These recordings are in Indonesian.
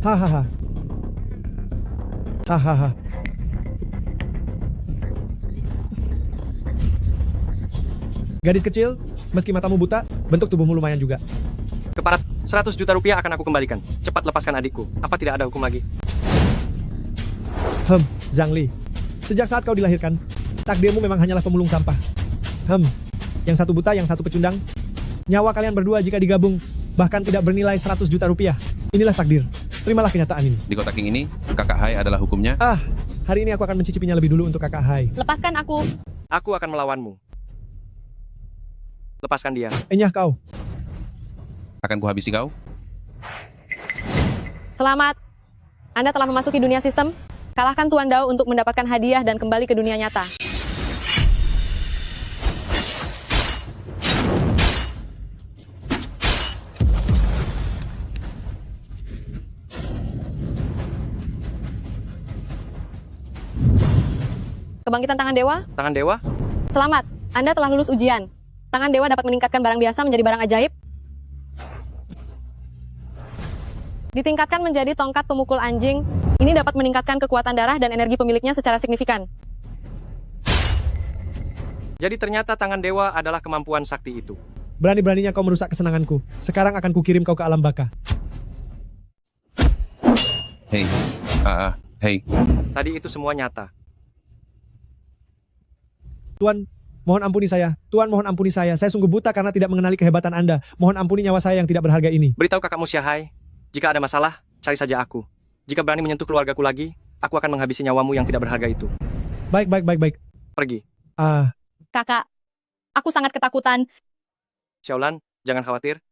Hahaha. Hahaha. Gadis kecil, meski matamu buta, bentuk tubuhmu lumayan juga. Keparat, 100 juta rupiah akan aku kembalikan. Cepat lepaskan adikku. Apa tidak ada hukum lagi? Zhang Li. Sejak saat kau dilahirkan, takdirmu memang hanyalah pemulung sampah. Yang satu buta, yang satu pecundang. Nyawa kalian berdua jika digabung, bahkan tidak bernilai 100 juta rupiah. Inilah takdir. Terimalah kenyataan ini. Di kota King ini, kakak Hai adalah hukumnya. Hari ini aku akan mencicipinya lebih dulu untuk kakak Hai. Lepaskan aku. Aku akan melawanmu. Lepaskan dia. Enyah kau. Akan kuhabisi kau. Selamat. Anda telah memasuki dunia sistem. Kalahkan Tuan Dao untuk mendapatkan hadiah dan kembali ke dunia nyata. Kebangkitan tangan dewa. Tangan dewa? Selamat. Anda telah lulus ujian. Tangan dewa dapat meningkatkan barang biasa menjadi barang ajaib. Ditingkatkan menjadi tongkat pemukul anjing. Ini dapat meningkatkan kekuatan darah dan energi pemiliknya secara signifikan. Jadi ternyata tangan dewa adalah kemampuan sakti itu. Berani-beraninya kau merusak kesenanganku. Sekarang akan kukirim kau ke alam baka. Hei. Hei. Tadi itu semua nyata. Tuan, mohon ampuni saya. Tuan, mohon ampuni saya. Saya sungguh buta karena tidak mengenali kehebatan Anda. Mohon ampuni nyawa saya yang tidak berharga ini. Beritahu kakakmu Xiahai, jika ada masalah, cari saja aku. Jika berani menyentuh keluargaku lagi, aku akan menghabisi nyawamu yang tidak berharga itu. Baik. Pergi. Kakak, aku sangat ketakutan. Xiaolan, jangan khawatir.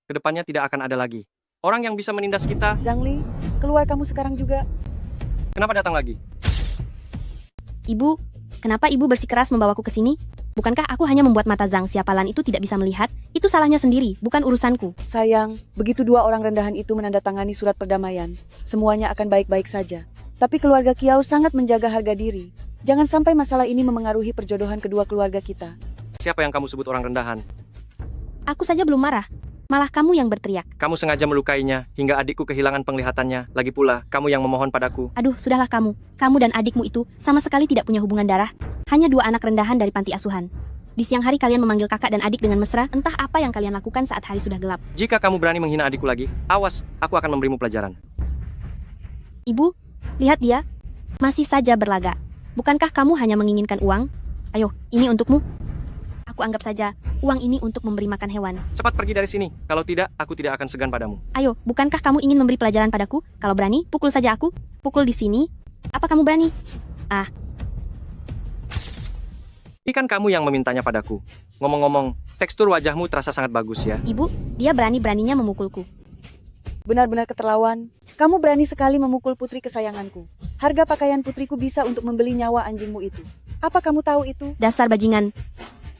Kedepannya tidak akan ada lagi orang yang bisa menindas kita. Zhang Li, keluar kamu sekarang juga. Kenapa datang lagi? Ibu, kenapa ibu bersikeras membawaku ke sini? Bukankah aku hanya membuat mata Zhang Xiapalan itu tidak bisa melihat? Itu salahnya sendiri, bukan urusanku. Sayang, begitu dua orang rendahan itu menandatangani surat perdamaian, semuanya akan baik-baik saja. Tapi keluarga Kiao sangat menjaga harga diri. Jangan sampai masalah ini memengaruhi perjodohan kedua keluarga kita. Siapa yang kamu sebut orang rendahan? Aku saja belum marah. Malah kamu yang berteriak. Kamu sengaja melukainya, hingga adikku kehilangan penglihatannya. Lagi pula, kamu yang memohon padaku. Aduh, sudahlah kamu. Kamu dan adikmu itu sama sekali tidak punya hubungan darah. Hanya dua anak rendahan dari panti asuhan. Di siang hari kalian memanggil kakak dan adik dengan mesra. Entah apa yang kalian lakukan saat hari sudah gelap. Jika kamu berani menghina adikku lagi, awas, aku akan memberimu pelajaran. Ibu, lihat dia. Masih saja berlagak. Bukankah kamu hanya menginginkan uang? Ayo, ini untukmu. Aku anggap saja uang ini untuk memberi makan hewan. Cepat pergi dari sini. Kalau tidak, aku tidak akan segan padamu. Ayo, bukankah kamu ingin memberi pelajaran padaku? Kalau berani, pukul saja aku. Pukul di sini. Apa kamu berani? Ikan kamu yang memintanya padaku. Ngomong-ngomong, tekstur wajahmu terasa sangat bagus ya. Ibu, dia berani-beraninya memukulku. Benar-benar keterlaluan. Kamu berani sekali memukul putri kesayanganku. Harga pakaian putriku bisa untuk membeli nyawa anjingmu itu. Apa kamu tahu itu? Dasar bajingan.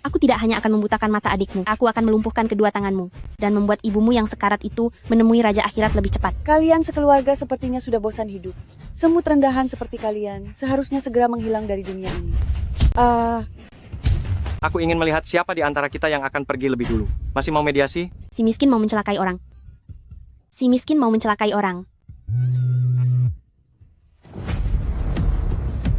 Aku tidak hanya akan membutakan mata adikmu, aku akan melumpuhkan kedua tanganmu, dan membuat ibumu yang sekarat itu menemui Raja Akhirat lebih cepat. Kalian sekeluarga sepertinya sudah bosan hidup. Semut rendahan seperti kalian seharusnya segera menghilang dari dunia ini. Aku ingin melihat siapa di antara kita yang akan pergi lebih dulu. Masih mau mediasi? Si miskin mau mencelakai orang. Si miskin mau mencelakai orang.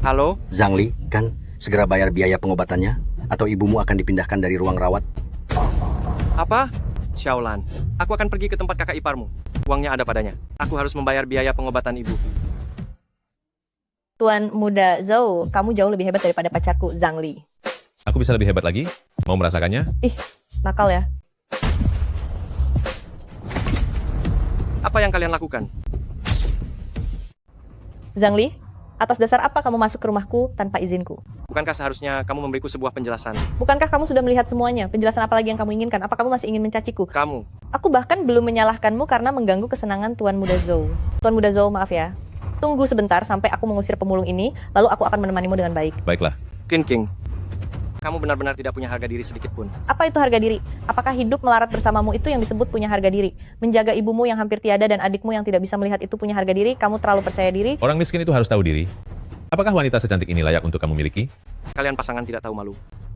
Halo? Zhang Li, kan segera bayar biaya pengobatannya, atau ibumu akan dipindahkan dari ruang rawat. Apa? Xiaolan, aku akan pergi ke tempat kakak iparmu. Uangnya ada padanya. Aku harus membayar biaya pengobatan ibu. Tuan muda Zhou, kamu jauh lebih hebat daripada pacarku, Zhang Li. Aku bisa lebih hebat lagi? Mau merasakannya? Ih, nakal ya. Apa yang kalian lakukan? Zhang Li, atas dasar apa kamu masuk ke rumahku tanpa izinku? Bukankah seharusnya kamu memberiku sebuah penjelasan? Bukankah kamu sudah melihat semuanya? Penjelasan apa lagi yang kamu inginkan? Apa kamu masih ingin mencaciku? Kamu. Aku bahkan belum menyalahkanmu karena mengganggu kesenangan Tuan muda Zhou. Tuan muda Zhou, maaf ya. Tunggu sebentar sampai aku mengusir pemulung ini, lalu aku akan menemanimu dengan baik. Baiklah. King, kamu benar-benar tidak punya harga diri sedikit pun. Apa itu harga diri? Apakah hidup melarat bersamamu itu yang disebut punya harga diri? Menjaga ibumu yang hampir tiada dan adikmu yang tidak bisa melihat itu punya harga diri? Kamu terlalu percaya diri? Orang miskin itu harus tahu diri. Apakah wanita secantik ini layak untuk kamu miliki? Kalian pasangan tidak tahu malu.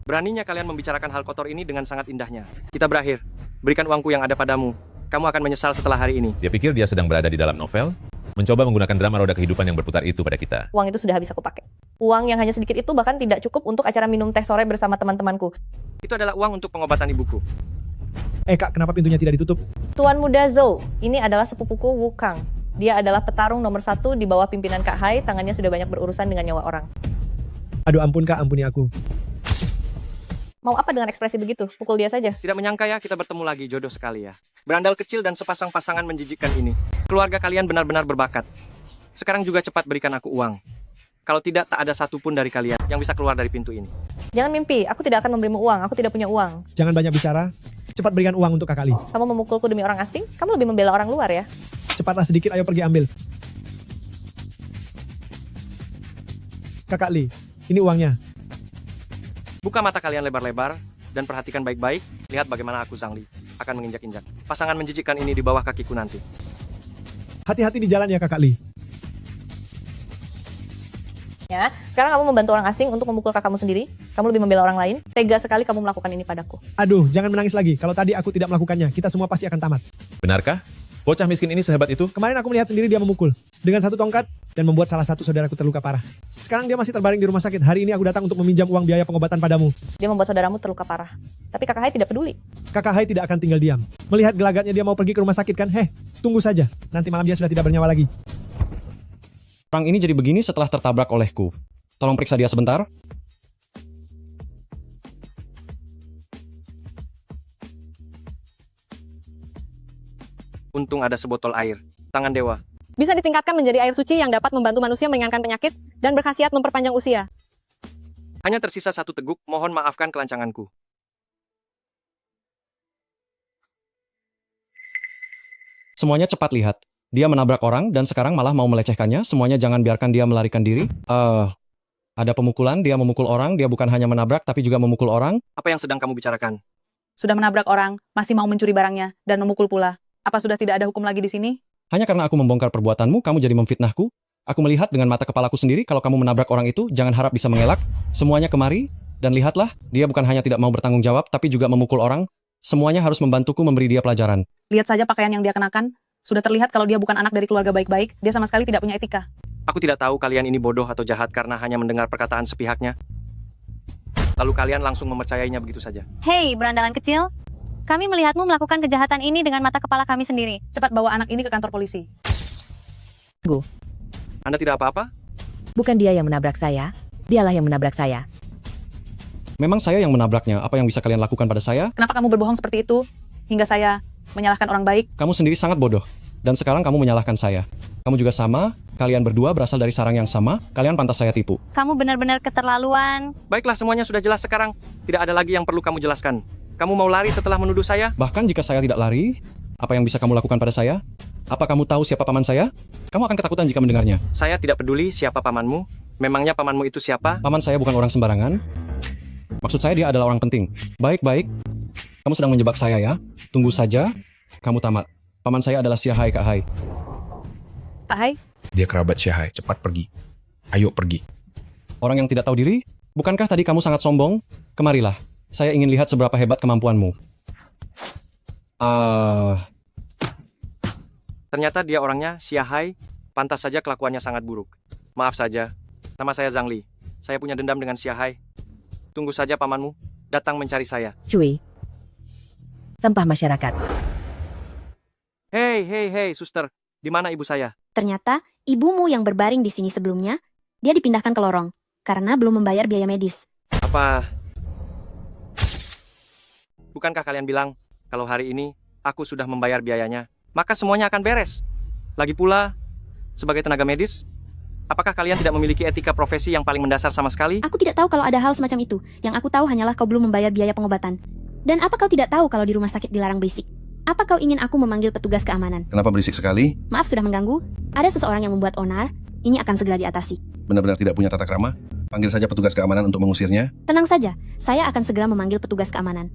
Beraninya kalian membicarakan hal kotor ini dengan sangat indahnya. Kita berakhir. Berikan uangku yang ada padamu. Kamu akan menyesal setelah hari ini. Dia pikir dia sedang berada di dalam novel, mencoba menggunakan drama roda kehidupan yang berputar itu pada kita. Uang itu sudah habis aku pakai. Uang yang hanya sedikit itu bahkan tidak cukup untuk acara minum teh sore bersama teman-temanku. Itu adalah uang untuk pengobatan ibuku. Kak, kenapa pintunya tidak ditutup? Tuan Muda Zhou, ini adalah sepupuku Wu Kang. Dia adalah petarung nomor 1 di bawah pimpinan Kak Hai, tangannya sudah banyak berurusan dengan nyawa orang. Aduh ampun Kak, ampuni aku. Mau apa dengan ekspresi begitu? Pukul dia saja. Tidak menyangka ya kita bertemu lagi, jodoh sekali ya. Berandal kecil dan sepasang pasangan menjijikkan ini. Keluarga kalian benar-benar berbakat. Sekarang juga cepat berikan aku uang. Kalau tidak, tak ada satupun dari kalian yang bisa keluar dari pintu ini. Jangan mimpi, aku tidak akan memberimu uang, aku tidak punya uang. Jangan banyak bicara. Cepat berikan uang untuk Kakak Li. Kamu memukulku demi orang asing? Kamu lebih membela orang luar ya? Cepatlah sedikit, ayo pergi ambil. Kakak Li, ini uangnya. Buka mata kalian lebar-lebar dan perhatikan baik-baik. Lihat bagaimana aku Zhang Li akan menginjak-injak pasangan menjijikkan ini di bawah kakiku nanti. Hati-hati di jalan ya Kakak Li. Ya, sekarang kamu membantu orang asing untuk memukul kakakmu sendiri. Kamu lebih membela orang lain. Tega sekali kamu melakukan ini padaku. Aduh, jangan menangis lagi. Kalau tadi aku tidak melakukannya, kita semua pasti akan tamat. Benarkah? Bocah miskin ini sehebat itu? Kemarin aku melihat sendiri dia memukul dengan satu tongkat dan membuat salah satu saudaraku terluka parah. Sekarang dia masih terbaring di rumah sakit. Hari ini aku datang untuk meminjam uang biaya pengobatan padamu. Dia membuat saudaramu terluka parah. Tapi kakak Hai tidak peduli. Kakak Hai tidak akan tinggal diam. Melihat gelagatnya dia mau pergi ke rumah sakit kan? Tunggu saja. Nanti malam dia sudah tidak bernyawa lagi. Orang ini jadi begini setelah tertabrak olehku. Tolong periksa dia sebentar. Untung ada sebotol air. Tangan dewa. Bisa ditingkatkan menjadi air suci yang dapat membantu manusia meringankan penyakit dan berkhasiat memperpanjang usia. Hanya tersisa satu teguk, mohon maafkan kelancanganku. Semuanya cepat lihat. Dia menabrak orang dan sekarang malah mau melecehkannya. Semuanya jangan biarkan dia melarikan diri. Ada pemukulan, dia memukul orang. Dia bukan hanya menabrak tapi juga memukul orang. Apa yang sedang kamu bicarakan? Sudah menabrak orang, masih mau mencuri barangnya, dan memukul pula. Apa sudah tidak ada hukum lagi di sini? Hanya karena aku membongkar perbuatanmu, kamu jadi memfitnahku. Aku melihat dengan mata kepalaku sendiri kalau kamu menabrak orang itu, jangan harap bisa mengelak. Semuanya kemari, dan lihatlah, dia bukan hanya tidak mau bertanggung jawab, tapi juga memukul orang. Semuanya harus membantuku memberi dia pelajaran. Lihat saja pakaian yang dia kenakan. Sudah terlihat kalau dia bukan anak dari keluarga baik-baik, dia sama sekali tidak punya etika. Aku tidak tahu kalian ini bodoh atau jahat karena hanya mendengar perkataan sepihaknya. Lalu kalian langsung mempercayainya begitu saja. Hei, berandalan kecil. Kami melihatmu melakukan kejahatan ini dengan mata kepala kami sendiri. Cepat bawa anak ini ke kantor polisi. Anda tidak apa-apa? Bukan dia yang menabrak saya, dialah yang menabrak saya. Memang saya yang menabraknya, apa yang bisa kalian lakukan pada saya? Kenapa kamu berbohong seperti itu? Hingga saya menyalahkan orang baik. Kamu sendiri sangat bodoh. Dan sekarang kamu menyalahkan saya. Kamu juga sama, kalian berdua berasal dari sarang yang sama, kalian pantas saya tipu. Kamu benar-benar keterlaluan. Baiklah, semuanya sudah jelas sekarang. Tidak ada lagi yang perlu kamu jelaskan. Kamu mau lari setelah menuduh saya? Bahkan jika saya tidak lari, apa yang bisa kamu lakukan pada saya? Apa kamu tahu siapa paman saya? Kamu akan ketakutan jika mendengarnya. Saya tidak peduli siapa pamanmu. Memangnya pamanmu itu siapa? Paman saya bukan orang sembarangan. Maksud saya dia adalah orang penting. Baik-baik. Kamu sedang menjebak saya ya. Tunggu saja. Kamu tamat. Paman saya adalah Siahai Kak Hai. Kak Hai? Dia kerabat Siahai. Cepat pergi. Ayo pergi. Orang yang tidak tahu diri? Bukankah tadi kamu sangat sombong? Kemarilah. Saya ingin lihat seberapa hebat kemampuanmu. Ternyata dia orangnya Siahai. Pantas saja kelakuannya sangat buruk. Maaf saja. Nama saya Zhang Li. Saya punya dendam dengan Siahai. Tunggu saja pamanmu datang mencari saya. Cui. Sampah masyarakat. Hei, suster. Di mana ibu saya? Ternyata, ibumu yang berbaring di sini sebelumnya, dia dipindahkan ke lorong, karena belum membayar biaya medis. Apa? Bukankah kalian bilang, kalau hari ini, aku sudah membayar biayanya, maka semuanya akan beres? Lagi pula, sebagai tenaga medis, apakah kalian tidak memiliki etika profesi yang paling mendasar sama sekali? Aku tidak tahu kalau ada hal semacam itu. Yang aku tahu hanyalah kau belum membayar biaya pengobatan. Dan apa kau tidak tahu kalau di rumah sakit dilarang berisik? Apa kau ingin aku memanggil petugas keamanan? Kenapa berisik sekali? Maaf sudah mengganggu. Ada seseorang yang membuat onar. Ini akan segera diatasi. Benar-benar tidak punya tata krama? Panggil saja petugas keamanan untuk mengusirnya. Tenang saja, saya akan segera memanggil petugas keamanan.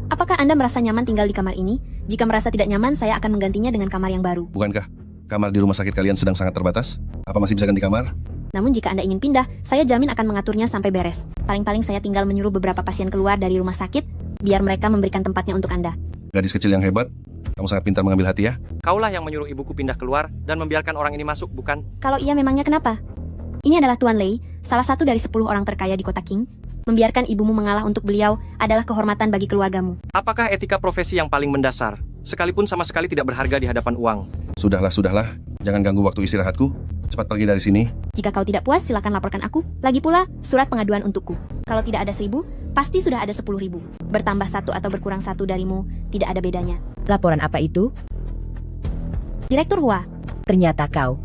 Apakah Anda merasa nyaman tinggal di kamar ini? Jika merasa tidak nyaman, saya akan menggantinya dengan kamar yang baru. Bukankah kamar di rumah sakit kalian sedang sangat terbatas? Apa masih bisa ganti kamar? Namun jika Anda ingin pindah, saya jamin akan mengaturnya sampai beres. Paling-paling saya tinggal menyuruh beberapa pasien keluar dari rumah sakit, biar mereka memberikan tempatnya untuk Anda. Gadis kecil yang hebat, Kamu sangat pintar mengambil hati ya. Kaulah yang menyuruh ibuku pindah keluar dan membiarkan orang ini masuk, bukan? Kalau iya memangnya kenapa? Ini adalah Tuan Lei, salah satu dari 10 orang terkaya di kota King. Membiarkan ibumu mengalah untuk beliau adalah kehormatan bagi keluargamu. Apakah etika profesi yang paling mendasar, sekalipun sama sekali tidak berharga di hadapan uang? Sudahlah. Jangan ganggu waktu istirahatku. Cepat pergi dari sini. Jika kau tidak puas, silakan laporkan aku. Lagi pula, surat pengaduan untukku. Kalau tidak ada 1.000, pasti sudah ada 10.000. Bertambah 1 atau berkurang 1 darimu, tidak ada bedanya. Laporan apa itu? Direktur Hua, Ternyata kau.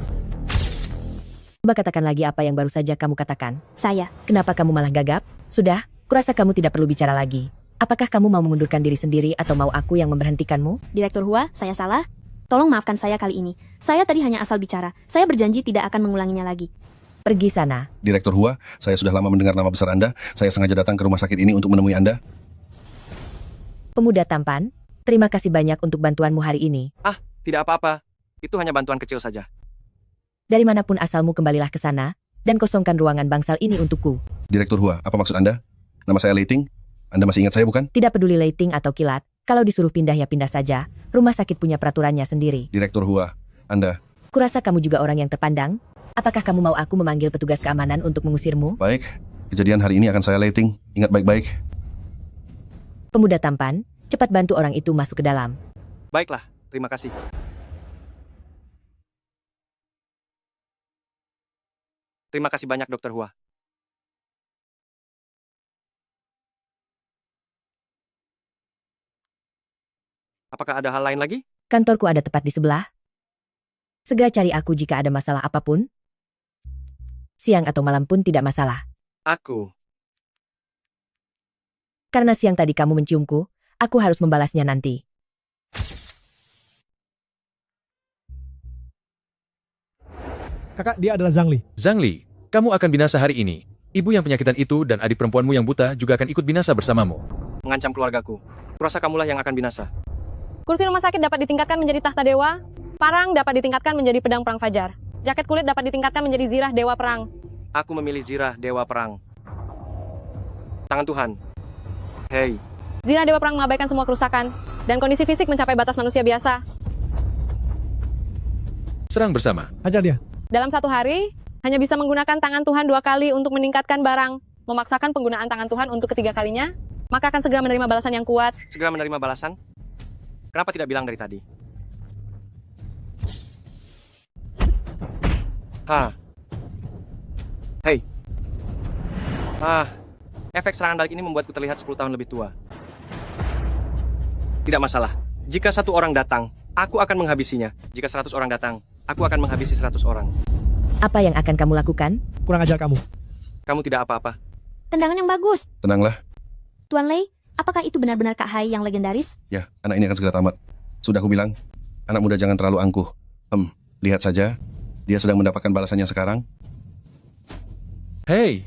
Coba katakan lagi apa yang baru saja kamu katakan. saya. Kenapa kamu malah gagap? Sudah, kurasa kamu tidak perlu bicara lagi. Apakah kamu mau mengundurkan diri sendiri atau mau aku yang memberhentikanmu? Direktur Hua, saya salah. Tolong maafkan saya kali ini. Saya tadi hanya asal bicara. Saya berjanji tidak akan mengulanginya lagi. Pergi sana. Direktur Hua, saya sudah lama mendengar nama besar Anda. Saya sengaja datang ke rumah sakit ini untuk menemui Anda. Pemuda tampan, terima kasih banyak untuk bantuanmu hari ini. Ah, tidak apa-apa. Itu hanya bantuan kecil saja. Dari manapun asalmu, kembalilah ke sana dan kosongkan ruangan bangsal ini untukku. Direktur Hua, apa maksud Anda? Nama saya Leiting. Anda masih ingat saya bukan? Tidak peduli lighting atau kilat, kalau disuruh pindah ya pindah saja. Rumah sakit punya peraturannya sendiri. Direktur Hua, Anda. Kurasa kamu juga orang yang terpandang. Apakah kamu mau aku memanggil petugas keamanan untuk mengusirmu? Baik, kejadian hari ini akan saya Leiting. Ingat baik-baik. Pemuda tampan, cepat bantu orang itu masuk ke dalam. Baiklah, terima kasih. Terima kasih banyak, Dr. Hua. Apakah ada hal lain lagi? Kantorku ada tepat di sebelah. Segera cari aku jika ada masalah apapun. Siang atau malam pun tidak masalah. Aku. Karena siang tadi kamu menciumku, aku harus membalasnya nanti. Kakak, dia adalah Zhang Li. Zhang Li, kamu akan binasa hari ini. Ibu yang penyakitan itu dan adik perempuanmu yang buta juga akan ikut binasa bersamamu. Mengancam keluargaku. Kurasa kamulah yang akan binasa. Kursi rumah sakit dapat ditingkatkan menjadi tahta dewa, parang dapat ditingkatkan menjadi pedang perang fajar. Jaket kulit dapat ditingkatkan menjadi zirah dewa perang. Aku memilih Zirah Dewa Perang. Tangan Tuhan. Hei, Zirah dewa perang mengabaikan semua kerusakan, dan kondisi fisik mencapai batas manusia biasa. Serang bersama. Hajar dia. Dalam satu hari, hanya bisa menggunakan tangan Tuhan 2 kali untuk meningkatkan barang. Memaksakan penggunaan tangan Tuhan untuk ketiga kalinya, maka akan segera menerima balasan yang kuat. segera menerima balasan? Kenapa tidak bilang dari tadi? Hei. Efek serangan balik ini membuatku terlihat 10 tahun lebih tua. Tidak masalah. Jika 1 orang datang, aku akan menghabisinya. Jika 100 orang datang, aku akan menghabisi 100 orang. Apa yang akan kamu lakukan? Kurang ajar kamu. Kamu tidak apa-apa. Tendangan yang bagus. Tenanglah. Tuan Lei, apakah itu benar-benar Kak Hai yang legendaris? Ya, anak ini akan segera tamat. Sudah aku bilang, anak muda jangan terlalu angkuh. Lihat saja. Dia sedang mendapatkan balasannya sekarang. Hei,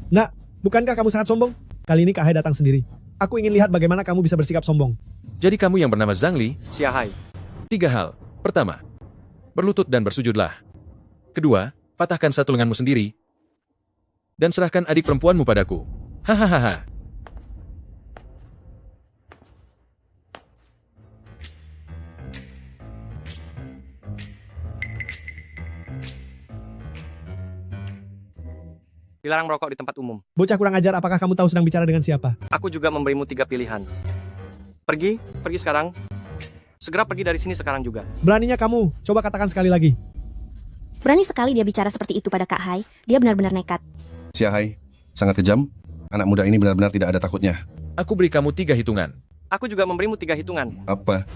Nak, bukankah kamu sangat sombong? Kali ini Kak Hai datang sendiri. Aku ingin lihat bagaimana kamu bisa bersikap sombong. jadi kamu yang bernama Zhang Li? Siahai. 3 hal. Pertama, berlutut dan bersujudlah. Kedua, patahkan satu lenganmu sendiri. Dan serahkan adik perempuanmu padaku. Hahaha. Dilarang merokok di tempat umum. Bocah kurang ajar, apakah kamu tahu sedang bicara dengan siapa? Aku juga memberimu 3 pilihan. Pergi sekarang. Segera pergi dari sini sekarang juga. Beraninya kamu, coba katakan sekali lagi. Berani sekali dia bicara seperti itu pada Kak Hai. Dia benar-benar nekat. Siahai, sangat kejam. Anak muda ini benar-benar tidak ada takutnya. Aku beri kamu 3 hitungan. Aku juga memberimu 3 hitungan. Apa?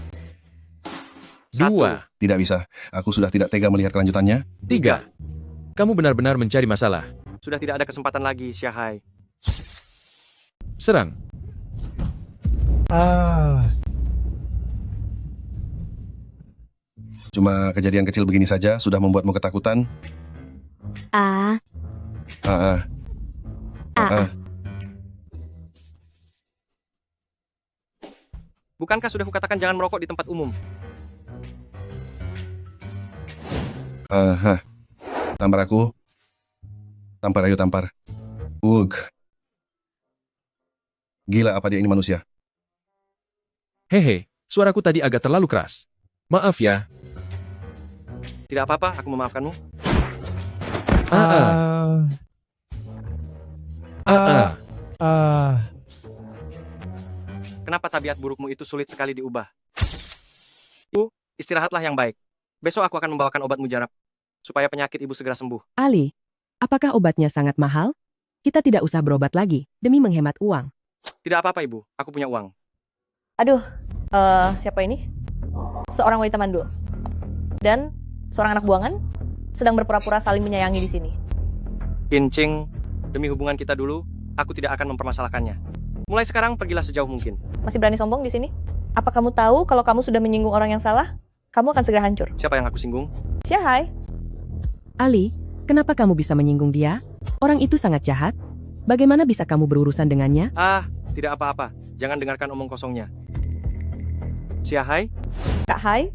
2, Tidak bisa. Aku sudah tidak tega melihat kelanjutannya. 3. Kamu benar-benar mencari masalah. Sudah tidak ada kesempatan lagi, Siahai. Serang. Cuma kejadian kecil begini saja sudah membuatmu ketakutan. Bukankah sudah kukatakan jangan merokok di tempat umum? Tampar aku. Tampar, ayo tampar. Gila apa dia ini manusia? Hehe, suaraku tadi agak terlalu keras. Maaf ya. Tidak apa-apa, aku memaafkanmu. Kenapa tabiat burukmu itu sulit sekali diubah? Istirahatlah yang baik. Besok aku akan membawakan obat mujarab, supaya penyakit ibu segera sembuh. Ali, apakah obatnya sangat mahal? Kita tidak usah berobat lagi, demi menghemat uang. Tidak apa-apa ibu, aku punya uang. Aduh, siapa ini? Seorang wanita mandul. Dan seorang anak buangan sedang berpura-pura saling menyayangi di sini. Kincing, demi hubungan kita dulu, aku tidak akan mempermasalahkannya. Mulai sekarang pergilah sejauh mungkin. Masih berani sombong di sini? Apa kamu tahu kalau kamu sudah menyinggung orang yang salah, kamu akan segera hancur? Siapa yang aku singgung? Syahai. Ali, kenapa kamu bisa menyinggung dia? Orang itu sangat jahat. Bagaimana bisa kamu berurusan dengannya? Tidak apa-apa. Jangan dengarkan omong kosongnya. Syahai? Kak Hai?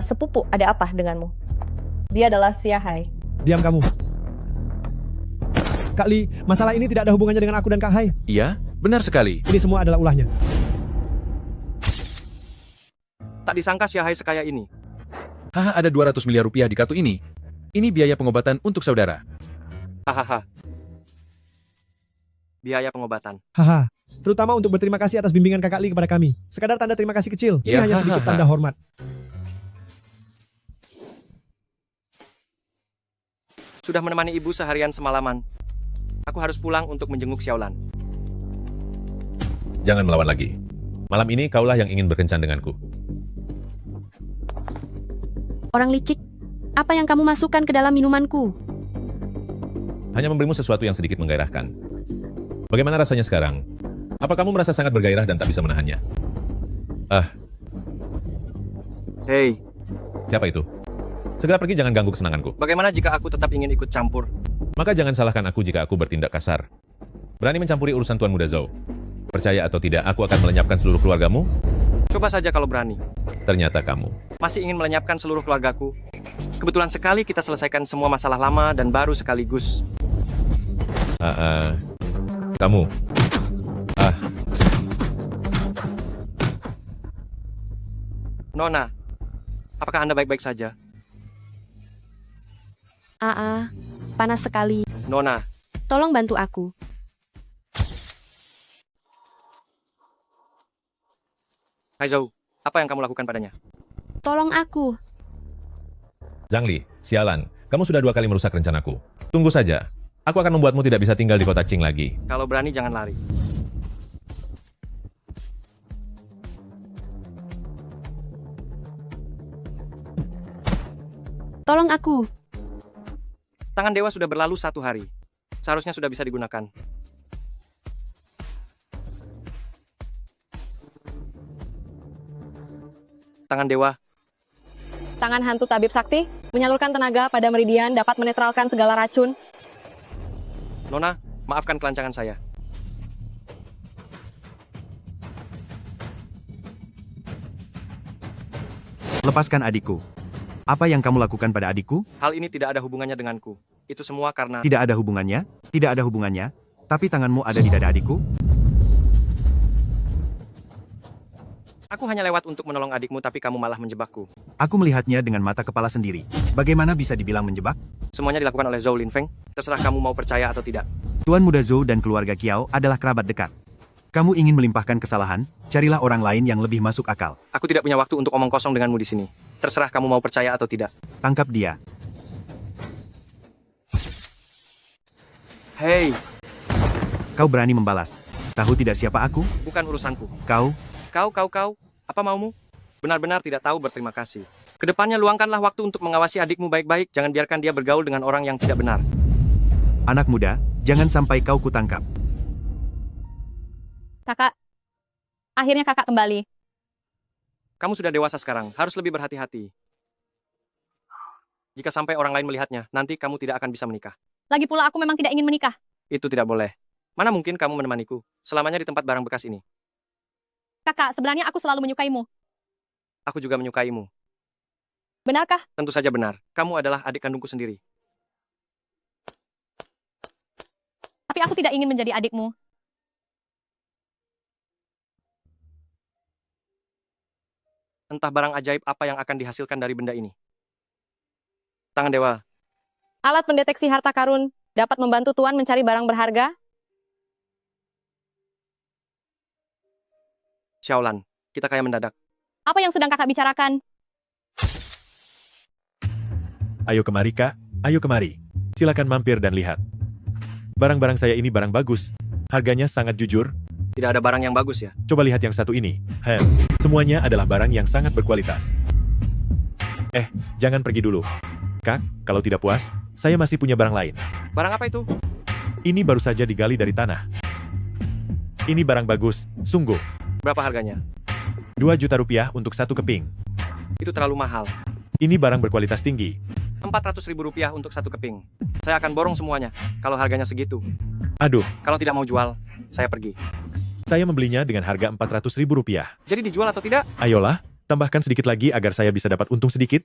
Sepupu, ada apa denganmu? Dia adalah Syahai. Diam kamu. Kak Li, masalah ini tidak ada hubungannya dengan aku dan Kak Hai. Iya, benar sekali. Ini semua adalah ulahnya. Tak disangka Syahai sekaya ini. Haha, ada 200 miliar rupiah di kartu ini. Ini biaya pengobatan untuk saudara. Hahaha. Biaya pengobatan. Haha. Terutama untuk berterima kasih atas bimbingan Kakak Li kepada kami. Sekadar tanda terima kasih kecil. Ini Ya, hanya sedikit tanda hormat. Sudah menemani ibu seharian semalaman. Aku harus pulang untuk menjenguk Xiaolan. Jangan melawan lagi. Malam ini kaulah yang ingin berkencan denganku. Orang licik, apa yang kamu masukkan ke dalam minumanku? Hanya memberimu sesuatu yang sedikit menggairahkan. Bagaimana rasanya sekarang? Apa kamu merasa sangat bergairah dan tak bisa menahannya? Hei, Siapa itu? Segera pergi, jangan ganggu kesenanganku. bagaimana jika aku tetap ingin ikut campur? Maka jangan salahkan aku jika aku bertindak kasar. Berani mencampuri urusan Tuan Muda Zhou. Percaya atau tidak, aku akan melenyapkan seluruh keluargamu. Coba saja kalau berani. Ternyata kamu. Masih ingin melenyapkan seluruh keluargaku. Kebetulan sekali kita selesaikan semua masalah lama dan baru sekaligus. Kamu. Nona, apakah Anda baik-baik saja? Panas sekali. Nona, Tolong bantu aku. Hai Zhou, apa yang kamu lakukan padanya? Tolong aku. Zhang Li, sialan. Kamu sudah 2 kali merusak rencanaku. Tunggu saja. Aku akan membuatmu tidak bisa tinggal di kota Qing lagi. Kalau berani jangan lari. Tolong aku. Tangan dewa sudah berlalu 1 hari. Seharusnya sudah bisa digunakan. Tangan dewa. Tangan hantu tabib sakti menyalurkan tenaga pada meridian dapat menetralkan segala racun. Nona, maafkan kelancangan saya. Lepaskan adikku. Apa yang kamu lakukan pada adikku? Hal ini tidak ada hubungannya denganku. Itu semua karena... Tidak ada hubungannya, tidak ada hubungannya. Tapi tanganmu ada di dada adikku? Aku hanya lewat untuk menolong adikmu tapi kamu malah menjebakku. Aku melihatnya dengan mata kepala sendiri. Bagaimana bisa dibilang menjebak? Semuanya dilakukan oleh Zhou Linfeng. Terserah kamu mau percaya atau tidak. Tuan Muda Zhou dan keluarga Kiao adalah kerabat dekat. Kamu ingin melimpahkan kesalahan, carilah orang lain yang lebih masuk akal. Aku tidak punya waktu untuk omong kosong denganmu di sini. Terserah kamu mau percaya atau tidak. Tangkap dia. Hei, Kau berani membalas. Tahu tidak siapa aku? bukan urusanku. Kau? Kau, apa maumu? Benar-benar tidak tahu berterima kasih. Kedepannya luangkanlah waktu untuk mengawasi adikmu baik-baik. Jangan biarkan dia bergaul dengan orang yang tidak benar. Anak muda, jangan sampai kau kutangkap. Kakak, akhirnya kakak kembali. Kamu sudah dewasa sekarang, harus lebih berhati-hati. Jika sampai orang lain melihatnya, nanti kamu tidak akan bisa menikah. Lagi pula aku memang tidak ingin menikah. Itu tidak boleh. Mana mungkin kamu menemaniku, selamanya di tempat barang bekas ini. Kakak, sebenarnya aku selalu menyukaimu. Aku juga menyukaimu. Benarkah? Tentu saja benar, kamu adalah adik kandungku sendiri. Tapi aku tidak ingin menjadi adikmu. Entah barang ajaib apa yang akan dihasilkan dari benda ini. Tangan dewa. Alat pendeteksi harta karun dapat membantu Tuan mencari barang berharga. Xiaolan, kita kaya mendadak. Apa yang sedang kakak bicarakan? Ayo kemari kak, ayo kemari. Silakan mampir dan lihat. Barang-barang saya ini barang bagus. Harganya sangat jujur. Tidak ada barang yang bagus ya. Coba lihat yang satu ini. Semuanya adalah barang yang sangat berkualitas. Jangan pergi dulu. Kak, kalau tidak puas, saya masih punya barang lain. Barang apa itu? Ini baru saja digali dari tanah. Ini barang bagus, sungguh. Berapa harganya? 2 juta rupiah untuk satu keping. Itu terlalu mahal. Ini barang berkualitas tinggi. 400.000 rupiah untuk satu keping. Saya akan borong semuanya, kalau harganya segitu. Aduh, Kalau tidak mau jual, saya pergi. saya membelinya dengan harga 400.000 rupiah. Jadi dijual atau tidak? Ayolah, tambahkan sedikit lagi agar saya bisa dapat untung sedikit.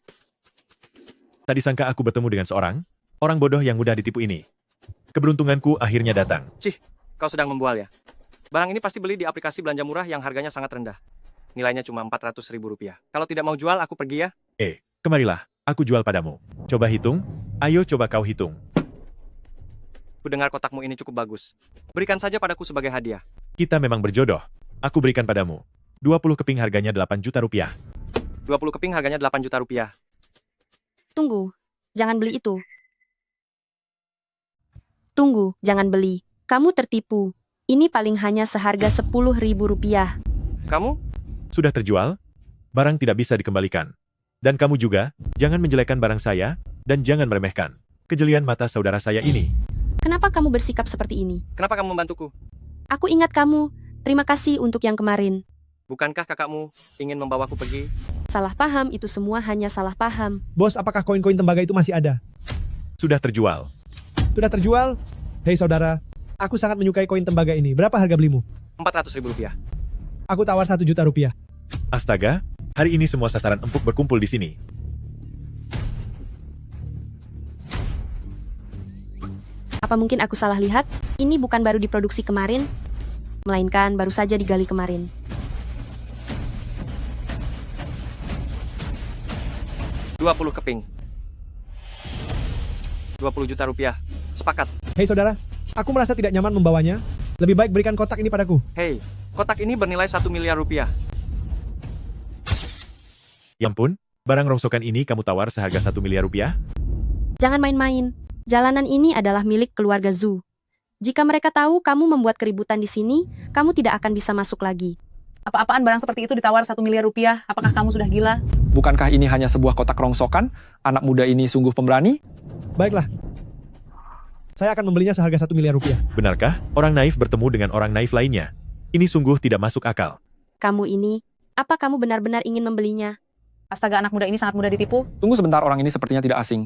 Tadi sangka aku bertemu dengan seorang orang bodoh yang mudah ditipu ini. Keberuntunganku akhirnya datang. Cih, kau sedang membual ya? Barang ini pasti beli di aplikasi belanja murah yang harganya sangat rendah. Nilainya cuma 400.000 rupiah. Kalau tidak mau jual, aku pergi ya. Kemarilah, aku jual padamu. Coba hitung. Ayo coba kau hitung. Kudengar kotakmu ini cukup bagus. Berikan saja padaku sebagai hadiah. Kita memang berjodoh. Aku berikan padamu. 20 keping harganya 8 juta rupiah. 20 keping harganya 8 juta rupiah. Tunggu, jangan beli itu. Tunggu, jangan beli. Kamu tertipu. Ini paling hanya seharga 10.000 rupiah. Kamu? Sudah terjual? Barang tidak bisa dikembalikan. Dan kamu juga, jangan menjelekkan barang saya, dan jangan meremehkan kejelian mata saudara saya ini. Kenapa kamu bersikap seperti ini? Kenapa kamu membantuku? Aku ingat kamu. Terima kasih untuk yang kemarin. Bukankah kakakmu ingin membawaku pergi? Salah paham, itu semua hanya salah paham. Bos, apakah koin-koin tembaga itu masih ada? Sudah terjual. Sudah terjual? Hei saudara, aku sangat menyukai koin tembaga ini. Berapa harga belimu? 400.000 rupiah. Aku tawar 1 juta rupiah. Astaga, hari ini semua sasaran empuk berkumpul di sini. Apa mungkin aku salah lihat? Ini bukan baru diproduksi kemarin, melainkan baru saja digali kemarin. $20 keping. 20 juta rupiah. Sepakat. Hei saudara, aku merasa tidak nyaman membawanya. Lebih baik berikan kotak ini padaku. Hei, kotak ini bernilai 1 miliar rupiah. Ya ampun, barang rongsokan ini kamu tawar seharga 1 miliar rupiah? Jangan main-main. Jalanan ini adalah milik keluarga Zhu. Jika mereka tahu kamu membuat keributan di sini, kamu tidak akan bisa masuk lagi. Apa-apaan barang seperti itu ditawar 1 miliar rupiah? Apakah kamu sudah gila? Bukankah ini hanya sebuah kotak rongsokan? Anak muda ini sungguh pemberani? Baiklah. Saya akan membelinya seharga 1 miliar rupiah. Benarkah orang naif bertemu dengan orang naif lainnya? Ini sungguh tidak masuk akal. Kamu ini, apa kamu benar-benar ingin membelinya? Astaga, anak muda ini sangat mudah ditipu. Tunggu sebentar, orang ini sepertinya tidak asing.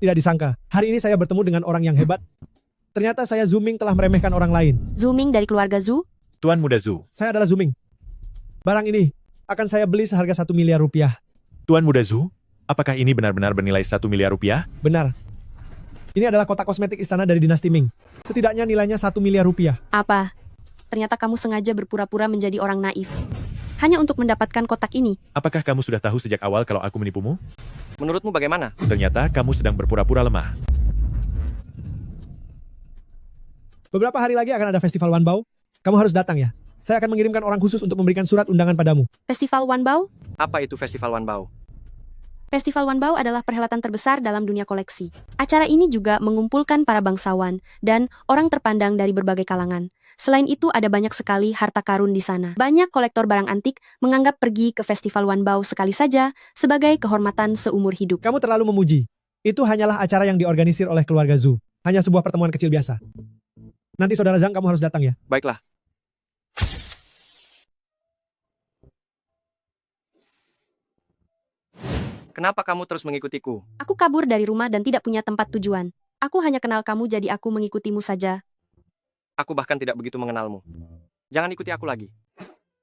Tidak disangka, hari ini saya bertemu dengan orang yang hebat. Ternyata saya Zuming telah meremehkan orang lain. Zuming dari keluarga Zhu? Tuan Muda Zhu. Saya adalah Zuming. Barang ini akan saya beli seharga 1 miliar rupiah. Tuan Muda Zhu, apakah ini benar-benar bernilai 1 miliar rupiah? Benar. Ini adalah kotak kosmetik istana dari dinasti Ming. Setidaknya nilainya 1 miliar rupiah. Apa? Ternyata kamu sengaja berpura-pura menjadi orang naif. Hanya untuk mendapatkan kotak ini. Apakah kamu sudah tahu sejak awal kalau aku menipumu? Menurutmu bagaimana? Ternyata kamu sedang berpura-pura lemah. Beberapa hari lagi akan ada festival Wanbao. Kamu harus datang ya. Saya akan mengirimkan orang khusus untuk memberikan surat undangan padamu. Festival Wanbao? Apa itu Festival Wanbao? Festival Wanbao adalah perhelatan terbesar dalam dunia koleksi. Acara ini juga mengumpulkan para bangsawan dan orang terpandang dari berbagai kalangan. Selain itu ada banyak sekali harta karun di sana. Banyak kolektor barang antik menganggap pergi ke Festival Wanbao sekali saja sebagai kehormatan seumur hidup. Kamu terlalu memuji. Itu hanyalah acara yang diorganisir oleh keluarga Zhu. Hanya sebuah pertemuan kecil biasa. Nanti saudara Zhang kamu harus datang ya. Baiklah. Kenapa kamu terus mengikutiku? Aku kabur dari rumah dan tidak punya tempat tujuan. Aku hanya kenal kamu jadi aku mengikutimu saja. Aku bahkan tidak begitu mengenalmu. Jangan ikuti aku lagi.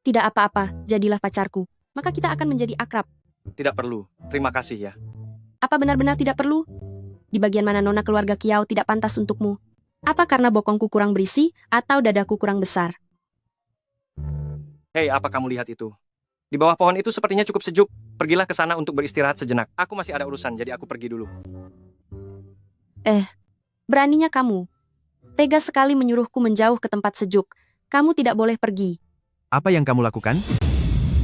Tidak apa-apa, jadilah pacarku. Maka kita akan menjadi akrab. Tidak perlu. Terima kasih ya. Apa benar-benar tidak perlu? Di bagian mana nona keluarga Kiao tidak pantas untukmu? Apa karena bokongku kurang berisi atau dadaku kurang besar? Hei, apa kamu lihat itu? Di bawah pohon itu sepertinya cukup sejuk. Pergilah ke sana untuk beristirahat sejenak. Aku masih ada urusan, jadi aku pergi dulu. Beraninya kamu. Tega sekali menyuruhku menjauh ke tempat sejuk. Kamu tidak boleh pergi. Apa yang kamu lakukan?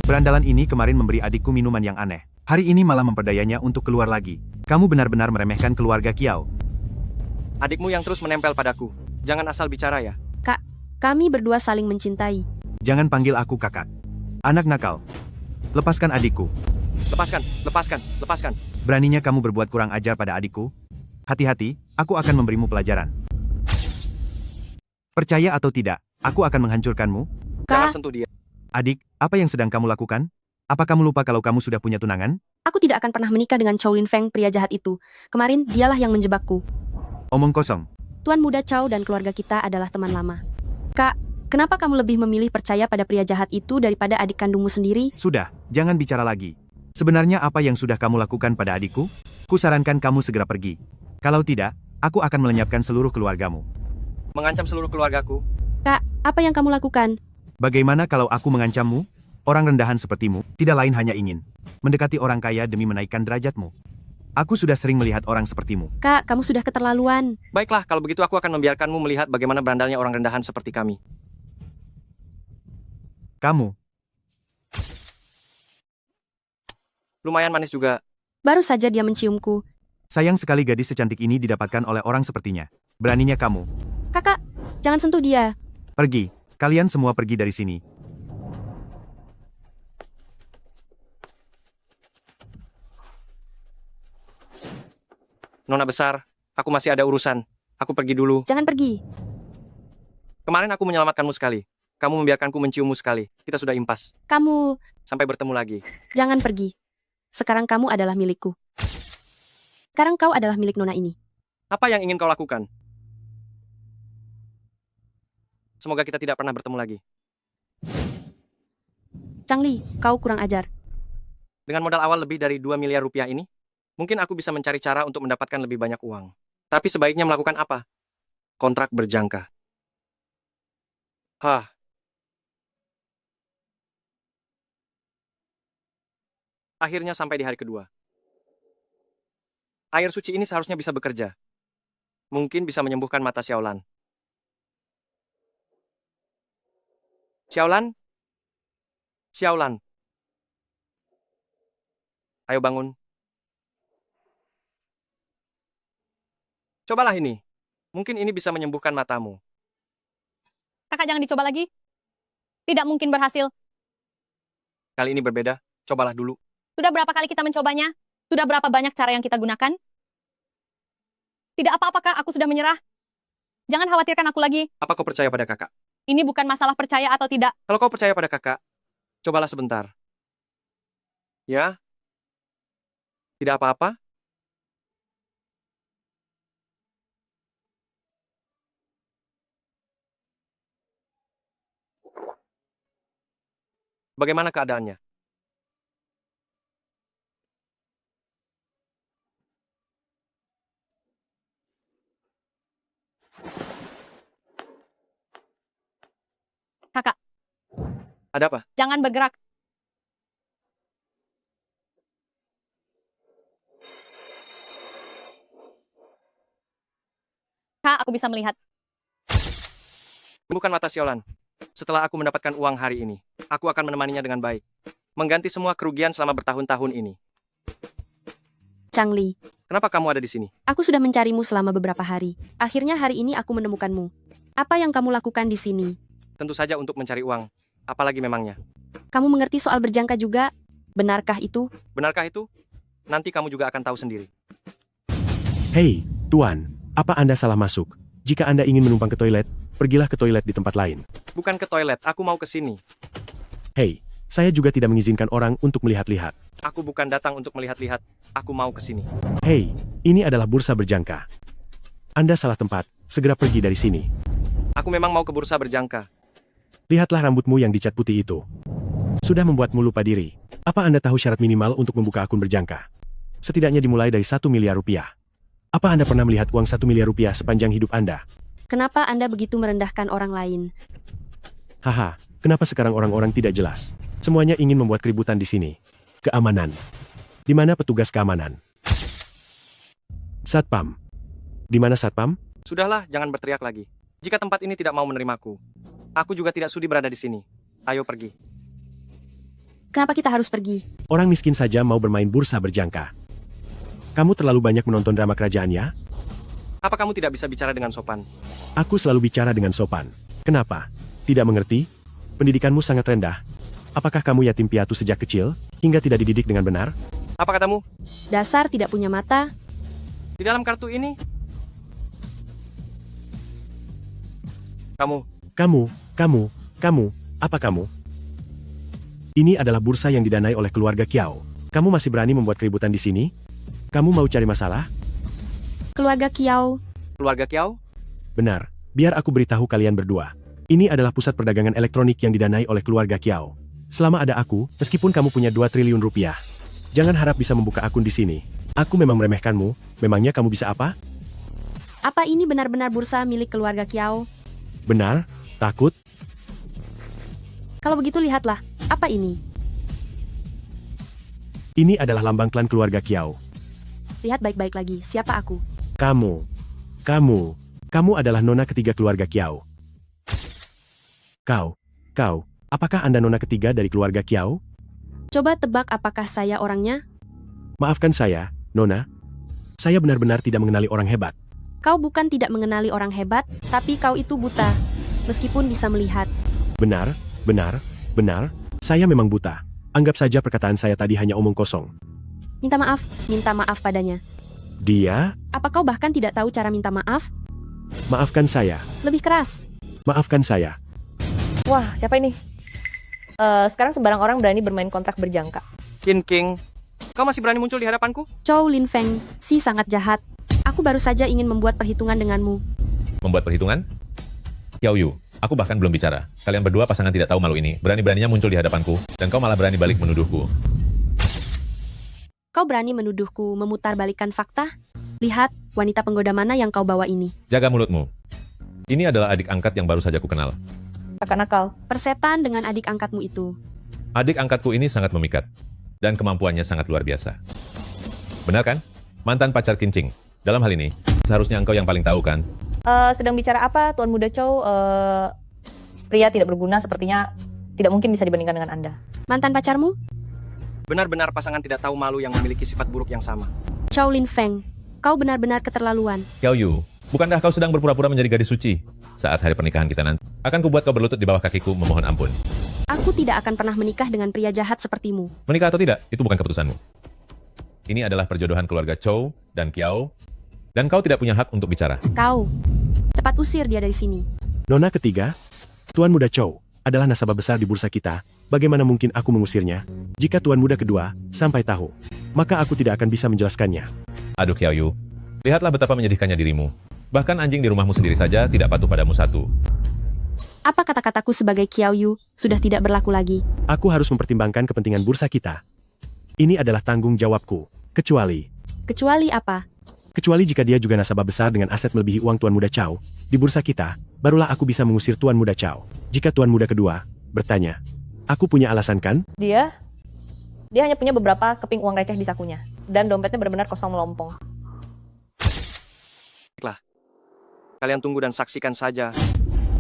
Berandalan ini kemarin memberi adikku minuman yang aneh. Hari ini malah memperdayanya untuk keluar lagi. Kamu benar-benar meremehkan keluarga Kiao. Adikmu yang terus menempel padaku. Jangan asal bicara ya. Kak, kami berdua saling mencintai. Jangan panggil aku kakak. Anak nakal. Lepaskan adikku. Lepaskan, lepaskan, lepaskan. Beraninya kamu berbuat kurang ajar pada adikku? Hati-hati, aku akan memberimu pelajaran. Percaya atau tidak, aku akan menghancurkanmu. Jangan sentuh dia. Adik, apa yang sedang kamu lakukan? Apa kamu lupa kalau kamu sudah punya tunangan? Aku tidak akan pernah menikah dengan Chow Lin Feng, pria jahat itu. Kemarin dialah yang menjebakku. Omong kosong. Tuan muda Chow dan keluarga kita adalah teman lama. Kak, kenapa kamu lebih memilih percaya pada pria jahat itu daripada adik kandungmu sendiri? Sudah, jangan bicara lagi. Sebenarnya apa yang sudah kamu lakukan pada adikku? Kusarankan kamu segera pergi. Kalau tidak, aku akan melenyapkan seluruh keluargamu. Mengancam seluruh keluargaku. Kak, apa yang kamu lakukan? Bagaimana kalau aku mengancammu? Orang rendahan sepertimu, tidak lain hanya ingin mendekati orang kaya demi menaikkan derajatmu. Aku sudah sering melihat orang sepertimu. Kak, kamu sudah keterlaluan. Baiklah, kalau begitu aku akan membiarkanmu melihat bagaimana berandalnya orang rendahan seperti kami. Kamu. Lumayan manis juga. Baru saja dia menciumku. Sayang sekali gadis secantik ini didapatkan oleh orang sepertinya. Beraninya kamu. Kakak, jangan sentuh dia. Pergi. Kalian semua pergi dari sini. Nona besar, aku masih ada urusan. Aku pergi dulu. Jangan pergi. Kemarin aku menyelamatkanmu sekali. Kamu membiarkanku menciummu sekali. Kita sudah impas. Kamu... Sampai bertemu lagi. Jangan pergi. Sekarang kamu adalah milikku. Sekarang kau adalah milik Nona ini. Apa yang ingin kau lakukan? Semoga kita tidak pernah bertemu lagi. Changli, kau kurang ajar. Dengan modal awal lebih dari 2 miliar rupiah ini, mungkin aku bisa mencari cara untuk mendapatkan lebih banyak uang. Tapi sebaiknya melakukan apa? Kontrak berjangka. Hah. Akhirnya sampai di hari kedua. Air suci ini seharusnya bisa bekerja. Mungkin bisa menyembuhkan mata Xiaolan. Xiaolan? Xiaolan. Ayo bangun. Cobalah ini. Mungkin ini bisa menyembuhkan matamu. Kakak jangan dicoba lagi. Tidak mungkin berhasil. Kali ini berbeda. Cobalah dulu. Sudah berapa kali kita mencobanya? Sudah berapa banyak cara yang kita gunakan? Tidak apa-apakah aku sudah menyerah? Jangan khawatirkan aku lagi. Apa kau percaya pada kakak? Ini bukan masalah percaya atau tidak. Kalau kau percaya pada kakak, cobalah sebentar. Ya? Tidak apa-apa? Bagaimana keadaannya? Kakak, Ada apa? jangan bergerak. Kak, aku bisa melihat. Bukan mata Xiaolan. Setelah aku mendapatkan uang hari ini, aku akan menemaninya dengan baik. Mengganti semua kerugian selama bertahun-tahun ini. Changli, Kenapa kamu ada di sini? aku sudah mencarimu selama beberapa hari. Akhirnya hari ini aku menemukanmu. Apa yang kamu lakukan di sini? Tentu saja untuk mencari uang. Apalagi memangnya. Kamu mengerti soal berjangka juga? Benarkah itu? Benarkah itu? Nanti kamu juga akan tahu sendiri. Hei, Tuan, apa Anda salah masuk? Jika Anda ingin menumpang ke toilet, pergilah ke toilet di tempat lain. Bukan ke toilet, aku mau ke sini. Hei, saya juga tidak mengizinkan orang untuk melihat-lihat. Aku bukan datang untuk melihat-lihat, aku mau ke sini. Hei, ini adalah bursa berjangka. Anda salah tempat, segera pergi dari sini. Aku memang mau ke bursa berjangka. Lihatlah rambutmu yang dicat putih itu. Sudah membuatmu lupa diri. Apa Anda tahu syarat minimal untuk membuka akun berjangka? Setidaknya dimulai dari 1 miliar rupiah. Apa Anda pernah melihat uang 1 miliar rupiah sepanjang hidup Anda? Kenapa Anda begitu merendahkan orang lain? Haha, kenapa sekarang orang-orang tidak jelas? Semuanya ingin membuat keributan di sini. Keamanan. Di mana petugas keamanan? Satpam. Di mana Satpam? Sudahlah, jangan berteriak lagi. Jika tempat ini tidak mau menerimaku, aku juga tidak sudi berada di sini. Ayo pergi. Kenapa kita harus pergi? Orang miskin saja mau bermain bursa berjangka. Kamu terlalu banyak menonton drama kerajaan ya? Apa kamu tidak bisa bicara dengan sopan? Aku selalu bicara dengan sopan. Kenapa? Tidak mengerti? Pendidikanmu sangat rendah. Apakah kamu yatim piatu sejak kecil, hingga tidak dididik dengan benar? Apa katamu? Dasar tidak punya mata. Di dalam kartu ini? Kamu, apa kamu? Ini adalah bursa yang didanai oleh keluarga Kiao. Kamu masih berani membuat keributan di sini? Kamu mau cari masalah? Keluarga Kiao. Keluarga Kiao? Benar, biar aku beritahu kalian berdua. Ini adalah pusat perdagangan elektronik yang didanai oleh keluarga Kiao. Selama ada aku, meskipun kamu punya 2 triliun rupiah, jangan harap bisa membuka akun di sini. Aku memang meremehkanmu, memangnya kamu bisa apa? Apa ini benar-benar bursa milik keluarga Kiao? Benar? Takut? Kalau begitu lihatlah, apa ini? Ini adalah lambang klan keluarga Kiao. Lihat baik-baik lagi, siapa aku? Kamu adalah nona ketiga keluarga Kiao. Kau, apakah Anda nona ketiga dari keluarga Kiao? Coba tebak apakah saya orangnya? Maafkan saya, nona. Saya benar-benar tidak mengenali orang hebat. Kau bukan tidak mengenali orang hebat, tapi kau itu buta, meskipun bisa melihat. Benar, saya memang buta. Anggap saja perkataan saya tadi hanya omong kosong. Minta maaf padanya. Dia? Apa kau bahkan tidak tahu cara minta maaf? Maafkan saya. Lebih keras. Maafkan saya. Wah, siapa ini? Sekarang sembarang orang berani bermain kontrak berjangka. King, kau masih berani muncul di hadapanku? Chow Lin Feng, si sangat jahat. Aku baru saja ingin membuat perhitungan denganmu. Membuat perhitungan? Xiao Yu, aku bahkan belum bicara. Kalian berdua pasangan tidak tahu malu ini, berani-beraninya muncul di hadapanku, dan kau malah berani balik menuduhku. Kau berani menuduhku memutarbalikkan fakta? Lihat, wanita penggoda mana yang kau bawa ini. Jaga mulutmu. Ini adalah adik angkat yang baru saja kukenal. Kakak nakal. Persetan dengan adik angkatmu itu. Adik angkatku ini sangat memikat, dan kemampuannya sangat luar biasa. Benar kan? Mantan pacar Kincing. Dalam hal ini, seharusnya engkau yang paling tahu kan? Sedang bicara apa, Tuan Muda Chow? Pria tidak berguna sepertinya tidak mungkin bisa dibandingkan dengan Anda. Mantan pacarmu? Benar-benar pasangan tidak tahu malu yang memiliki sifat buruk yang sama. Chow Lin Feng, kau benar-benar keterlaluan. Xiao Yu, bukankah kau sedang berpura-pura menjadi gadis suci? Saat hari pernikahan kita nanti, akan kubuat kau berlutut di bawah kakiku memohon ampun. Aku tidak akan pernah menikah dengan pria jahat sepertimu. Menikah atau tidak, itu bukan keputusanmu. Ini adalah perjodohan keluarga Chow dan Kiao, dan kau tidak punya hak untuk bicara. Kau, cepat usir dia dari sini. Nona ketiga, Tuan Muda Chow, adalah nasabah besar di bursa kita. Bagaimana mungkin aku mengusirnya? Jika Tuan Muda kedua sampai tahu, maka aku tidak akan bisa menjelaskannya. Aduh Xiao Yu, lihatlah betapa menyedihkannya dirimu. Bahkan anjing di rumahmu sendiri saja tidak patuh padamu satu. Apa kata-kataku sebagai Xiao Yu sudah tidak berlaku lagi? Aku harus mempertimbangkan kepentingan bursa kita. Ini adalah tanggung jawabku. Kecuali apa? Kecuali jika dia juga nasabah besar dengan aset melebihi uang Tuan Muda Chow di bursa kita, barulah aku bisa mengusir Tuan Muda Chow. Jika Tuan Muda kedua bertanya, aku punya alasan kan? Dia hanya punya beberapa keping uang receh di sakunya, dan dompetnya benar-benar kosong melompong. Baiklah, kalian tunggu dan saksikan saja.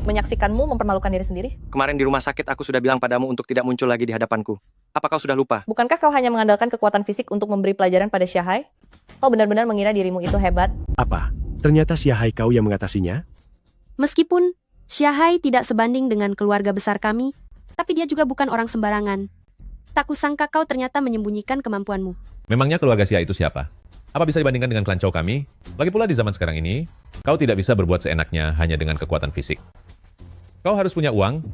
Menyaksikanmu mempermalukan diri sendiri? Kemarin di rumah sakit aku sudah bilang padamu untuk tidak muncul lagi di hadapanku. Apa kau sudah lupa? Bukankah kau hanya mengandalkan kekuatan fisik untuk memberi pelajaran pada Xiahai? Kau benar-benar mengira dirimu itu hebat? Apa? Ternyata Xiahai kau yang mengatasinya? Meskipun Xiahai tidak sebanding dengan keluarga besar kami, tapi dia juga bukan orang sembarangan. Tak kusangka kau ternyata menyembunyikan kemampuanmu. Memangnya keluarga Xia itu siapa? Apa bisa dibandingkan dengan klan Chow kami? Lagi pula di zaman sekarang ini, kau tidak bisa berbuat seenaknya hanya dengan kekuatan fisik. Kau harus punya uang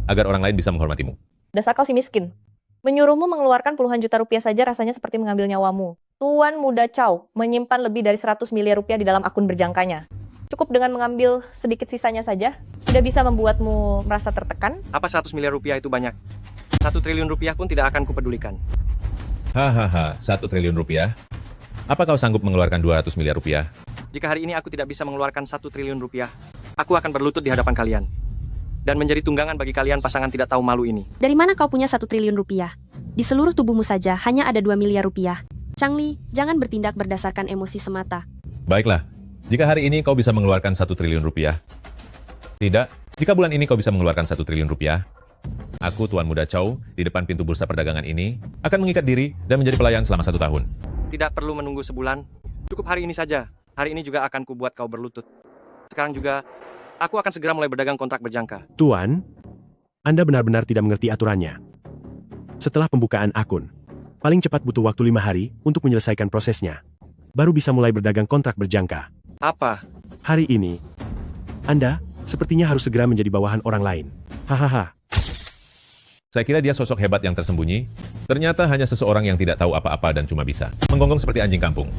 agar orang lain bisa menghormatimu. Dasar kau si miskin. Menyuruhmu mengeluarkan puluhan juta rupiah saja rasanya seperti mengambil nyawamu. Tuan Muda Chow menyimpan lebih dari 100 miliar rupiah di dalam akun berjangkanya. Cukup dengan mengambil sedikit sisanya saja, sudah bisa membuatmu merasa tertekan? Apa 100 miliar rupiah itu banyak? 1 triliun rupiah pun tidak akan kupedulikan. Hahaha, 1 triliun rupiah? Apa kau sanggup mengeluarkan 200 miliar rupiah? Jika hari ini aku tidak bisa mengeluarkan 1 triliun rupiah, aku akan berlutut di hadapan kalian. dan menjadi tunggangan bagi kalian pasangan tidak tahu malu ini. Dari mana kau punya 1 triliun rupiah? Di seluruh tubuhmu saja hanya ada 2 miliar rupiah. Changli, jangan bertindak berdasarkan emosi semata. Baiklah, jika hari ini kau bisa mengeluarkan 1 triliun rupiah. Tidak, jika bulan ini kau bisa mengeluarkan 1 triliun rupiah, aku, Tuan Muda Chow, di depan pintu bursa perdagangan ini, akan mengikat diri dan menjadi pelayan selama 1 tahun. Tidak perlu menunggu sebulan, cukup hari ini saja. Hari ini juga akan kubuat kau berlutut. Sekarang juga, aku akan segera mulai berdagang kontrak berjangka. Tuan, Anda benar-benar tidak mengerti aturannya. Setelah pembukaan akun, paling cepat butuh waktu 5 hari untuk menyelesaikan prosesnya. Baru bisa mulai berdagang kontrak berjangka. Apa? Hari ini, Anda sepertinya harus segera menjadi bawahan orang lain. Hahaha. Saya kira dia sosok hebat yang tersembunyi. Ternyata hanya seseorang yang tidak tahu apa-apa dan cuma bisa menggonggong seperti anjing kampung.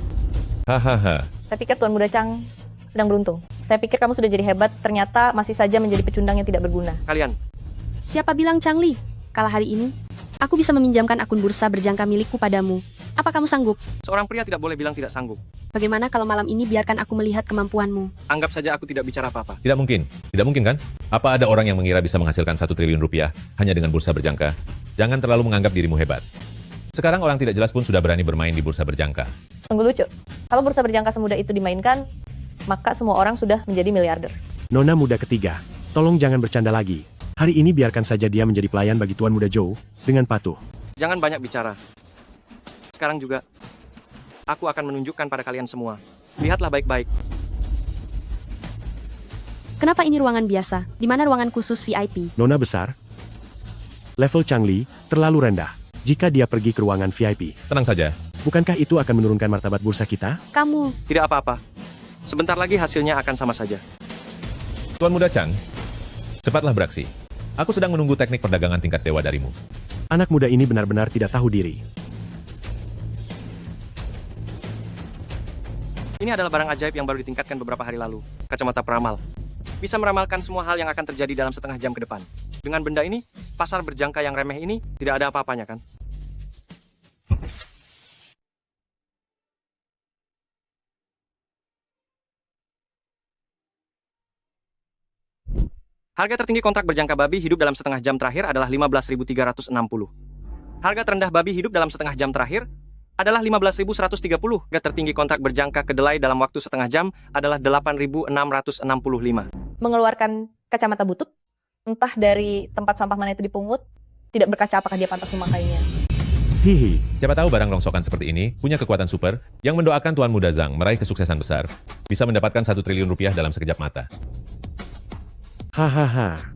Hahaha. Saya pikir Tuan Muda Chang sedang beruntung. Saya pikir kamu sudah jadi hebat, ternyata masih saja menjadi pecundang yang tidak berguna. Kalian. Siapa bilang Changli? Kalah hari ini, aku bisa meminjamkan akun bursa berjangka milikku padamu. Apa kamu sanggup? Seorang pria tidak boleh bilang tidak sanggup. Bagaimana kalau malam ini biarkan aku melihat kemampuanmu? Anggap saja aku tidak bicara apa-apa. Tidak mungkin. Tidak mungkin kan? Apa ada orang yang mengira bisa menghasilkan 1 triliun rupiah hanya dengan bursa berjangka? Jangan terlalu menganggap dirimu hebat. Sekarang orang tidak jelas pun sudah berani bermain di bursa berjangka. Tunggu lucu. Kalau bursa berjangka semudah itu dimainkan, maka semua orang sudah menjadi miliarder. Nona muda ketiga, tolong jangan bercanda lagi. Hari ini biarkan saja dia menjadi pelayan bagi Tuan Muda Zhou dengan patuh. Jangan banyak bicara. Sekarang juga, aku akan menunjukkan pada kalian semua. Lihatlah baik-baik. Kenapa ini ruangan biasa? Di mana ruangan khusus VIP? Nona besar, level Changli terlalu rendah. Jika dia pergi ke ruangan VIP, tenang saja. Bukankah itu akan menurunkan martabat bursa kita? Kamu. Tidak apa-apa. Sebentar lagi hasilnya akan sama saja. Tuan Muda Chang, cepatlah beraksi. Aku sedang menunggu teknik perdagangan tingkat dewa darimu. Anak muda ini benar-benar tidak tahu diri. Ini adalah barang ajaib yang baru ditingkatkan beberapa hari lalu. Kacamata peramal. Bisa meramalkan semua hal yang akan terjadi dalam setengah jam ke depan. Dengan benda ini, pasar berjangka yang remeh ini tidak ada apa-apanya kan? Harga tertinggi kontrak berjangka babi hidup dalam setengah jam terakhir adalah 15.360. Harga terendah babi hidup dalam setengah jam terakhir adalah 15.130. Harga tertinggi kontrak berjangka kedelai dalam waktu setengah jam adalah 8.665. Mengeluarkan kacamata butut, entah dari tempat sampah mana itu dipungut, tidak berkaca apakah dia pantas memakainya. Hihi. Siapa tahu barang rongsokan seperti ini punya kekuatan super yang mendoakan Tuan Muda Zhang meraih kesuksesan besar. Bisa mendapatkan 1 triliun rupiah dalam sekejap mata. Hahaha.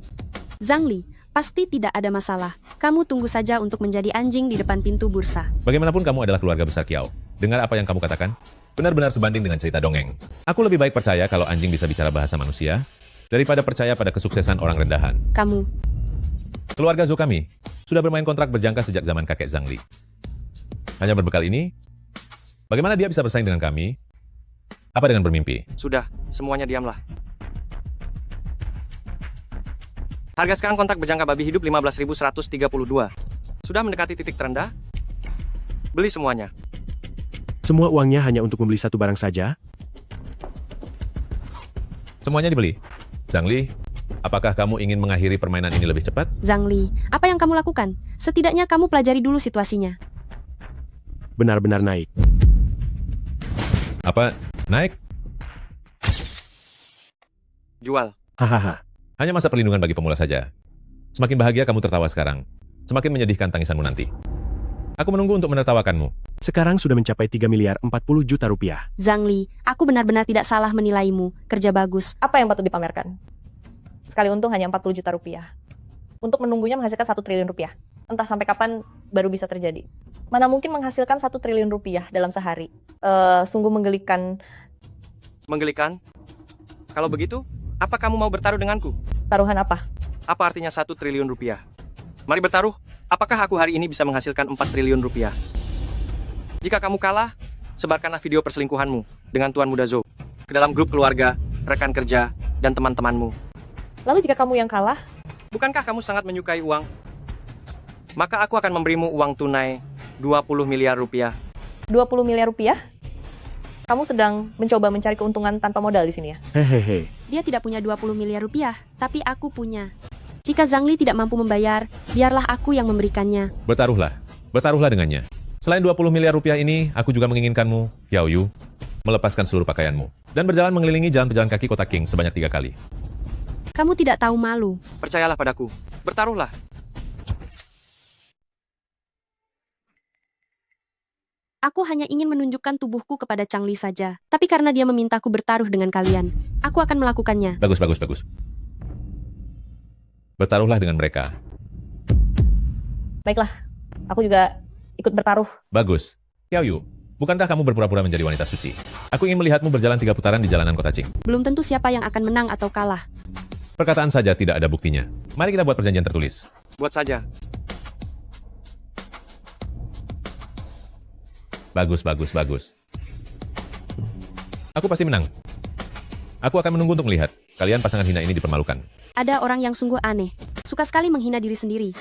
Zhangli, pasti tidak ada masalah. Kamu tunggu saja untuk menjadi anjing di depan pintu bursa. Bagaimanapun kamu adalah keluarga besar Kiao. Dengar apa yang kamu katakan? Benar-benar sebanding dengan cerita dongeng. Aku lebih baik percaya kalau anjing bisa bicara bahasa manusia daripada percaya pada kesuksesan orang rendahan. Kamu. Keluarga Zhou kami sudah bermain kontrak berjangka sejak zaman kakek Zhangli. Hanya berbekal ini, bagaimana dia bisa bersaing dengan kami? Apa dengan bermimpi? Sudah, semuanya diamlah. Harga sekarang kontrak berjangka babi hidup 15.132. Sudah mendekati titik terendah? Beli semuanya. Semua uangnya hanya untuk membeli satu barang saja? Semuanya dibeli. Zhangli, apakah kamu ingin mengakhiri permainan ini lebih cepat? Zhangli, apa yang kamu lakukan? Setidaknya kamu pelajari dulu situasinya. Benar-benar naik. Apa? Naik? Jual. Hahaha. Hanya masa perlindungan bagi pemula saja. Semakin bahagia kamu tertawa sekarang, semakin menyedihkan tangisanmu nanti. Aku menunggu untuk menertawakanmu. Sekarang sudah mencapai 3 miliar 40 juta rupiah. Zhangli, aku benar-benar tidak salah menilaimu. Kerja bagus. Apa yang patut dipamerkan? Sekali untung hanya 40 juta rupiah. Untuk menunggunya menghasilkan 1 triliun rupiah. Entah sampai kapan baru bisa terjadi. Mana mungkin menghasilkan 1 triliun rupiah dalam sehari. Sungguh menggelikan. Menggelikan? Kalau begitu, apa kamu mau bertaruh denganku? Taruhan apa? Apa artinya 1 triliun rupiah? Mari bertaruh, apakah aku hari ini bisa menghasilkan 4 triliun rupiah? Jika kamu kalah, sebarkanlah video perselingkuhanmu dengan Tuan Muda Zhou ke dalam grup keluarga, rekan kerja, dan teman-temanmu. Lalu jika kamu yang kalah? Bukankah kamu sangat menyukai uang? Maka aku akan memberimu uang tunai 20 miliar rupiah. 20 miliar rupiah? Kamu sedang mencoba mencari keuntungan tanpa modal di sini ya? Hehehe. Dia tidak punya 20 miliar rupiah, tapi aku punya. Jika Zhang Li tidak mampu membayar, biarlah aku yang memberikannya. Bertaruhlah. Bertaruhlah dengannya. Selain 20 miliar rupiah ini, aku juga menginginkanmu, Xiao Yu, melepaskan seluruh pakaianmu dan berjalan mengelilingi jalan pejalan kaki kota King sebanyak 3 kali. Kamu tidak tahu malu. Percayalah padaku. Bertaruhlah. Aku hanya ingin menunjukkan tubuhku kepada Chang Li saja. Tapi karena dia memintaku bertaruh dengan kalian, aku akan melakukannya. Bagus, bagus, bagus. Bertaruhlah dengan mereka. Baiklah, aku juga ikut bertaruh. Bagus. Xiao Yu, bukankah kamu berpura-pura menjadi wanita suci? Aku ingin melihatmu berjalan 3 putaran di jalanan kota Qing. Belum tentu siapa yang akan menang atau kalah. Perkataan saja tidak ada buktinya. Mari kita buat perjanjian tertulis. Buat saja. Bagus, bagus, bagus. Aku pasti menang. Aku akan menunggu untuk melihat kalian pasangan hina ini dipermalukan. Ada orang yang sungguh aneh. Suka sekali menghina diri sendiri.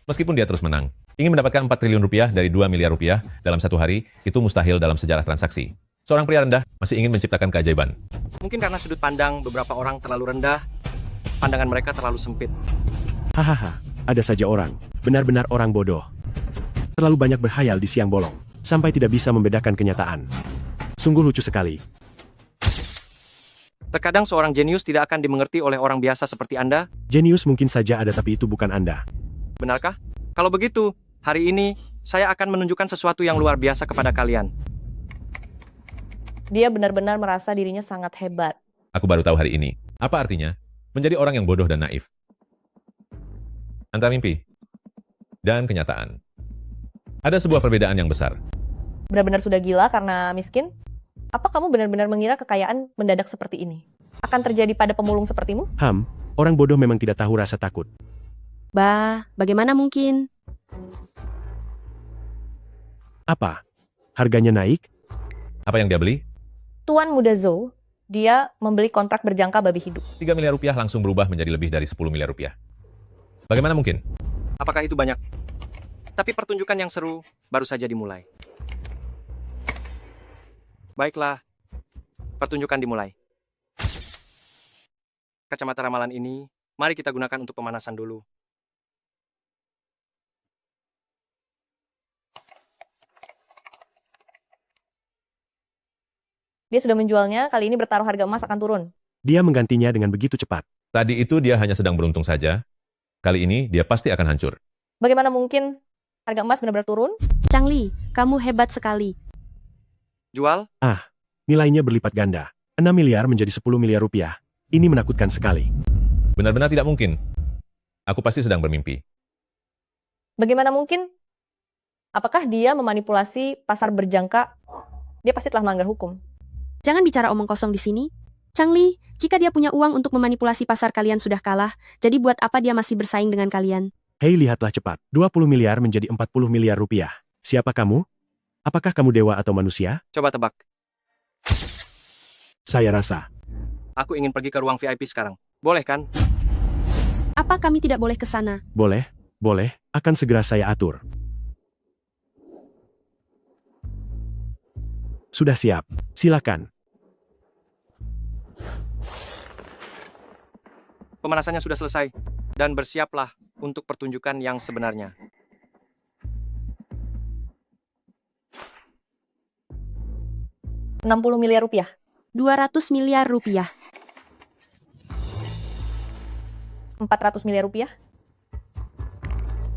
Meskipun dia terus menang, ingin mendapatkan 4 triliun rupiah dari 2 miliar rupiah dalam 1 hari, itu mustahil dalam sejarah transaksi. Seorang pria rendah masih ingin menciptakan keajaiban. Mungkin karena sudut pandang beberapa orang terlalu rendah, pandangan mereka terlalu sempit. Hahaha, ada saja orang, benar-benar orang bodoh. Terlalu banyak berhayal di siang bolong, sampai tidak bisa membedakan kenyataan. Sungguh lucu sekali. Terkadang seorang jenius tidak akan dimengerti oleh orang biasa seperti Anda. Jenius mungkin saja ada tapi itu bukan Anda. Benarkah? Kalau begitu, hari ini saya akan menunjukkan sesuatu yang luar biasa kepada kalian. Dia benar-benar merasa dirinya sangat hebat. Aku baru tahu hari ini. Apa artinya menjadi orang yang bodoh dan naif? Antara mimpi dan kenyataan. Ada sebuah perbedaan yang besar. Benar-benar sudah gila karena miskin? Apa kamu benar-benar mengira kekayaan mendadak seperti ini akan terjadi pada pemulung sepertimu? Orang bodoh memang tidak tahu rasa takut. Bah, bagaimana mungkin? Apa? Harganya naik? Apa yang dia beli? Tuan Muda Zhou, dia membeli kontrak berjangka babi hidup. 3 miliar rupiah langsung berubah menjadi lebih dari 10 miliar rupiah. Bagaimana mungkin? Apakah itu banyak? Tapi pertunjukan yang seru baru saja dimulai. Baiklah, pertunjukan dimulai. Kacamata ramalan ini, mari kita gunakan untuk pemanasan dulu. Dia sudah menjualnya, kali ini bertaruh harga emas akan turun. Dia menggantinya dengan begitu cepat. Tadi itu dia hanya sedang beruntung saja. Kali ini dia pasti akan hancur. Bagaimana mungkin harga emas benar-benar turun? Chang Li, kamu hebat sekali. Jual? Nilainya berlipat ganda. 6 miliar menjadi 10 miliar rupiah. Ini menakutkan sekali. Benar-benar tidak mungkin. Aku pasti sedang bermimpi. Bagaimana mungkin? Apakah dia memanipulasi pasar berjangka? Dia pasti telah melanggar hukum. Jangan bicara omong kosong di sini. Chang Li, jika dia punya uang untuk memanipulasi pasar kalian sudah kalah, jadi buat apa dia masih bersaing dengan kalian? Hei, lihatlah cepat. 20 miliar menjadi 40 miliar rupiah. Siapa kamu? Apakah kamu dewa atau manusia? Coba tebak. Saya rasa. Aku ingin pergi ke ruang VIP sekarang. Boleh kan? Apa kami tidak boleh ke sana? Boleh, boleh. Akan segera saya atur. Sudah siap. Silakan. Pemanasannya sudah selesai. Dan bersiaplah untuk pertunjukan yang sebenarnya. $60 miliar rupiah. 200 miliar rupiah. 400 miliar rupiah.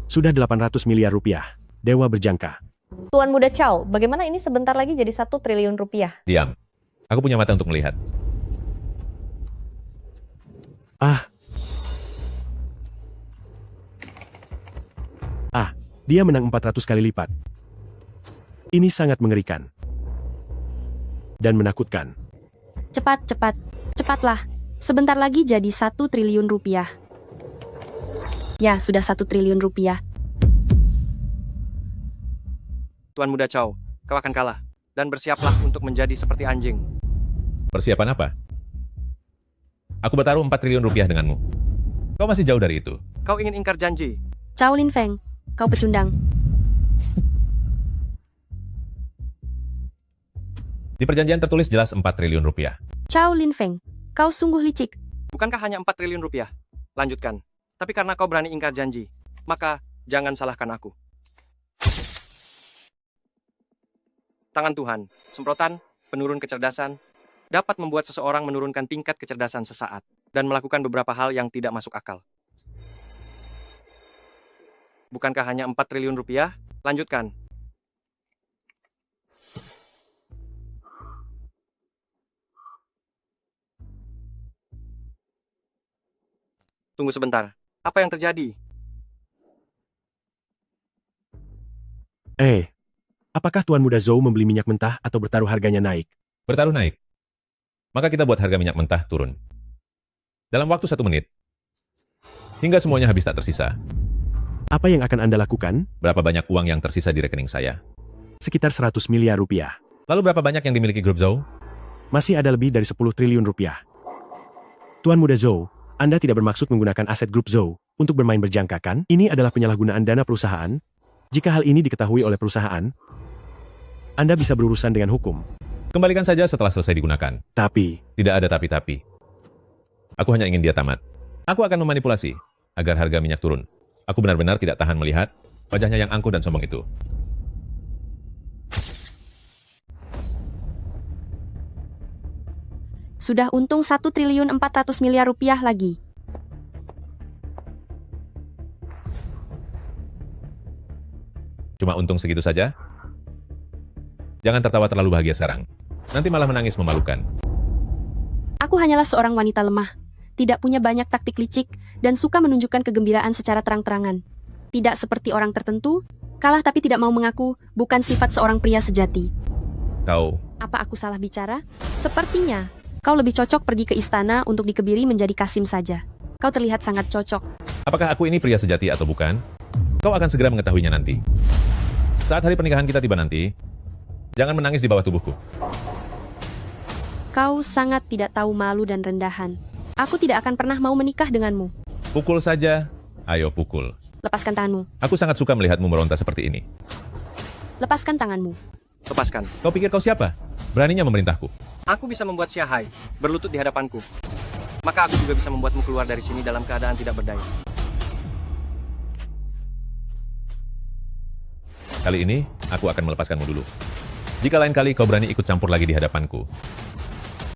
Sudah 800 miliar rupiah. Dewa berjangka. Tuan Muda Chow, bagaimana ini sebentar lagi jadi 1 triliun rupiah? Diam. Aku punya mata untuk melihat. Dia menang 400 kali lipat. Ini sangat mengerikan. Dan menakutkan. Cepat, cepat. Cepatlah. Sebentar lagi jadi 1 triliun rupiah. Ya, sudah 1 triliun rupiah. Tuan Muda Chow, kau akan kalah. Dan bersiaplah untuk menjadi seperti anjing. Persiapan apa? Aku bertaruh 4 triliun rupiah denganmu. Kau masih jauh dari itu. Kau ingin ingkar janji. Chow Lin Feng, kau pecundang. Di perjanjian tertulis jelas 4 triliun rupiah. Chow Lin Feng, kau sungguh licik. Bukankah hanya 4 triliun rupiah? Lanjutkan. Tapi karena kau berani ingkar janji, maka jangan salahkan aku. Tangan Tuhan, semprotan, penurun kecerdasan, dapat membuat seseorang menurunkan tingkat kecerdasan sesaat dan melakukan beberapa hal yang tidak masuk akal. Bukankah hanya 4 triliun rupiah? Lanjutkan. Tunggu sebentar. Apa yang terjadi? Apakah Tuan Muda Zhou membeli minyak mentah atau bertaruh harganya naik? Bertaruh naik. Maka kita buat harga minyak mentah turun. Dalam waktu 1 menit. Hingga semuanya habis tak tersisa. Apa yang akan Anda lakukan? Berapa banyak uang yang tersisa di rekening saya? Sekitar 100 miliar rupiah. Lalu berapa banyak yang dimiliki grup Zhou? Masih ada lebih dari 10 triliun rupiah. Tuan Muda Zhou, Anda tidak bermaksud menggunakan aset grup Zhou untuk bermain berjangka kan? Ini adalah penyalahgunaan dana perusahaan. Jika hal ini diketahui oleh perusahaan, Anda bisa berurusan dengan hukum. Kembalikan saja setelah selesai digunakan. Tapi, tidak ada tapi-tapi. Aku hanya ingin dia tamat. Aku akan memanipulasi agar harga minyak turun. Aku benar-benar tidak tahan melihat wajahnya yang angkuh dan sombong itu. Sudah untung 1.400 miliar rupiah lagi. Cuma untung segitu saja? Jangan tertawa terlalu bahagia sekarang. Nanti malah menangis memalukan. Aku hanyalah seorang wanita lemah, tidak punya banyak taktik licik, dan suka menunjukkan kegembiraan secara terang-terangan. Tidak seperti orang tertentu, kalah tapi tidak mau mengaku, bukan sifat seorang pria sejati. Kau, Apa aku salah bicara? Sepertinya, kau lebih cocok pergi ke istana untuk dikebiri menjadi Kasim saja. Kau terlihat sangat cocok. apakah aku ini pria sejati atau bukan? Kau akan segera mengetahuinya nanti. Saat hari pernikahan kita tiba nanti, jangan menangis di bawah tubuhku. Kau sangat tidak tahu malu dan rendahan. Aku tidak akan pernah mau menikah denganmu. Pukul saja. Ayo pukul. Lepaskan tanganmu. Aku sangat suka melihatmu meronta seperti ini. Lepaskan tanganmu. Lepaskan. Kau pikir kau siapa? Beraninya memerintahku. Aku bisa membuat Xiahai berlutut di hadapanku. Maka aku juga bisa membuatmu keluar dari sini dalam keadaan tidak berdaya. Kali ini, aku akan melepaskanmu dulu. Jika lain kali kau berani ikut campur lagi di hadapanku,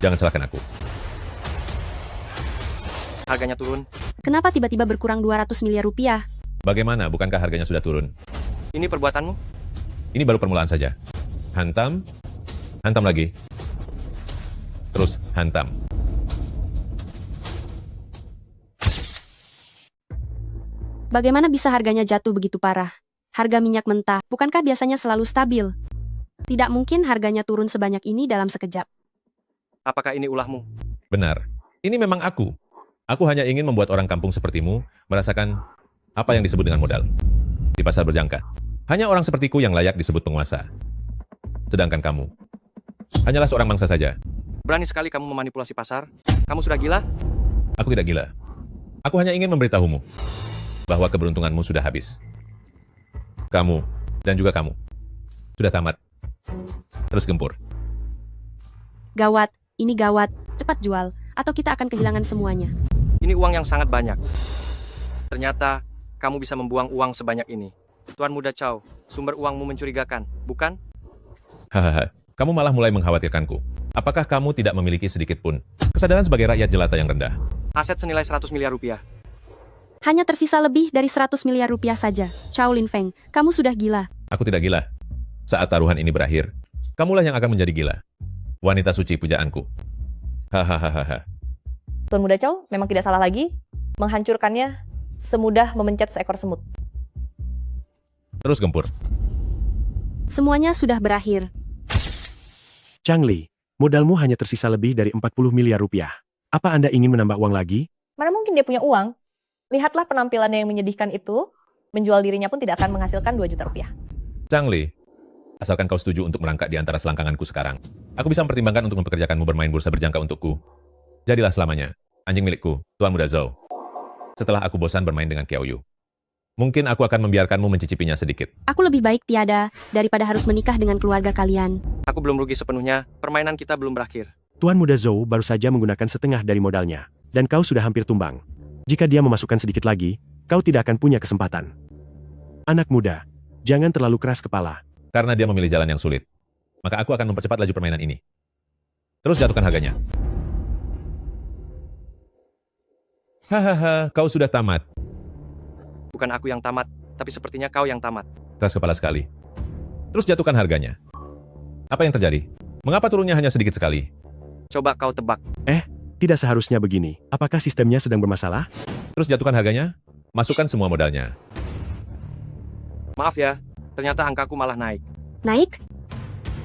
jangan salahkan aku. Harganya turun. Kenapa tiba-tiba berkurang 200 miliar rupiah? Bagaimana, bukankah harganya sudah turun? Ini perbuatanmu? Ini baru permulaan saja. Hantam, hantam lagi. Terus hantam. Bagaimana bisa harganya jatuh begitu parah? Harga minyak mentah, bukankah biasanya selalu stabil? Tidak mungkin harganya turun sebanyak ini dalam sekejap. Apakah ini ulahmu? Benar. Ini memang aku. Aku hanya ingin membuat orang kampung sepertimu merasakan apa yang disebut dengan modal. Di pasar berjangka. Hanya orang sepertiku yang layak disebut penguasa. Sedangkan kamu, hanyalah seorang mangsa saja. Berani sekali kamu memanipulasi pasar? Kamu sudah gila? Aku tidak gila. Aku hanya ingin memberitahumu bahwa keberuntunganmu sudah habis. Kamu, dan juga kamu, sudah tamat. Terus gempur. Gawat, ini gawat. Cepat jual, atau kita akan kehilangan semuanya. Ini uang yang sangat banyak. Ternyata, kamu bisa membuang uang sebanyak ini. Tuan Muda Chow, sumber uangmu mencurigakan, bukan? Hahaha, kamu malah mulai mengkhawatirkanku. Apakah kamu tidak memiliki sedikit pun kesadaran sebagai rakyat jelata yang rendah? Aset senilai 100 miliar rupiah. Hanya tersisa lebih dari 100 miliar rupiah saja. Chow Lin Feng, kamu sudah gila. Aku tidak gila. Saat taruhan ini berakhir, kamulah yang akan menjadi gila. Wanita suci pujaanku. Hahaha. Tuan Muda Chow memang tidak salah lagi. Menghancurkannya semudah memencet seekor semut. Terus gempur. Semuanya sudah berakhir. Chang Li, modalmu hanya tersisa lebih dari 40 miliar rupiah. Apa Anda ingin menambah uang lagi? Mana mungkin dia punya uang? Lihatlah penampilannya yang menyedihkan itu. Menjual dirinya pun tidak akan menghasilkan 2 juta rupiah. Chang Li, asalkan kau setuju untuk merangkak di antara selangkanganku sekarang, aku bisa mempertimbangkan untuk mempekerjakanmu bermain bursa berjangka untukku. Jadilah selamanya anjing milikku, Tuan Muda Zhou. Setelah aku bosan bermain dengan Kiao Yu, mungkin aku akan membiarkanmu mencicipinya sedikit. Aku lebih baik tiada, daripada harus menikah dengan keluarga kalian. Aku belum rugi sepenuhnya, permainan kita belum berakhir. Tuan Muda Zhou baru saja menggunakan setengah dari modalnya, dan kau sudah hampir tumbang. Jika dia memasukkan sedikit lagi, kau tidak akan punya kesempatan. Anak muda, jangan terlalu keras kepala. Karena dia memilih jalan yang sulit. Maka aku akan mempercepat laju permainan ini. Terus jatuhkan harganya. Hahaha, kau sudah tamat. Bukan aku yang tamat, tapi sepertinya kau yang tamat. Keras kepala sekali. Terus jatuhkan harganya. Apa yang terjadi? Mengapa turunnya hanya sedikit sekali? Coba kau tebak. Tidak seharusnya begini. Apakah sistemnya sedang bermasalah? Terus jatuhkan harganya. Masukkan semua modalnya. Maaf ya, ternyata angkaku malah naik. Naik?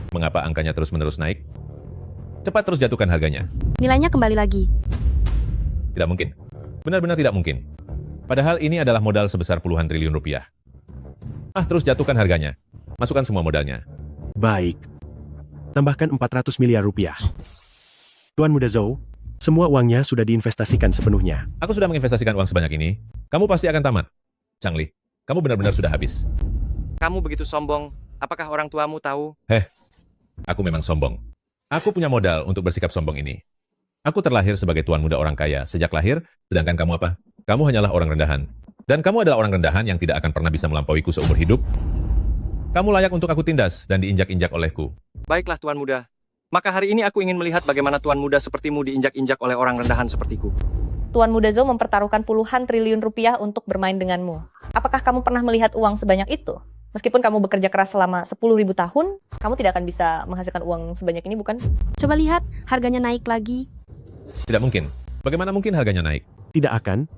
Mengapa angkanya terus-menerus naik? Cepat terus jatuhkan harganya. Nilainya kembali lagi. Tidak mungkin. Benar-benar tidak mungkin. Padahal ini adalah modal sebesar puluhan triliun rupiah. Terus jatuhkan harganya. Masukkan semua modalnya. Baik. Tambahkan 400 miliar rupiah. Tuan Muda Zhou, semua uangnya sudah diinvestasikan sepenuhnya. Aku sudah menginvestasikan uang sebanyak ini. Kamu pasti akan tamat. Changli, kamu benar-benar sudah habis. Kamu begitu sombong. Apakah orang tuamu tahu? Aku memang sombong. Aku punya modal untuk bersikap sombong ini. Aku terlahir sebagai tuan muda orang kaya sejak lahir, sedangkan kamu apa? Kamu hanyalah orang rendahan. Dan kamu adalah orang rendahan yang tidak akan pernah bisa melampauiku seumur hidup. Kamu layak untuk aku tindas dan diinjak-injak olehku. Baiklah Tuan Muda. Maka hari ini aku ingin melihat bagaimana Tuan Muda sepertimu diinjak-injak oleh orang rendahan sepertiku. Tuan Muda Zhou mempertaruhkan puluhan triliun rupiah untuk bermain denganmu. Apakah kamu pernah melihat uang sebanyak itu? Meskipun kamu bekerja keras selama 10.000 tahun, kamu tidak akan bisa menghasilkan uang sebanyak ini, bukan? Coba lihat, harganya naik lagi. Tidak mungkin. Bagaimana mungkin harganya naik? Tidak akan.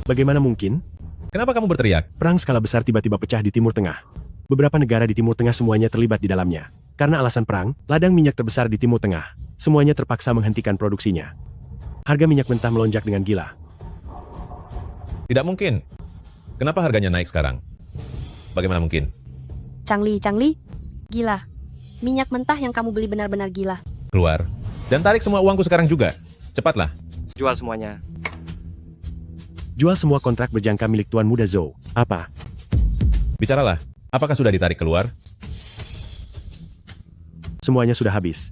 Bagaimana mungkin? Kenapa kamu berteriak? Perang skala besar tiba-tiba pecah di Timur Tengah. Beberapa negara di Timur Tengah semuanya terlibat di dalamnya. Karena alasan perang, ladang minyak terbesar di Timur Tengah, semuanya terpaksa menghentikan produksinya. Harga minyak mentah melonjak dengan gila. Tidak mungkin. Kenapa harganya naik sekarang? Bagaimana mungkin? Changli, gila. Minyak mentah yang kamu beli benar-benar gila. Keluar. Dan tarik semua uangku sekarang juga. Cepatlah. Jual semuanya. Jual semua kontrak berjangka milik Tuan Muda Zhou. Apa? Bicaralah. Apakah sudah ditarik keluar? Semuanya sudah habis.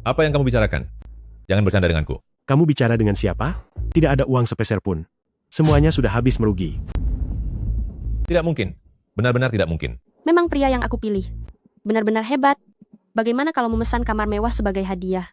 Apa yang kamu bicarakan? Jangan bercanda denganku. Kamu bicara dengan siapa? Tidak ada uang sepeser pun. Semuanya sudah habis merugi. Tidak mungkin. Benar-benar tidak mungkin. Memang pria yang aku pilih. Benar-benar hebat. Bagaimana kalau memesan kamar mewah sebagai hadiah?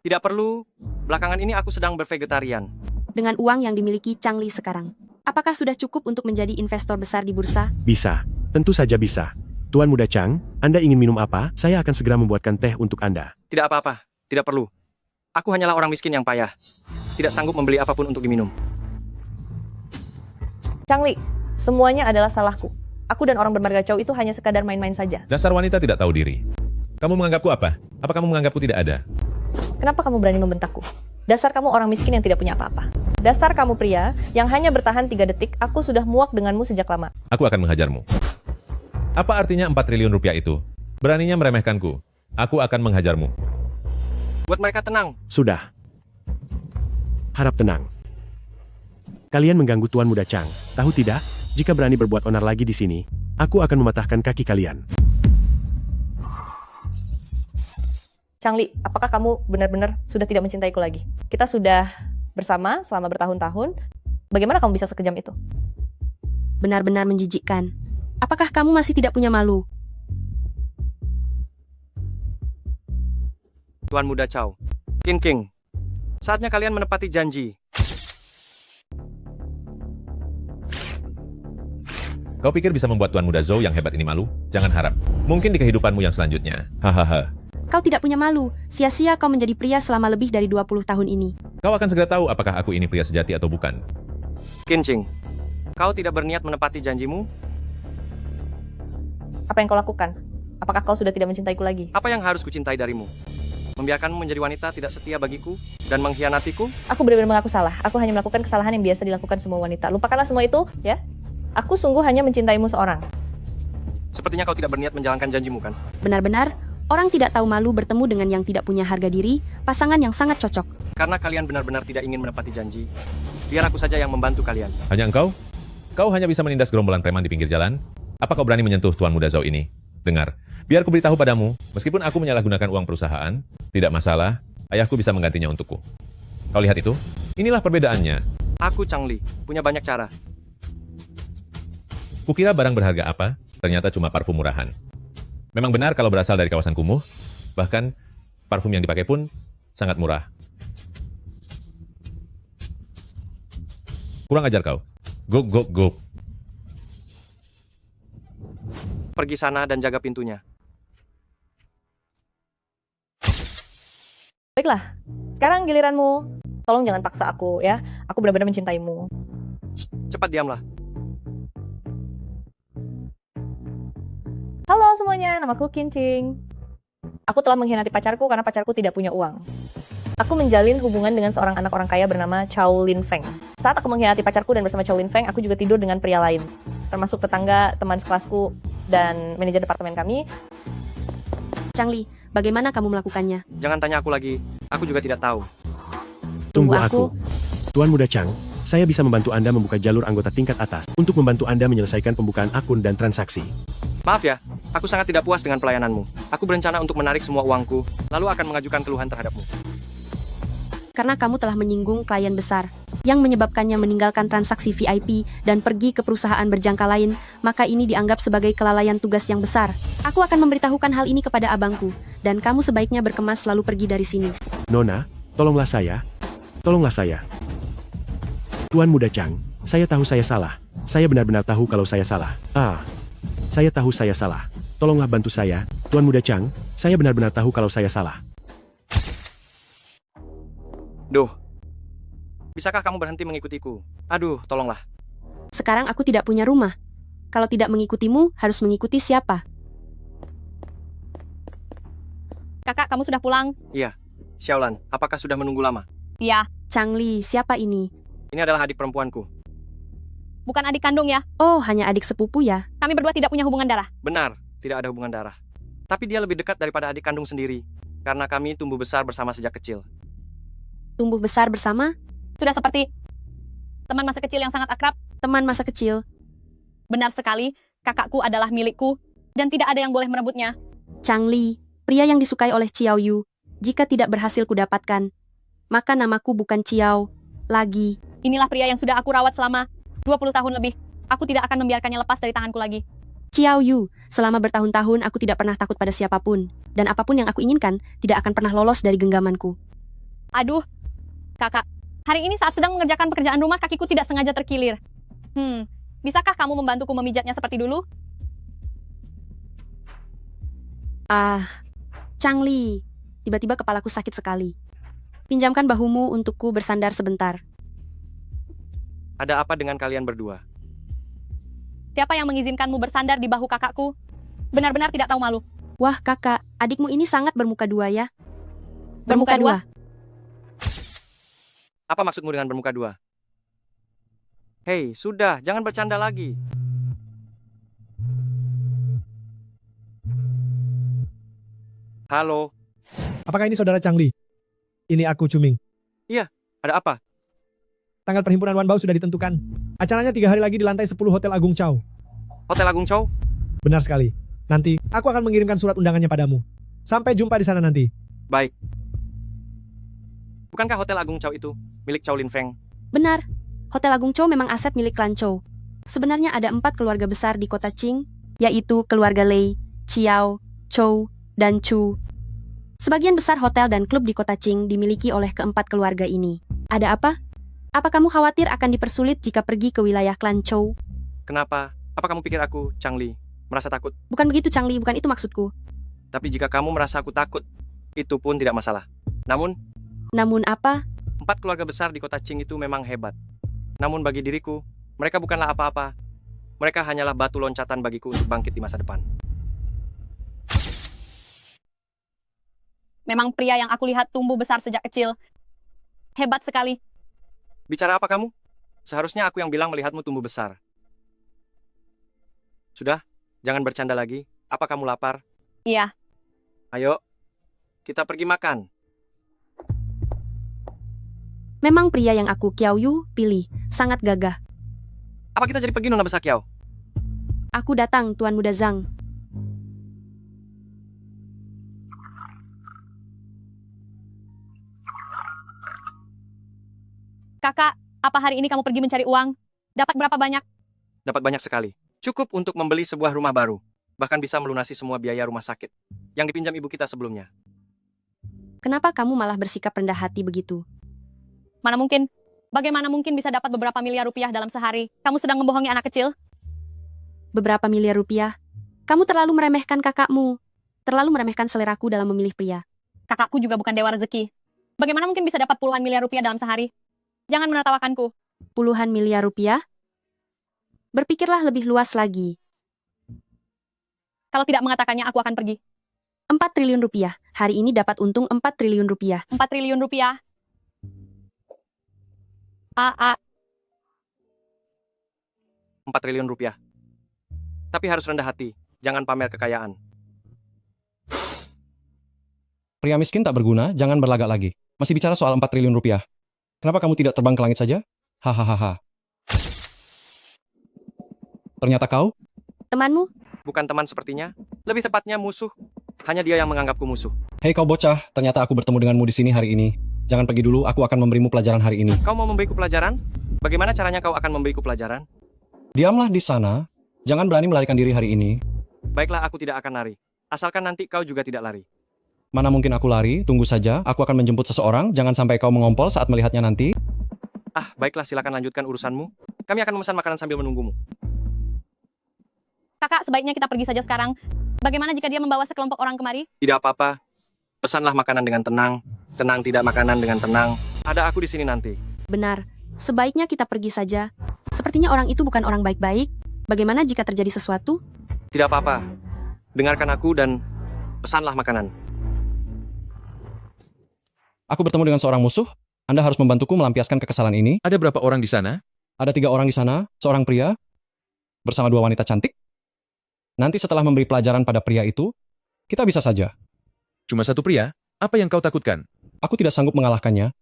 Tidak perlu. Belakangan ini aku sedang bervegetarian. Dengan uang yang dimiliki Changli sekarang. Apakah sudah cukup untuk menjadi investor besar di bursa? Bisa. Tentu saja bisa. Tuan Muda Chang, Anda ingin minum apa? Saya akan segera membuatkan teh untuk Anda. Tidak apa-apa. Tidak perlu. Aku hanyalah orang miskin yang payah. Tidak sanggup membeli apapun untuk diminum. Changli, semuanya adalah salahku. Aku dan orang bermarga Chow itu hanya sekadar main-main saja. Dasar wanita tidak tahu diri. Kamu menganggapku apa? Apa kamu menganggapku tidak ada? Kenapa kamu berani membentakku? Dasar kamu orang miskin yang tidak punya apa-apa. Dasar kamu pria yang hanya bertahan 3 detik, aku sudah muak denganmu sejak lama. Aku akan menghajarmu. Apa artinya 4 triliun rupiah itu? Beraninya meremehkanku. Aku akan menghajarmu. Buat mereka tenang. Sudah. Harap tenang. Kalian mengganggu Tuan Muda Chang. Tahu tidak? Jika berani berbuat onar lagi di sini, aku akan mematahkan kaki kalian. Changli, apakah kamu benar-benar sudah tidak mencintaiku lagi? Kita sudah bersama selama bertahun-tahun. Bagaimana kamu bisa sekejam itu? Benar-benar menjijikkan. Apakah kamu masih tidak punya malu? Tuan Muda Chow. King. Saatnya kalian menepati janji. Kau pikir bisa membuat Tuan Muda Zhou yang hebat ini malu? Jangan harap. Mungkin di kehidupanmu yang selanjutnya. Hahaha. Kau tidak punya malu. Sia-sia kau menjadi pria selama lebih dari 20 tahun ini. Kau akan segera tahu apakah aku ini pria sejati atau bukan. Qin, kau tidak berniat menepati janjimu? Apa yang kau lakukan? Apakah kau sudah tidak mencintaiku lagi? Apa yang harus kucintai darimu? Membiarkanmu menjadi wanita tidak setia bagiku dan mengkhianatiku? Aku benar-benar mengaku salah. Aku hanya melakukan kesalahan yang biasa dilakukan semua wanita. Lupakanlah semua itu, ya. Aku sungguh hanya mencintaimu seorang. Sepertinya kau tidak berniat menjalankan janjimu, kan? Benar-benar, orang tidak tahu malu bertemu dengan yang tidak punya harga diri, pasangan yang sangat cocok. Karena kalian benar-benar tidak ingin menepati janji, biar aku saja yang membantu kalian. Hanya engkau? Kau hanya bisa menindas gerombolan preman di pinggir jalan? Apa kau berani menyentuh Tuan Muda Zhou ini? Dengar, biar ku beritahu padamu, meskipun aku menyalahgunakan uang perusahaan, tidak masalah, ayahku bisa menggantinya untukku. Kau lihat itu? Inilah perbedaannya. Aku Chang Li, punya banyak cara. Kukira barang berharga apa, ternyata cuma parfum murahan. Memang benar kalau berasal dari kawasan kumuh, bahkan parfum yang dipakai pun sangat murah. Kurang ajar kau. Go. Pergi sana dan jaga pintunya. Baiklah, sekarang giliranmu. Tolong jangan paksa aku ya. Aku benar-benar mencintaimu. Cepat diamlah. Halo semuanya, namaku Kincing. Aku telah mengkhianati pacarku karena pacarku tidak punya uang. Aku menjalin hubungan dengan seorang anak orang kaya bernama Chow Lin Feng. Saat aku mengkhianati pacarku dan bersama Chow Lin Feng, aku juga tidur dengan pria lain. Termasuk tetangga, teman sekelasku, dan manajer departemen kami. Chang Li, bagaimana kamu melakukannya? Jangan tanya aku lagi. Aku juga tidak tahu. Tunggu aku. Tuan Muda Chang, saya bisa membantu Anda membuka jalur anggota tingkat atas untuk membantu Anda menyelesaikan pembukaan akun dan transaksi. Maaf ya, aku sangat tidak puas dengan pelayananmu. Aku berencana untuk menarik semua uangku, lalu akan mengajukan keluhan terhadapmu. Karena kamu telah menyinggung klien besar, yang menyebabkannya meninggalkan transaksi VIP dan pergi ke perusahaan berjangka lain, maka ini dianggap sebagai kelalaian tugas yang besar. Aku akan memberitahukan hal ini kepada abangku, dan kamu sebaiknya berkemas lalu pergi dari sini. Nona, tolonglah saya. Tolonglah saya. Tuan Muda Chang, saya tahu saya salah. Saya benar-benar tahu kalau saya salah. Saya tahu saya salah. Tolonglah bantu saya. Tuan Muda Chang, saya benar-benar tahu kalau saya salah. Duh, bisakah kamu berhenti mengikutiku? Aduh, tolonglah. Sekarang aku tidak punya rumah. Kalau tidak mengikutimu, harus mengikuti siapa? Kakak, kamu sudah pulang? Iya. Xiaolan, apakah sudah menunggu lama? Iya. Chang Li, siapa ini? Ini adalah adik perempuanku. Bukan adik kandung ya? Oh, hanya adik sepupu ya? Kami berdua tidak punya hubungan darah. Benar, tidak ada hubungan darah. Tapi dia lebih dekat daripada adik kandung sendiri, karena kami tumbuh besar bersama sejak kecil. Tumbuh besar bersama? Sudah seperti teman masa kecil yang sangat akrab. Teman masa kecil? Benar sekali, kakakku adalah milikku, dan tidak ada yang boleh merebutnya. Chang Li, pria yang disukai oleh Xiao Yu. Jika tidak berhasil kudapatkan, maka namaku bukan Xiao lagi. Inilah pria yang sudah aku rawat selama 20 tahun lebih. Aku tidak akan membiarkannya lepas dari tanganku lagi. Xiao Yu, selama bertahun-tahun aku tidak pernah takut pada siapapun, dan apapun yang aku inginkan tidak akan pernah lolos dari genggamanku. Aduh, kakak, hari ini saat sedang mengerjakan pekerjaan rumah kakiku tidak sengaja terkilir. Bisakah kamu membantuku memijatnya seperti dulu? Chang Li, tiba-tiba kepalaku sakit sekali. Pinjamkan bahumu untukku bersandar sebentar. Ada apa dengan kalian berdua? Siapa yang mengizinkanmu bersandar di bahu kakakku? Benar-benar tidak tahu malu. Wah kakak, adikmu ini sangat bermuka dua ya. Bermuka dua? Apa maksudmu dengan bermuka dua? Hei, sudah, jangan bercanda lagi. Halo. Apakah ini saudara Chang Li? Ini aku Cuming. Iya, ada apa? Tanggal perhimpunan Wan Bao sudah ditentukan. Acaranya 3 hari lagi di lantai 10 Hotel Agung Chow. Hotel Agung Chow? Benar sekali. Nanti, aku akan mengirimkan surat undangannya padamu. Sampai jumpa di sana nanti. Baik. Bukankah Hotel Agung Chow itu milik Chow Lin Feng? Benar. Hotel Agung Chow memang aset milik klan Chow. Sebenarnya ada 4 keluarga besar di kota Qing, yaitu keluarga Lei, Qiao, Chow, dan Chu. Sebagian besar hotel dan klub di kota Qing dimiliki oleh keempat keluarga ini. Ada apa? Apa kamu khawatir akan dipersulit jika pergi ke wilayah klan Chow? Kenapa? Apa kamu pikir aku, Chang Li, merasa takut? Bukan begitu, Chang Li, bukan itu maksudku. Tapi jika kamu merasa aku takut, itu pun tidak masalah. Namun apa? 4 keluarga besar di kota Qing itu memang hebat. Namun bagi diriku, mereka bukanlah apa-apa. Mereka hanyalah batu loncatan bagiku untuk bangkit di masa depan. Memang pria yang aku lihat tumbuh besar sejak kecil. Hebat sekali. Bicara apa kamu? Seharusnya aku yang bilang melihatmu tumbuh besar. Sudah, jangan bercanda lagi. Apa kamu lapar? Iya. Ayo, kita pergi makan. Memang pria yang aku Qiao Yu pilih, sangat gagah. Apa kita jadi pergi Nona Besar Qiao? Aku datang, Tuan Muda Zhang. Kakak, apa hari ini kamu pergi mencari uang? Dapat berapa banyak? Dapat banyak sekali. Cukup untuk membeli sebuah rumah baru. Bahkan bisa melunasi semua biaya rumah sakit yang dipinjam ibu kita sebelumnya. Kenapa kamu malah bersikap rendah hati begitu? Mana mungkin? Bagaimana mungkin bisa dapat beberapa miliar rupiah dalam sehari? Kamu sedang membohongi anak kecil? Beberapa miliar rupiah? Kamu terlalu meremehkan kakakmu. Terlalu meremehkan seleraku dalam memilih pria. Kakakku juga bukan dewa rezeki. Bagaimana mungkin bisa dapat puluhan miliar rupiah dalam sehari? Jangan menertawakanku. Puluhan miliar rupiah? Berpikirlah lebih luas lagi. Kalau tidak mengatakannya, aku akan pergi. 4 triliun rupiah. Hari ini dapat untung 4 triliun rupiah. 4 triliun rupiah? 4 triliun rupiah. Tapi harus rendah hati. Jangan pamer kekayaan. Pria miskin tak berguna, jangan berlagak lagi. Masih bicara soal 4 triliun rupiah. Kenapa kamu tidak terbang ke langit saja? Hahaha. Ternyata kau? Temanmu? Bukan teman sepertinya. Lebih tepatnya musuh. Hanya dia yang menganggapku musuh. Hei kau bocah, ternyata aku bertemu denganmu di sini hari ini. Jangan pergi dulu, aku akan memberimu pelajaran hari ini. Kau mau memberiku pelajaran? Bagaimana caranya kau akan memberiku pelajaran? Diamlah di sana. Jangan berani melarikan diri hari ini. Baiklah, aku tidak akan lari. Asalkan nanti kau juga tidak lari. Mana mungkin aku lari, tunggu saja. Aku akan menjemput seseorang, jangan sampai kau mengompol saat melihatnya nanti. Baiklah, silakan lanjutkan urusanmu. Kami akan memesan makanan sambil menunggumu. Kakak, sebaiknya kita pergi saja sekarang. Bagaimana jika dia membawa sekelompok orang kemari? Tidak apa-apa. Pesanlah makanan dengan tenang. Tenang tidak makanan dengan tenang. Ada aku di sini nanti. Benar. Sebaiknya kita pergi saja. Sepertinya orang itu bukan orang baik-baik. Bagaimana jika terjadi sesuatu? Tidak apa-apa. Dengarkan aku dan pesanlah makanan. Aku bertemu dengan seorang musuh. Anda harus membantuku melampiaskan kekesalan ini. Ada berapa orang di sana? Ada 3 orang di sana, seorang pria, bersama 2 wanita cantik. Nanti setelah memberi pelajaran pada pria itu, kita bisa saja. Cuma 1 pria? Apa yang kau takutkan? Aku tidak sanggup mengalahkannya.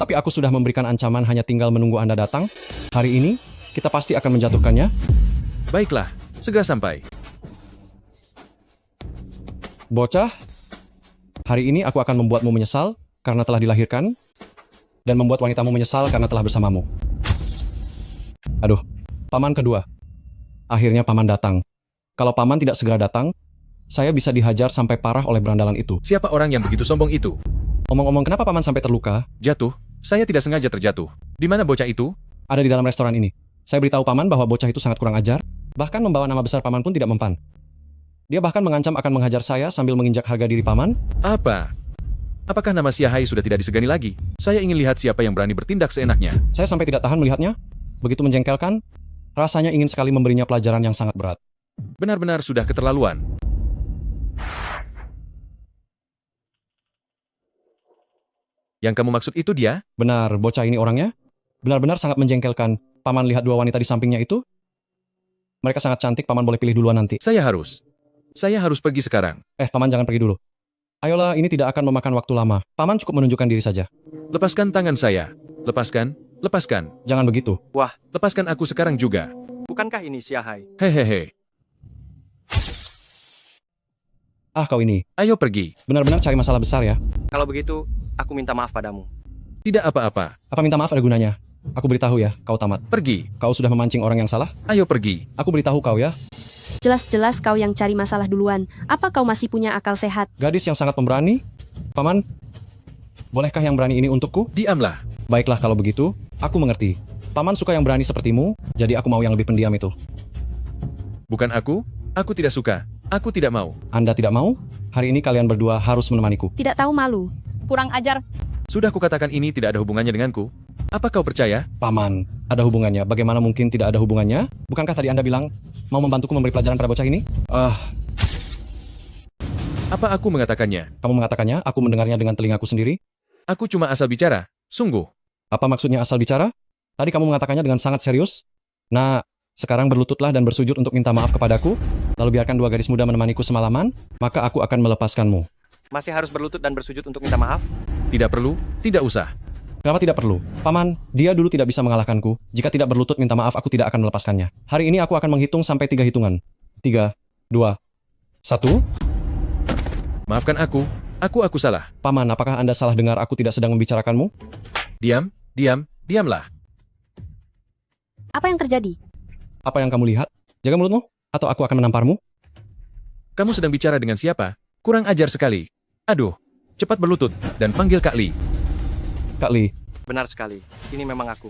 Tapi aku sudah memberikan ancaman hanya tinggal menunggu Anda datang. Hari ini, kita pasti akan menjatuhkannya. Baiklah, segera sampai. Bocah, hari ini aku akan membuatmu menyesal karena telah dilahirkan, dan membuat wanitamu menyesal karena telah bersamamu. Aduh, paman kedua. Akhirnya paman datang. Kalau paman tidak segera datang, saya bisa dihajar sampai parah oleh berandalan itu. Siapa orang yang begitu sombong itu? Omong-omong, kenapa paman sampai terluka? Jatuh? Saya tidak sengaja terjatuh. Di mana bocah itu? Ada di dalam restoran ini. Saya beritahu paman bahwa bocah itu sangat kurang ajar, bahkan membawa nama besar paman pun tidak mempan. Dia bahkan mengancam akan menghajar saya sambil menginjak harga diri paman. Apa? Apakah nama Siahai sudah tidak disegani lagi? Saya ingin lihat siapa yang berani bertindak seenaknya. Saya sampai tidak tahan melihatnya. Begitu menjengkelkan, rasanya ingin sekali memberinya pelajaran yang sangat berat. Benar-benar sudah keterlaluan. Yang kamu maksud itu dia? Benar, bocah ini orangnya. Benar-benar sangat menjengkelkan. Paman lihat 2 wanita di sampingnya itu. Mereka sangat cantik, paman boleh pilih duluan nanti. Saya harus pergi sekarang. Paman jangan pergi dulu. Ayolah, ini tidak akan memakan waktu lama. Paman cukup menunjukkan diri saja. Lepaskan tangan saya. Lepaskan. Jangan begitu. Wah. Lepaskan aku sekarang juga. Bukankah ini Siahai? Hehehe. Kau ini. Ayo pergi. Benar-benar cari masalah besar ya. Kalau begitu, aku minta maaf padamu. Tidak apa-apa. Apa minta maaf ada gunanya? Aku beritahu ya, kau tamat. Pergi. Kau sudah memancing orang yang salah? Ayo pergi. Aku beritahu kau ya. Jelas-jelas kau yang cari masalah duluan. Apa kau masih punya akal sehat? Gadis yang sangat pemberani. Paman, bolehkah yang berani ini untukku? Diamlah. Baiklah kalau begitu, aku mengerti. Paman suka yang berani sepertimu, jadi aku mau yang lebih pendiam itu. Bukan aku tidak suka. Aku tidak mau. Anda tidak mau? Hari ini kalian berdua harus menemaniku. Tidak tahu malu. Kurang ajar. Sudah kukatakan ini tidak ada hubungannya denganku. Apa kau percaya? Paman, ada hubungannya. Bagaimana mungkin tidak ada hubungannya? Bukankah tadi Anda bilang mau membantuku memberi pelajaran pada bocah ini? Apa aku mengatakannya? Kamu mengatakannya, aku mendengarnya dengan telingaku sendiri. Aku cuma asal bicara. Sungguh. Apa maksudnya asal bicara? Tadi kamu mengatakannya dengan sangat serius. Nah, sekarang berlututlah dan bersujud untuk minta maaf kepadaku. Lalu biarkan 2 gadis muda menemaniku semalaman, maka aku akan melepaskanmu. Masih harus berlutut dan bersujud untuk minta maaf? Tidak perlu, tidak usah. Kenapa tidak perlu? Paman, dia dulu tidak bisa mengalahkanku. Jika tidak berlutut minta maaf, aku tidak akan melepaskannya. Hari ini aku akan menghitung sampai 3 hitungan. 3, 2, 1. Maafkan aku salah. Paman, apakah Anda salah dengar aku tidak sedang membicarakanmu? Diam, Diamlah. Apa yang terjadi? Apa yang kamu lihat? Jaga mulutmu, atau aku akan menamparmu. Kamu sedang bicara dengan siapa? Kurang ajar sekali. Aduh, cepat berlutut dan panggil Kak Li. Kak Li. Benar sekali. Ini memang aku.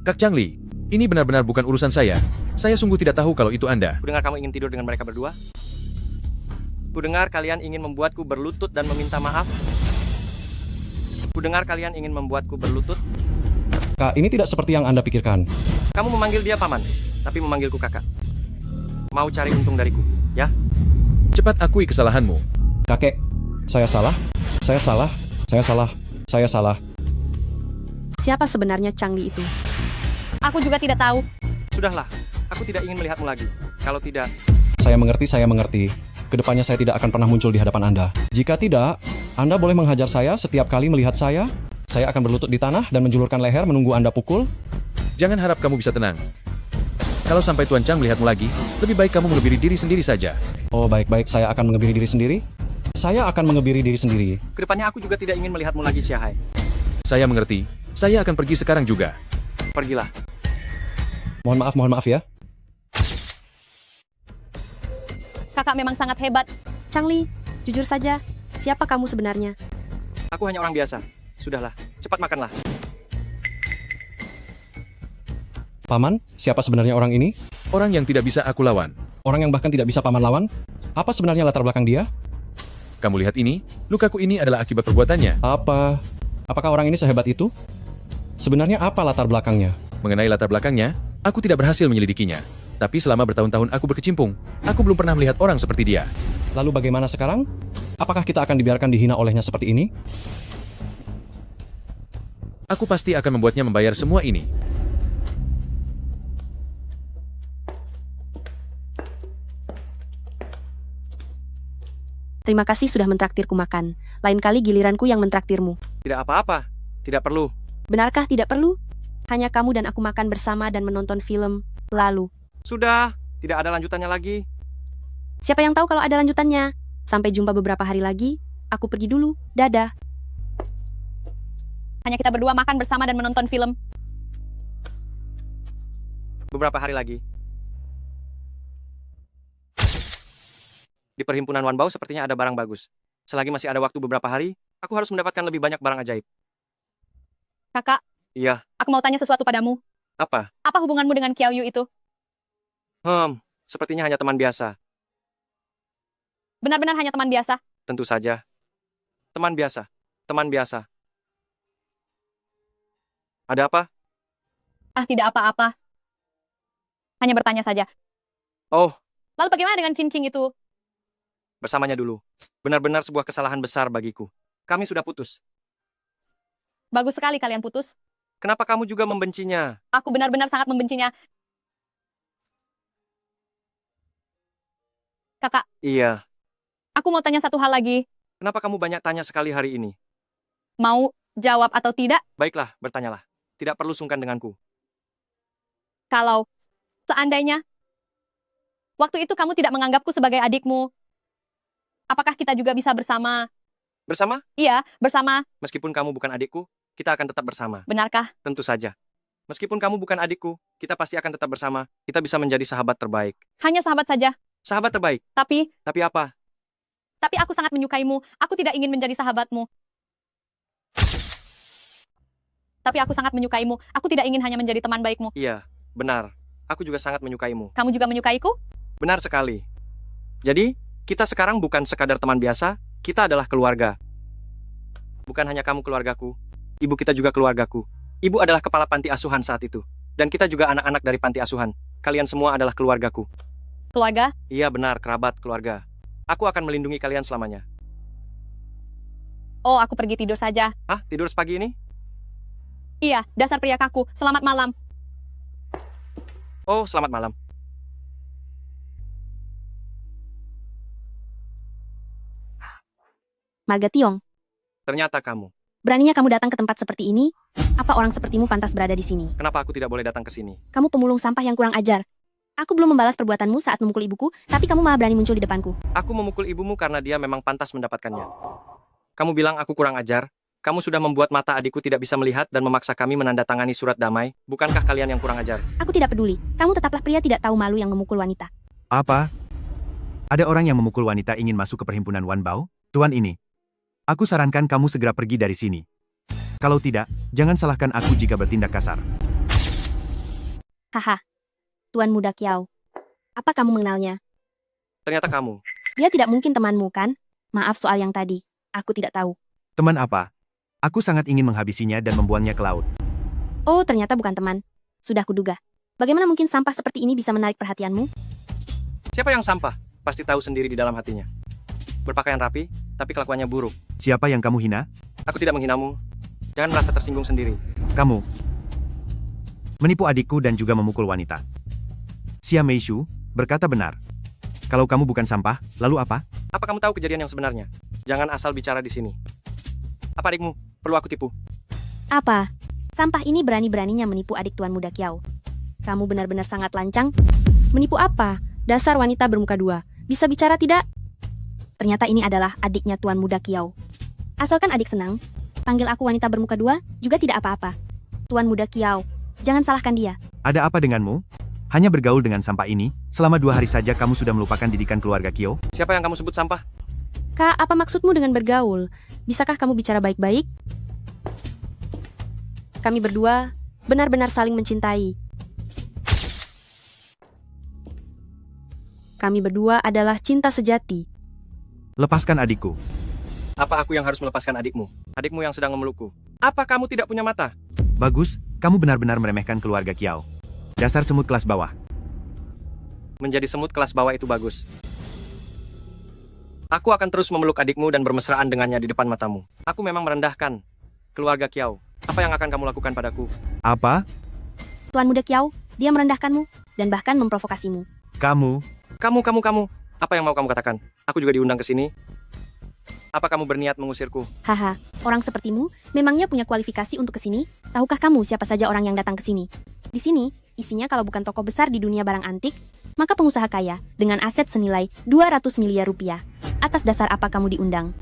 Kak Chang Li, ini benar-benar bukan urusan saya. Saya sungguh tidak tahu kalau itu Anda. Kudengar kamu ingin tidur dengan mereka berdua? Kudengar kalian ingin membuatku berlutut dan meminta maaf? Kudengar kalian ingin membuatku berlutut? Kak, ini tidak seperti yang Anda pikirkan. Kamu memanggil dia paman, tapi memanggilku kakak. Mau cari untung dariku, ya? Cepat akui kesalahanmu. Kakek, saya salah. Saya salah. Saya salah. Saya salah. Siapa sebenarnya Chang Li itu? Aku juga tidak tahu. Sudahlah, aku tidak ingin melihatmu lagi. Kalau tidak, Saya mengerti. Kedepannya saya tidak akan pernah muncul di hadapan Anda. Jika tidak, Anda boleh menghajar saya setiap kali melihat saya. Saya akan berlutut di tanah dan menjulurkan leher menunggu Anda pukul. Jangan harap kamu bisa tenang. Kalau sampai Tuan Chang melihatmu lagi, lebih baik kamu mengebiri diri sendiri saja. Oh, baik-baik, saya akan mengebiri diri sendiri. Saya akan mengebiri diri sendiri. kedepannya aku juga tidak ingin melihatmu lagi, Xiahai. Saya mengerti. Saya akan pergi sekarang juga. Pergilah. Mohon maaf ya. Kakak memang sangat hebat. Chang Li, jujur saja, siapa kamu sebenarnya? Aku hanya orang biasa. Sudahlah, cepat makanlah. Paman, siapa sebenarnya orang ini? Orang yang tidak bisa aku lawan. Orang yang bahkan tidak bisa paman lawan? Apa sebenarnya latar belakang dia? Kamu lihat ini? Lukaku ini adalah akibat perbuatannya. Apakah orang ini sehebat itu? Sebenarnya apa latar belakangnya? Mengenai latar belakangnya, aku tidak berhasil menyelidikinya. Tapi selama bertahun-tahun aku berkecimpung, aku belum pernah melihat orang seperti dia. Lalu bagaimana sekarang? Apakah kita akan dibiarkan dihina olehnya seperti ini? Aku pasti akan membuatnya membayar semua ini. Terima kasih sudah mentraktirku makan. Lain kali giliranku yang mentraktirmu. Tidak apa-apa. Tidak perlu. Benarkah tidak perlu? Hanya kamu dan aku makan bersama dan menonton film. Lalu. Sudah, tidak ada lanjutannya lagi. Siapa yang tahu kalau ada lanjutannya? Sampai jumpa beberapa hari lagi. Aku pergi dulu. Dadah. Hanya kita berdua makan bersama dan menonton film. Beberapa hari lagi. Di perhimpunan Wanbao sepertinya ada barang bagus. Selagi masih ada waktu beberapa hari, aku harus mendapatkan lebih banyak barang ajaib. Kakak, Iya, aku mau tanya sesuatu padamu. apa? Apa hubunganmu dengan Kiao Yu itu? Sepertinya hanya teman biasa. Benar-benar hanya teman biasa? Tentu saja. Teman biasa. Teman biasa. Ada apa? Tidak apa-apa. Hanya bertanya saja. Oh, Lalu bagaimana dengan cincin itu? bersamanya dulu. Benar-benar sebuah kesalahan besar bagiku. Kami sudah putus. Bagus sekali kalian putus. Kenapa kamu juga membencinya? Aku benar-benar sangat membencinya. Kakak, Iya. aku mau tanya satu hal lagi. Kenapa kamu banyak tanya sekali hari ini? Mau jawab atau tidak? Baiklah, bertanyalah. Tidak perlu sungkan denganku. Kalau seandainya waktu itu kamu tidak menganggapku sebagai adikmu, apakah kita juga bisa bersama? Bersama? Iya, bersama. Meskipun kamu bukan adikku, kita akan tetap bersama. Benarkah? Tentu saja. Meskipun kamu bukan adikku, kita pasti akan tetap bersama. Kita bisa menjadi sahabat terbaik. Hanya sahabat saja. Sahabat terbaik. Tapi apa? Tapi aku sangat menyukaimu. Aku tidak ingin menjadi sahabatmu. Tapi aku sangat menyukaimu. Aku tidak ingin hanya menjadi teman baikmu. Iya, benar. Aku juga sangat menyukaimu. Kamu juga menyukaiku? Benar sekali. Jadi, kita sekarang bukan sekadar teman biasa, kita adalah keluarga. Bukan hanya kamu keluargaku, ibu kita juga keluargaku. Ibu adalah kepala panti asuhan saat itu. Dan kita juga anak-anak dari panti asuhan. Kalian semua adalah keluargaku. Keluarga? Iya benar, kerabat, keluarga. Aku akan melindungi kalian selamanya. Oh, aku pergi tidur saja. Hah? Tidur sepagi ini? Iya, dasar pria kaku. Selamat malam. Oh, selamat malam. Marga Tiong, Ternyata kamu. beraninya kamu datang ke tempat seperti ini? Apa orang sepertimu pantas berada di sini? Kenapa aku tidak boleh datang ke sini? Kamu pemulung sampah yang kurang ajar. Aku belum membalas perbuatanmu saat memukul ibuku, tapi kamu malah berani muncul di depanku. Aku memukul ibumu karena dia memang pantas mendapatkannya. Kamu bilang aku kurang ajar, Kamu sudah membuat mata adikku tidak bisa melihat dan memaksa kami menandatangani surat damai. Bukankah kalian yang kurang ajar? Aku tidak peduli. Kamu tetaplah pria tidak tahu malu yang memukul wanita. Apa? Ada orang yang memukul wanita ingin masuk ke perhimpunan Wanbao? Tuan ini. Aku sarankan kamu segera pergi dari sini. Kalau tidak, jangan salahkan aku jika bertindak kasar. Haha. Tuan Muda Kiao. Apa kamu mengenalnya? Ternyata kamu. Dia tidak mungkin temanmu, kan? Maaf soal yang tadi. Aku tidak tahu. Teman apa? Aku sangat ingin menghabisinya dan membuangnya ke laut. Oh, ternyata bukan teman. Sudah kuduga. Bagaimana mungkin sampah seperti ini bisa menarik perhatianmu? Siapa yang sampah? Pasti tahu sendiri di dalam hatinya. Berpakaian rapi, tapi kelakuannya buruk. Siapa yang kamu hina? Aku tidak menghinamu. Jangan merasa tersinggung sendiri. Kamu. Menipu adikku dan juga memukul wanita. Xia Meishu berkata benar. Kalau kamu bukan sampah, lalu apa? Apa kamu tahu kejadian yang sebenarnya? Jangan asal bicara di sini. Apa adikmu? Perlu aku tipu? Apa? Sampah ini berani-beraninya menipu adik Tuan Muda Kiao. Kamu benar-benar sangat lancang. Menipu apa? Dasar wanita bermuka dua. Bisa bicara tidak? Ternyata ini adalah adiknya Tuan Muda Kiao. Asalkan adik senang, panggil aku wanita bermuka dua juga tidak apa-apa. Tuan Muda Kiao, jangan salahkan dia. Ada apa denganmu? Hanya bergaul dengan sampah ini, selama 2 hari saja kamu sudah melupakan didikan keluarga Kyo? Siapa yang kamu sebut sampah? Kak, apa maksudmu dengan bergaul? Bisakah kamu bicara baik-baik? Kami berdua benar-benar saling mencintai. Kami berdua adalah cinta sejati. Lepaskan adikku. Apa aku yang harus melepaskan adikmu? Adikmu yang sedang memelukku. Apa kamu tidak punya mata? Bagus, kamu benar-benar meremehkan keluarga Kiao. Dasar semut kelas bawah. Menjadi semut kelas bawah itu bagus. Aku akan terus memeluk adikmu dan bermesraan dengannya di depan matamu. Aku memang merendahkan keluarga Kiao. Apa yang akan kamu lakukan padaku? Apa? Tuan Muda Kiao, dia merendahkanmu dan bahkan memprovokasimu. Kamu. Apa yang mau kamu katakan? Aku juga diundang ke sini. Apa kamu berniat mengusirku? Haha, orang sepertimu memangnya punya kualifikasi untuk ke sini? Tahukah kamu siapa saja orang yang datang ke sini? Di sini, isinya kalau bukan toko besar di dunia barang antik, maka pengusaha kaya dengan aset senilai 200 miliar rupiah. Atas dasar apa kamu diundang?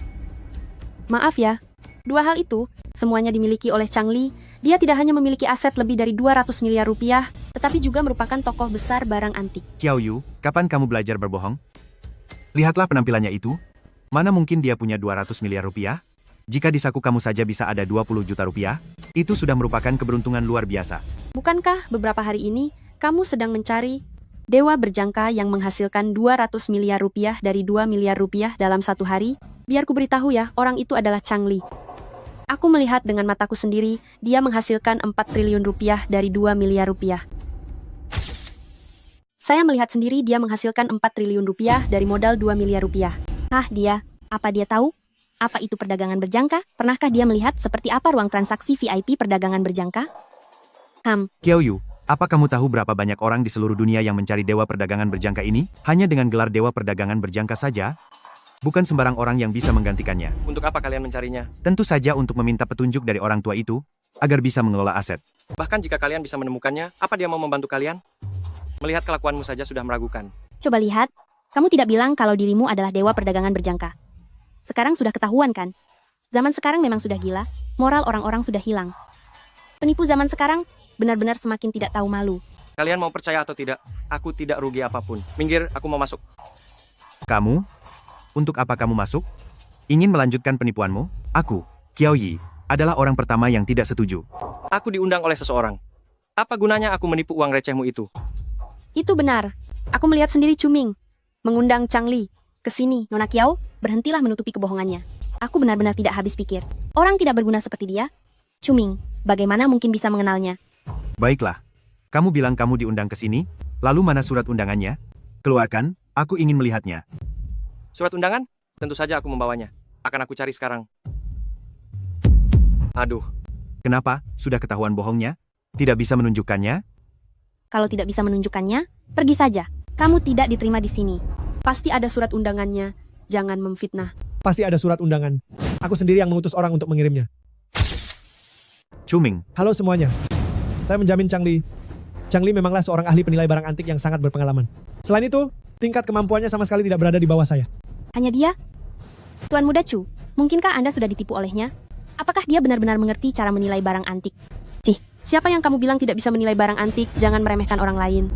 Maaf ya, dua hal itu semuanya dimiliki oleh Chang Li. Dia tidak hanya memiliki aset lebih dari 200 miliar rupiah, tetapi juga merupakan tokoh besar barang antik. Kiao Yu, kapan kamu belajar berbohong? Lihatlah penampilannya itu. Mana mungkin dia punya 200 miliar rupiah? Jika di saku kamu saja bisa ada 20 juta rupiah, itu sudah merupakan keberuntungan luar biasa. Bukankah beberapa hari ini kamu sedang mencari dewa berjangka yang menghasilkan 200 miliar rupiah dari 2 miliar rupiah dalam satu hari? Biar ku beritahu ya, orang itu adalah Chang Li. Aku melihat dengan mataku sendiri, dia menghasilkan 4 triliun rupiah dari 2 miliar rupiah. Saya melihat sendiri dia menghasilkan 4 triliun rupiah dari modal 2 miliar rupiah. Dia, apa dia tahu? Apa itu perdagangan berjangka? Pernahkah dia melihat seperti apa ruang transaksi VIP perdagangan berjangka? Kiao Yu, apa kamu tahu berapa banyak orang di seluruh dunia yang mencari dewa perdagangan berjangka ini? Hanya dengan gelar dewa perdagangan berjangka saja? Bukan sembarang orang yang bisa menggantikannya. Untuk apa kalian mencarinya? Tentu saja untuk meminta petunjuk dari orang tua itu, agar bisa mengelola aset. Bahkan jika kalian bisa menemukannya, apa dia mau membantu kalian? Melihat kelakuanmu saja sudah meragukan. Coba lihat, kamu tidak bilang kalau dirimu adalah dewa perdagangan berjangka. Sekarang sudah ketahuan kan? Zaman sekarang memang sudah gila, moral orang-orang sudah hilang. Penipu zaman sekarang benar-benar semakin tidak tahu malu. Kalian mau percaya atau tidak, aku tidak rugi apapun. Minggir, aku mau masuk. Kamu? Untuk apa kamu masuk? Ingin melanjutkan penipuanmu? Aku, Kiao Yi, adalah orang pertama yang tidak setuju. Aku diundang oleh seseorang. Apa gunanya aku menipu uang recehmu itu? Itu benar. Aku melihat sendiri Cuming mengundang Chang Li ke sini. Nona Kiao, berhentilah menutupi kebohongannya. Aku benar-benar tidak habis pikir. Orang tidak berguna seperti dia. Cuming, bagaimana mungkin bisa mengenalnya? Baiklah. Kamu bilang kamu diundang ke sini, lalu mana surat undangannya? Keluarkan, aku ingin melihatnya. Surat undangan? Tentu saja aku membawanya. Akan aku cari sekarang. Aduh. Kenapa? Sudah ketahuan bohongnya? Tidak bisa menunjukkannya? Kalau tidak bisa menunjukkannya, pergi saja. Kamu tidak diterima di sini. Pasti ada surat undangannya. Jangan memfitnah. Pasti ada surat undangan. Aku sendiri yang mengutus orang untuk mengirimnya. Cuming. Halo semuanya. Saya menjamin Chang Li. Chang Li memanglah seorang ahli penilai barang antik yang sangat berpengalaman. Selain itu, tingkat kemampuannya sama sekali tidak berada di bawah saya. Hanya dia? Tuan Muda Chu, mungkinkah Anda sudah ditipu olehnya? Apakah dia benar-benar mengerti cara menilai barang antik? Cih, siapa yang kamu bilang tidak bisa menilai barang antik? Jangan meremehkan orang lain.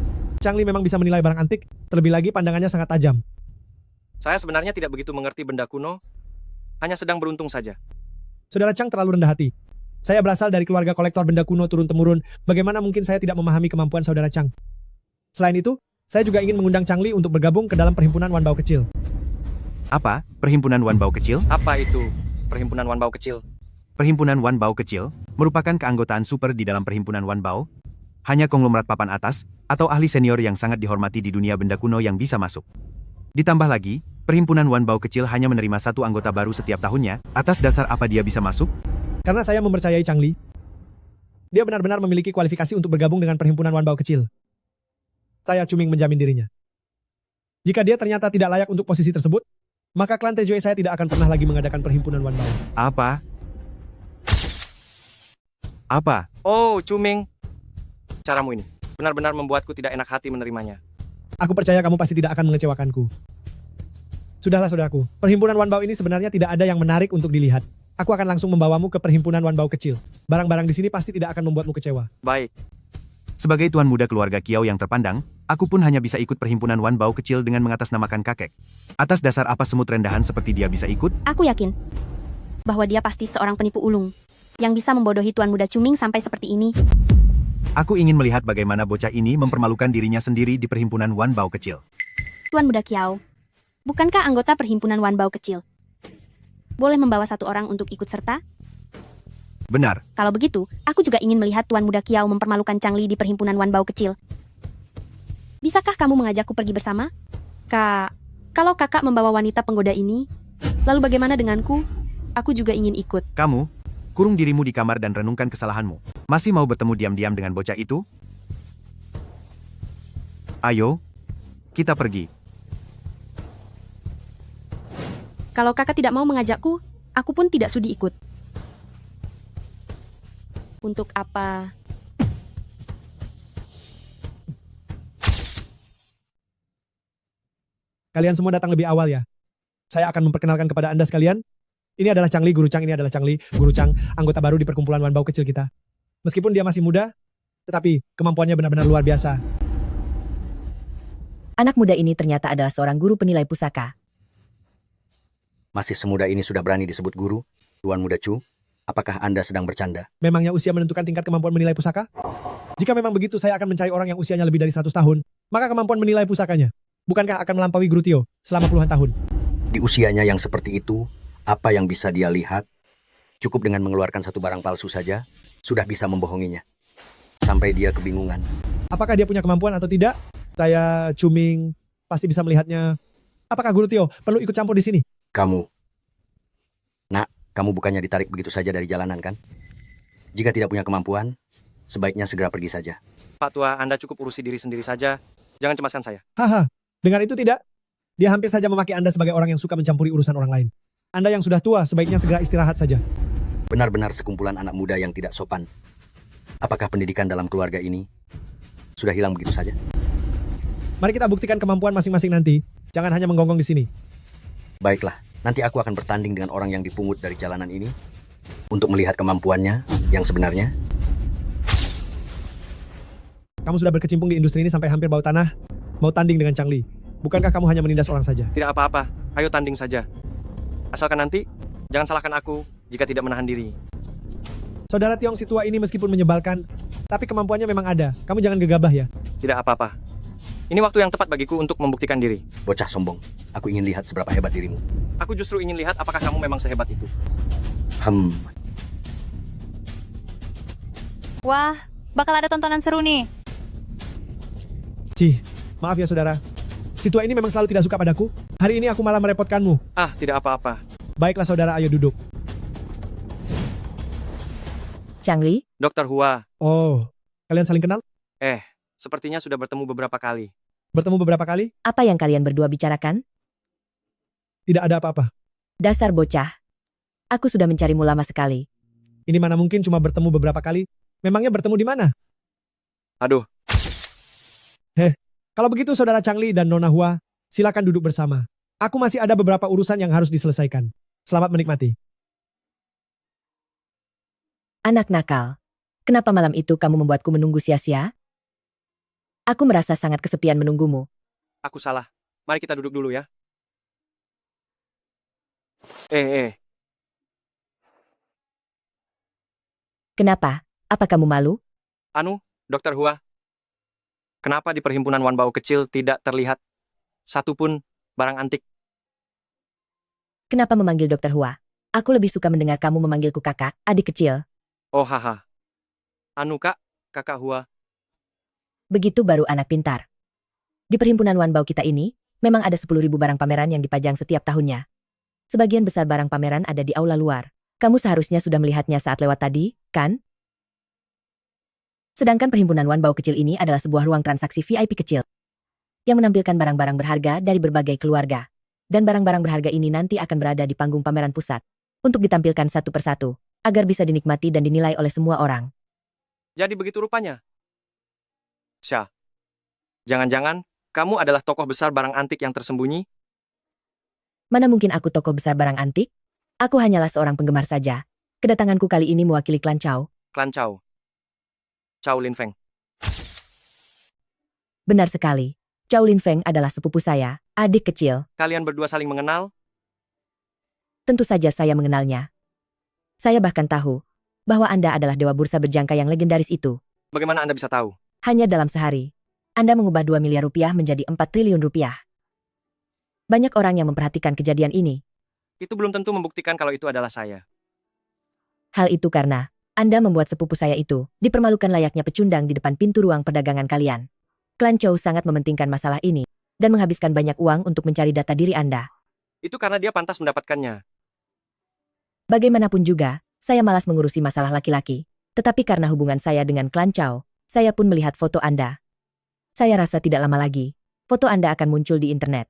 Changli memang bisa menilai barang antik, terlebih lagi pandangannya sangat tajam. Saya sebenarnya tidak begitu mengerti benda kuno, hanya sedang beruntung saja. Saudara Chang terlalu rendah hati. Saya berasal dari keluarga kolektor benda kuno turun-temurun. Bagaimana mungkin saya tidak memahami kemampuan saudara Chang? Selain itu, saya juga ingin mengundang Changli untuk bergabung ke dalam perhimpunan Wanbao kecil. Apa? Perhimpunan Wanbao kecil? Apa itu perhimpunan Wanbao kecil? Perhimpunan Wanbao kecil merupakan keanggotaan super di dalam perhimpunan Wanbao. Hanya konglomerat papan atas atau ahli senior yang sangat dihormati di dunia benda kuno yang bisa masuk. Ditambah lagi, perhimpunan Wanbao kecil hanya menerima satu anggota baru setiap tahunnya. Atas dasar apa dia bisa masuk? Karena saya mempercayai Changli. Dia benar-benar memiliki kualifikasi untuk bergabung dengan perhimpunan Wanbao kecil. Saya Cuming menjamin dirinya. Jika dia ternyata tidak layak untuk posisi tersebut, maka klan Tejue saya tidak akan pernah lagi mengadakan perhimpunan Wanbao. Apa? Apa? Oh, Cuming. Caramu ini benar-benar membuatku tidak enak hati menerimanya. Aku percaya kamu pasti tidak akan mengecewakanku. Sudahlah saudaraku, perhimpunan Wanbao ini sebenarnya tidak ada yang menarik untuk dilihat. Aku akan langsung membawamu ke perhimpunan Wanbao kecil. Barang-barang di sini pasti tidak akan membuatmu kecewa. Baik. Sebagai tuan muda keluarga Kiao yang terpandang, aku pun hanya bisa ikut perhimpunan Wanbao kecil dengan mengatasnamakan kakek. Atas dasar apa semut rendahan seperti dia bisa ikut? Aku yakin bahwa dia pasti seorang penipu ulung yang bisa membodohi tuan muda Cuming sampai seperti ini. Aku ingin melihat bagaimana bocah ini mempermalukan dirinya sendiri di perhimpunan Wanbao kecil. Tuan muda Kiao, bukankah anggota perhimpunan Wanbao kecil boleh membawa satu orang untuk ikut serta? Benar. Kalau begitu, aku juga ingin melihat Tuan Muda Kiao mempermalukan Changli di perhimpunan Wanbao kecil. Bisakah kamu mengajakku pergi bersama? Kalau kakak membawa wanita penggoda ini, lalu bagaimana denganku? Aku juga ingin ikut. Kamu, kurung dirimu di kamar dan renungkan kesalahanmu. Masih mau bertemu diam-diam dengan bocah itu? Ayo, kita pergi. Kalau kakak tidak mau mengajakku, aku pun tidak sudi ikut. Untuk apa? Kalian semua datang lebih awal ya. Saya akan memperkenalkan kepada Anda sekalian. Ini adalah Changli, Guru Chang. Ini adalah Changli, Guru Chang, anggota baru di perkumpulan Wanbao kecil kita. Meskipun dia masih muda, tetapi kemampuannya benar-benar luar biasa. Anak muda ini ternyata adalah seorang guru penilai pusaka. Masih semuda ini sudah berani disebut guru, Tuan Muda Chu. Apakah Anda sedang bercanda? Memangnya usia menentukan tingkat kemampuan menilai pusaka? Jika memang begitu, saya akan mencari orang yang usianya lebih dari 100 tahun. Maka kemampuan menilai pusakanya, bukankah akan melampaui Guru Tio selama puluhan tahun? Di usianya yang seperti itu, apa yang bisa dia lihat? Cukup dengan mengeluarkan satu barang palsu saja, sudah bisa membohonginya. Sampai dia kebingungan. Apakah dia punya kemampuan atau tidak? Saya, Cuming, pasti bisa melihatnya. Apakah Guru Tio perlu ikut campur di sini? Kamu, kamu bukannya ditarik begitu saja dari jalanan kan? Jika tidak punya kemampuan, sebaiknya segera pergi saja. Pak Tua, Anda cukup urusi diri sendiri saja. Jangan cemaskan saya. Haha, dengan itu tidak. Dia hampir saja memaki Anda sebagai orang yang suka mencampuri urusan orang lain. Anda yang sudah tua, sebaiknya segera istirahat saja. Benar-benar sekumpulan anak muda yang tidak sopan. Apakah pendidikan dalam keluarga ini sudah hilang begitu saja? Mari kita buktikan kemampuan masing-masing nanti. Jangan hanya menggonggong di sini. Baiklah, nanti aku akan bertanding dengan orang yang dipungut dari jalanan ini untuk melihat kemampuannya yang sebenarnya. Kamu sudah berkecimpung di industri ini sampai hampir bau tanah. Mau tanding dengan Changli. Bukankah kamu hanya menindas orang saja? Tidak apa-apa, ayo tanding saja. Asalkan nanti, jangan salahkan aku jika tidak menahan diri. Saudara Tiong si tua ini meskipun menyebalkan, tapi kemampuannya memang ada. Kamu jangan gegabah ya. Tidak apa-apa. Ini waktu yang tepat bagiku untuk membuktikan diri. Bocah sombong, aku ingin lihat seberapa hebat dirimu. Aku justru ingin lihat apakah kamu memang sehebat itu. Wah, bakal ada tontonan seru nih. Cih, maaf ya saudara. Si tua ini memang selalu tidak suka padaku. Hari ini aku malah merepotkanmu. Ah, tidak apa-apa. Baiklah saudara, ayo duduk. Changli? Dr. Hua. Oh, kalian saling kenal? Sepertinya sudah bertemu beberapa kali. Bertemu beberapa kali? Apa yang kalian berdua bicarakan? Tidak ada apa-apa. Dasar bocah. Aku sudah mencarimu lama sekali. Ini mana mungkin cuma bertemu beberapa kali? Memangnya bertemu di mana? Aduh. Kalau begitu saudara Changli dan Nona Hua, silakan duduk bersama. Aku masih ada beberapa urusan yang harus diselesaikan. Selamat menikmati. Anak nakal. Kenapa malam itu kamu membuatku menunggu sia-sia? Aku merasa sangat kesepian menunggumu. Aku salah. Mari kita duduk dulu ya. Kenapa? Apa kamu malu? Anu, Dokter Hua. Kenapa di perhimpunan Wanbao kecil tidak terlihat satupun barang antik? Kenapa memanggil Dokter Hua? Aku lebih suka mendengar kamu memanggilku kakak, adik kecil. Oh haha. Anu kak, kakak Hua. Begitu baru anak pintar. Di perhimpunan Wanbao kita ini, memang ada 10.000 barang pameran yang dipajang setiap tahunnya. Sebagian besar barang pameran ada di aula luar. Kamu seharusnya sudah melihatnya saat lewat tadi, kan? Sedangkan perhimpunan Wanbao kecil ini adalah sebuah ruang transaksi VIP kecil yang menampilkan barang-barang berharga dari berbagai keluarga. Dan barang-barang berharga ini nanti akan berada di panggung pameran pusat untuk ditampilkan satu persatu agar bisa dinikmati dan dinilai oleh semua orang. Jadi begitu rupanya. Syah, jangan-jangan kamu adalah tokoh besar barang antik yang tersembunyi? Mana mungkin aku tokoh besar barang antik? Aku hanyalah seorang penggemar saja. Kedatanganku kali ini mewakili klan Chow. Klan Chow. Chow Lin Feng. Benar sekali. Chow Lin Feng adalah sepupu saya, adik kecil. Kalian berdua saling mengenal? Tentu saja saya mengenalnya. Saya bahkan tahu bahwa Anda adalah dewa bursa berjangka yang legendaris itu. Bagaimana Anda bisa tahu? Hanya dalam sehari, Anda mengubah 2 miliar rupiah menjadi 4 triliun rupiah. Banyak orang yang memperhatikan kejadian ini. Itu belum tentu membuktikan kalau itu adalah saya. Hal itu karena Anda membuat sepupu saya itu dipermalukan layaknya pecundang di depan pintu ruang perdagangan kalian. Klan Chow sangat mementingkan masalah ini dan menghabiskan banyak uang untuk mencari data diri Anda. Itu karena dia pantas mendapatkannya. Bagaimanapun juga, saya malas mengurusi masalah laki-laki. Tetapi karena hubungan saya dengan klan Chow, saya pun melihat foto Anda. Saya rasa tidak lama lagi, foto Anda akan muncul di internet.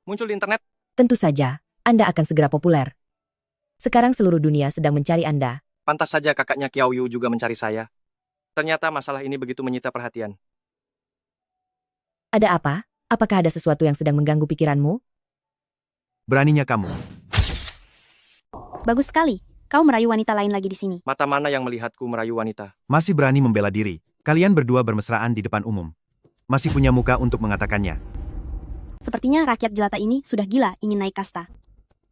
Muncul di internet? Tentu saja, Anda akan segera populer. Sekarang seluruh dunia sedang mencari Anda. Pantas saja kakaknya Kiao Yu juga mencari saya. Ternyata masalah ini begitu menyita perhatian. Ada apa? Apakah ada sesuatu yang sedang mengganggu pikiranmu? Beraninya kamu. Bagus sekali. Kau merayu wanita lain lagi di sini. Mata mana yang melihatku merayu wanita? Masih berani membela diri. Kalian berdua bermesraan di depan umum. Masih punya muka untuk mengatakannya. Sepertinya rakyat jelata ini sudah gila ingin naik kasta.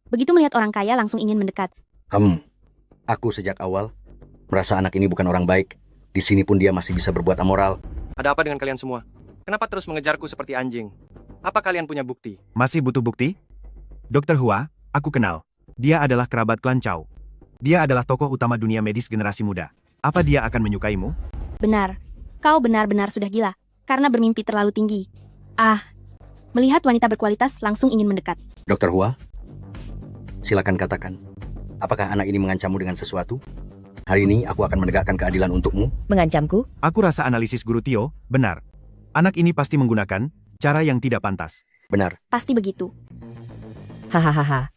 Begitu melihat orang kaya langsung ingin mendekat. Aku sejak awal merasa anak ini bukan orang baik. Di sini pun dia masih bisa berbuat amoral. Ada apa dengan kalian semua? Kenapa terus mengejarku seperti anjing? Apa kalian punya bukti? Masih butuh bukti? Dokter Hua, aku kenal. Dia adalah kerabat klan Chow. Dia adalah tokoh utama dunia medis generasi muda. Apa dia akan menyukaimu? Benar. Kau benar-benar sudah gila. Karena bermimpi terlalu tinggi. Melihat wanita berkualitas langsung ingin mendekat. Dokter Hua, silakan katakan. Apakah anak ini mengancammu dengan sesuatu? Hari ini aku akan menegakkan keadilan untukmu. Mengancamku? Aku rasa analisis Guru Tio, benar. Anak ini pasti menggunakan cara yang tidak pantas. Benar. Pasti begitu. Hahaha.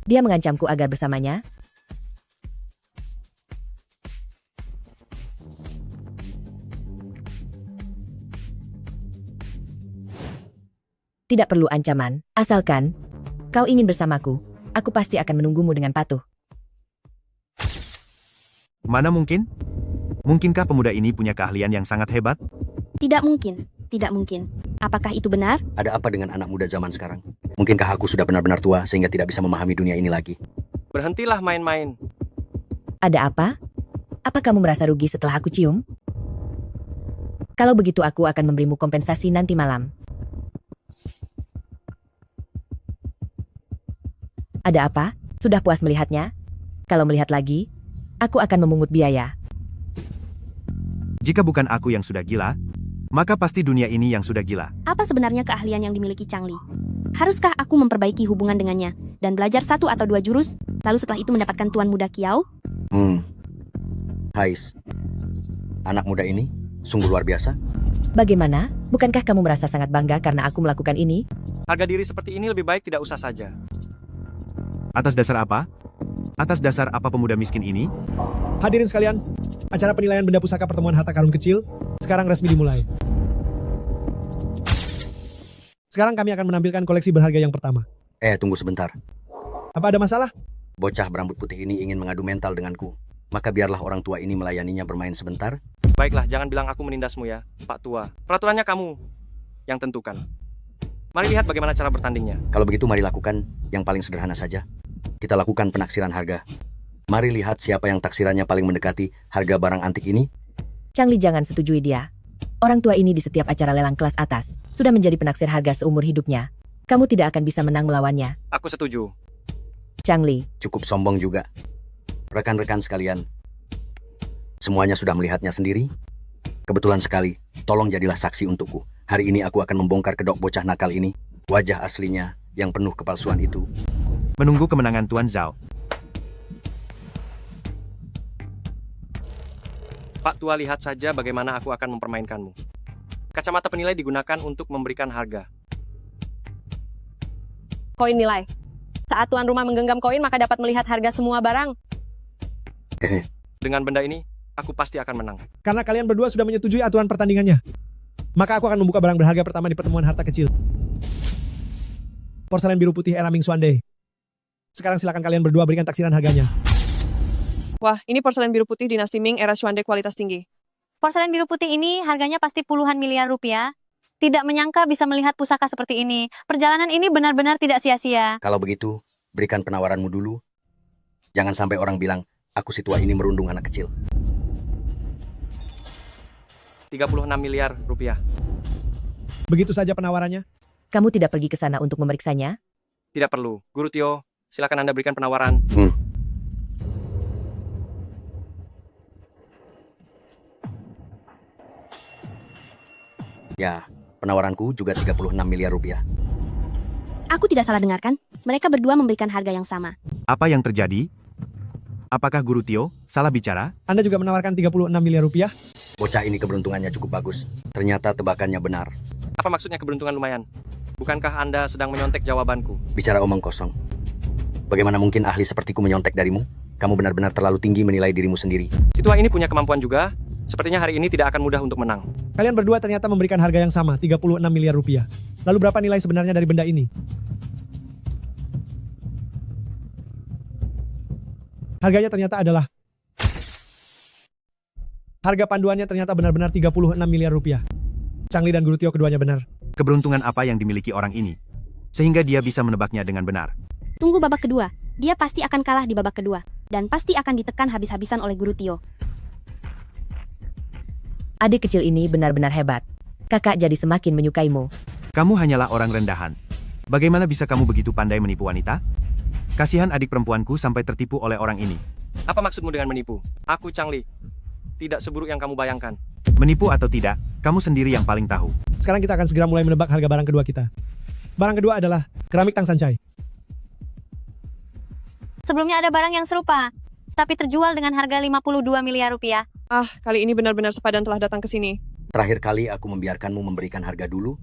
Dia mengancamku agar bersamanya. Tidak perlu ancaman, asalkan kau ingin bersamaku, aku pasti akan menunggumu dengan patuh. Mana mungkin? Mungkinkah pemuda ini punya keahlian yang sangat hebat? Tidak mungkin. Tidak mungkin. Apakah itu benar? Ada apa dengan anak muda zaman sekarang? Mungkinkah aku sudah benar-benar tua sehingga tidak bisa memahami dunia ini lagi? Berhentilah main-main. Ada apa? Apa kamu merasa rugi setelah aku cium? Kalau begitu aku akan memberimu kompensasi nanti malam. Ada apa? Sudah puas melihatnya? Kalau melihat lagi, aku akan memungut biaya. Jika bukan aku yang sudah gila, maka pasti dunia ini yang sudah gila. Apa sebenarnya keahlian yang dimiliki Changli? Haruskah aku memperbaiki hubungan dengannya dan belajar 1 atau 2 jurus, lalu setelah itu mendapatkan tuan muda Kiao? Hais. Anak muda ini sungguh luar biasa. Bagaimana? Bukankah kamu merasa sangat bangga karena aku melakukan ini? Harga diri seperti ini lebih baik tidak usah saja. Atas dasar apa? Atas dasar apa pemuda miskin ini? Hadirin sekalian, acara penilaian benda pusaka pertemuan harta karun kecil sekarang resmi dimulai. Sekarang kami akan menampilkan koleksi berharga yang pertama. Tunggu sebentar. Apa ada masalah? Bocah berambut putih ini ingin mengadu mental denganku. Maka biarlah orang tua ini melayaninya bermain sebentar. Baiklah, jangan bilang aku menindasmu ya, Pak Tua. Peraturannya kamu yang tentukan. Mari lihat bagaimana cara bertandingnya. Kalau begitu mari lakukan yang paling sederhana saja. Kita lakukan penaksiran harga. Mari lihat siapa yang taksirannya paling mendekati harga barang antik ini. Changli jangan setujui dia. Orang tua ini di setiap acara lelang kelas atas sudah menjadi penaksir harga seumur hidupnya. Kamu tidak akan bisa menang melawannya. Aku setuju. Changli, Cukup sombong juga. Rekan-rekan sekalian, semuanya sudah melihatnya sendiri. Kebetulan sekali, tolong jadilah saksi untukku. Hari ini aku akan membongkar kedok bocah nakal ini. Wajah aslinya yang penuh kepalsuan itu. Menunggu kemenangan Tuan Zhao. Pak Tua, lihat saja bagaimana aku akan mempermainkanmu. Kacamata penilai digunakan untuk memberikan harga. Koin nilai. Saat tuan rumah menggenggam koin, maka dapat melihat harga semua barang. Dengan benda ini, aku pasti akan menang. Karena kalian berdua sudah menyetujui aturan pertandingannya, maka aku akan membuka barang berharga pertama di pertemuan harta kecil. Porselen biru putih era Ming Xuande. Sekarang silakan kalian berdua berikan taksiran harganya. Wah, ini porselen biru putih dinasti Ming era Xuande kualitas tinggi. Porselen biru putih ini harganya pasti puluhan miliar rupiah. Tidak menyangka bisa melihat pusaka seperti ini. Perjalanan ini benar-benar tidak sia-sia. Kalau begitu, berikan penawaranmu dulu. Jangan sampai orang bilang, aku si tua ini merundung anak kecil. 36 miliar rupiah. Begitu saja penawarannya? kamu tidak pergi ke sana untuk memeriksanya? Tidak perlu. Guru Tio, silakan Anda berikan penawaran. Ya, penawaranku juga 36 miliar rupiah. Aku tidak salah dengarkan. Mereka berdua memberikan harga yang sama. Apa yang terjadi? Apakah Guru Tio salah bicara? Anda juga menawarkan 36 miliar rupiah? Bocah ini keberuntungannya cukup bagus. Ternyata tebakannya benar. Apa maksudnya keberuntungan lumayan? Bukankah Anda sedang menyontek jawabanku? Bicara omong kosong. Bagaimana mungkin ahli sepertiku menyontek darimu? Kamu benar-benar terlalu tinggi menilai dirimu sendiri. Si tua ini punya kemampuan juga. Sepertinya hari ini tidak akan mudah untuk menang. Kalian berdua ternyata memberikan harga yang sama, 36 miliar rupiah. Lalu berapa nilai sebenarnya dari benda ini? Harganya ternyata adalah... Harga panduannya ternyata benar-benar 36 miliar rupiah. Changli dan Guru Tio keduanya benar. Keberuntungan apa yang dimiliki orang ini? Sehingga dia bisa menebaknya dengan benar. Tunggu babak kedua. Dia pasti akan kalah di babak kedua. Dan pasti akan ditekan habis-habisan oleh Guru Tio. Adik kecil ini benar-benar hebat. Kakak jadi semakin menyukaimu. Kamu hanyalah orang rendahan. Bagaimana bisa kamu begitu pandai menipu wanita? Kasihan adik perempuanku sampai tertipu oleh orang ini. Apa maksudmu dengan menipu? Aku Changli. Tidak seburuk yang kamu bayangkan. Menipu atau tidak, kamu sendiri yang paling tahu. Sekarang kita akan segera mulai menebak harga barang kedua kita. Barang kedua adalah keramik Tang Sancai. Sebelumnya ada barang yang serupa, tapi terjual dengan harga 52 miliar rupiah. Ah, kali ini benar-benar sepadan telah datang ke sini. Terakhir kali aku membiarkanmu memberikan harga dulu.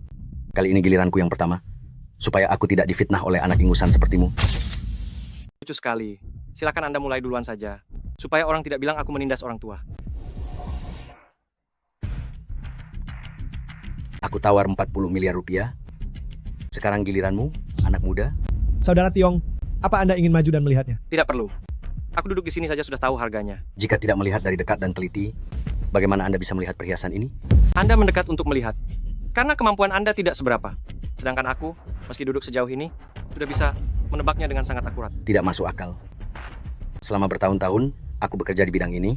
Kali ini giliranku yang pertama. Supaya aku tidak difitnah oleh anak ingusan sepertimu. Lucu sekali. Silakan Anda mulai duluan saja. Supaya orang tidak bilang aku menindas orang tua. Aku tawar 40 miliar rupiah. Sekarang giliranmu, anak muda. Saudara Tiong, apa Anda ingin maju dan melihatnya? Tidak perlu. Aku duduk di sini saja sudah tahu harganya. Jika tidak melihat dari dekat dan teliti, bagaimana Anda bisa melihat perhiasan ini? Anda mendekat untuk melihat. Karena kemampuan Anda tidak seberapa. Sedangkan aku, meski duduk sejauh ini, sudah bisa menebaknya dengan sangat akurat. Tidak masuk akal. Selama bertahun-tahun, aku bekerja di bidang ini.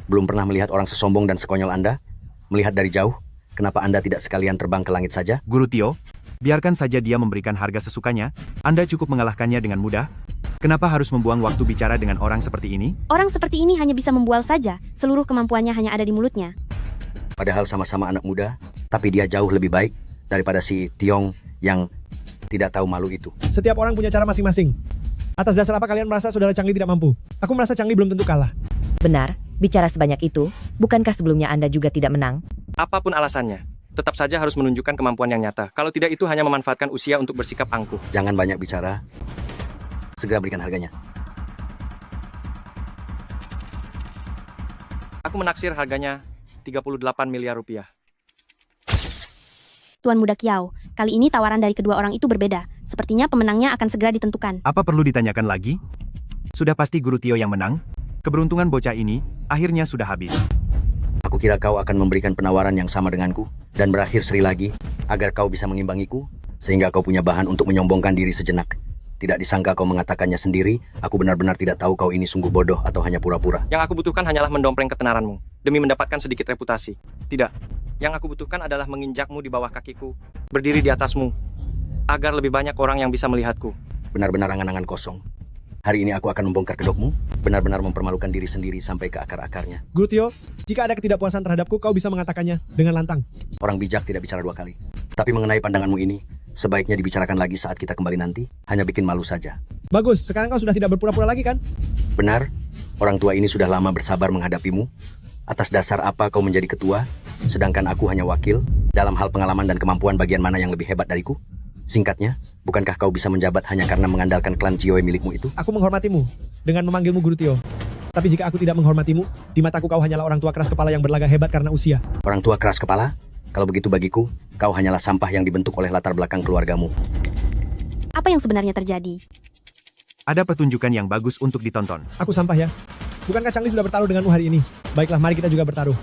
Belum pernah melihat orang sesombong dan sekonyol Anda. Melihat dari jauh, kenapa Anda tidak sekalian terbang ke langit saja? Guru Tio, biarkan saja dia memberikan harga sesukanya. Anda cukup mengalahkannya dengan mudah. Kenapa harus membuang waktu bicara dengan orang seperti ini? Orang seperti ini hanya bisa membual saja. Seluruh kemampuannya hanya ada di mulutnya. Padahal sama-sama anak muda, tapi dia jauh lebih baik daripada si Tiong yang tidak tahu malu itu. Setiap orang punya cara masing-masing. Atas dasar apa kalian merasa saudara Changli tidak mampu? Aku merasa Changli belum tentu kalah. Benar, bicara sebanyak itu, bukankah sebelumnya Anda juga tidak menang? Apapun alasannya, tetap saja harus menunjukkan kemampuan yang nyata. Kalau tidak itu hanya memanfaatkan usia untuk bersikap angkuh. Jangan banyak bicara. Segera berikan harganya. Aku menaksir harganya 38 miliar rupiah. Tuan Muda Kiao, kali ini tawaran dari kedua orang itu berbeda. Sepertinya pemenangnya akan segera ditentukan. Apa perlu ditanyakan lagi? Sudah pasti Guru Tio yang menang? Keberuntungan bocah ini akhirnya sudah habis. Aku kira kau akan memberikan penawaran yang sama denganku dan berakhir seri lagi agar kau bisa mengimbangiku sehingga kau punya bahan untuk menyombongkan diri sejenak. Tidak disangka kau mengatakannya sendiri, aku benar-benar tidak tahu kau ini sungguh bodoh atau hanya pura-pura. Yang aku butuhkan hanyalah mendompleng ketenaranmu demi mendapatkan sedikit reputasi. Tidak. Yang aku butuhkan adalah menginjakmu di bawah kakiku, berdiri di atasmu, agar lebih banyak orang yang bisa melihatku. Benar-benar angan-angan kosong. Hari ini aku akan membongkar kedokmu, benar-benar mempermalukan diri sendiri sampai ke akar-akarnya. Guru Tio, jika ada ketidakpuasan terhadapku, kau bisa mengatakannya dengan lantang. Orang bijak tidak bicara dua kali. Tapi mengenai pandanganmu ini, sebaiknya dibicarakan lagi saat kita kembali nanti, hanya bikin malu saja. Bagus, sekarang kau sudah tidak berpura-pura lagi kan? Benar, orang tua ini sudah lama bersabar menghadapimu. Atas dasar apa kau menjadi ketua, sedangkan aku hanya wakil, dalam hal pengalaman dan kemampuan bagian mana yang lebih hebat dariku? Singkatnya, bukankah kau bisa menjabat hanya karena mengandalkan klan Chioe milikmu itu? Aku menghormatimu dengan memanggilmu Guru Tio. Tapi jika aku tidak menghormatimu, di mataku kau hanyalah orang tua keras kepala yang berlagak hebat karena usia. Orang tua keras kepala? Kalau begitu bagiku, kau hanyalah sampah yang dibentuk oleh latar belakang keluargamu. Apa yang sebenarnya terjadi? Ada pertunjukan yang bagus untuk ditonton. Aku sampah ya. Bukankah Changli sudah bertaruh denganmu hari ini? Baiklah, mari kita juga bertaruh.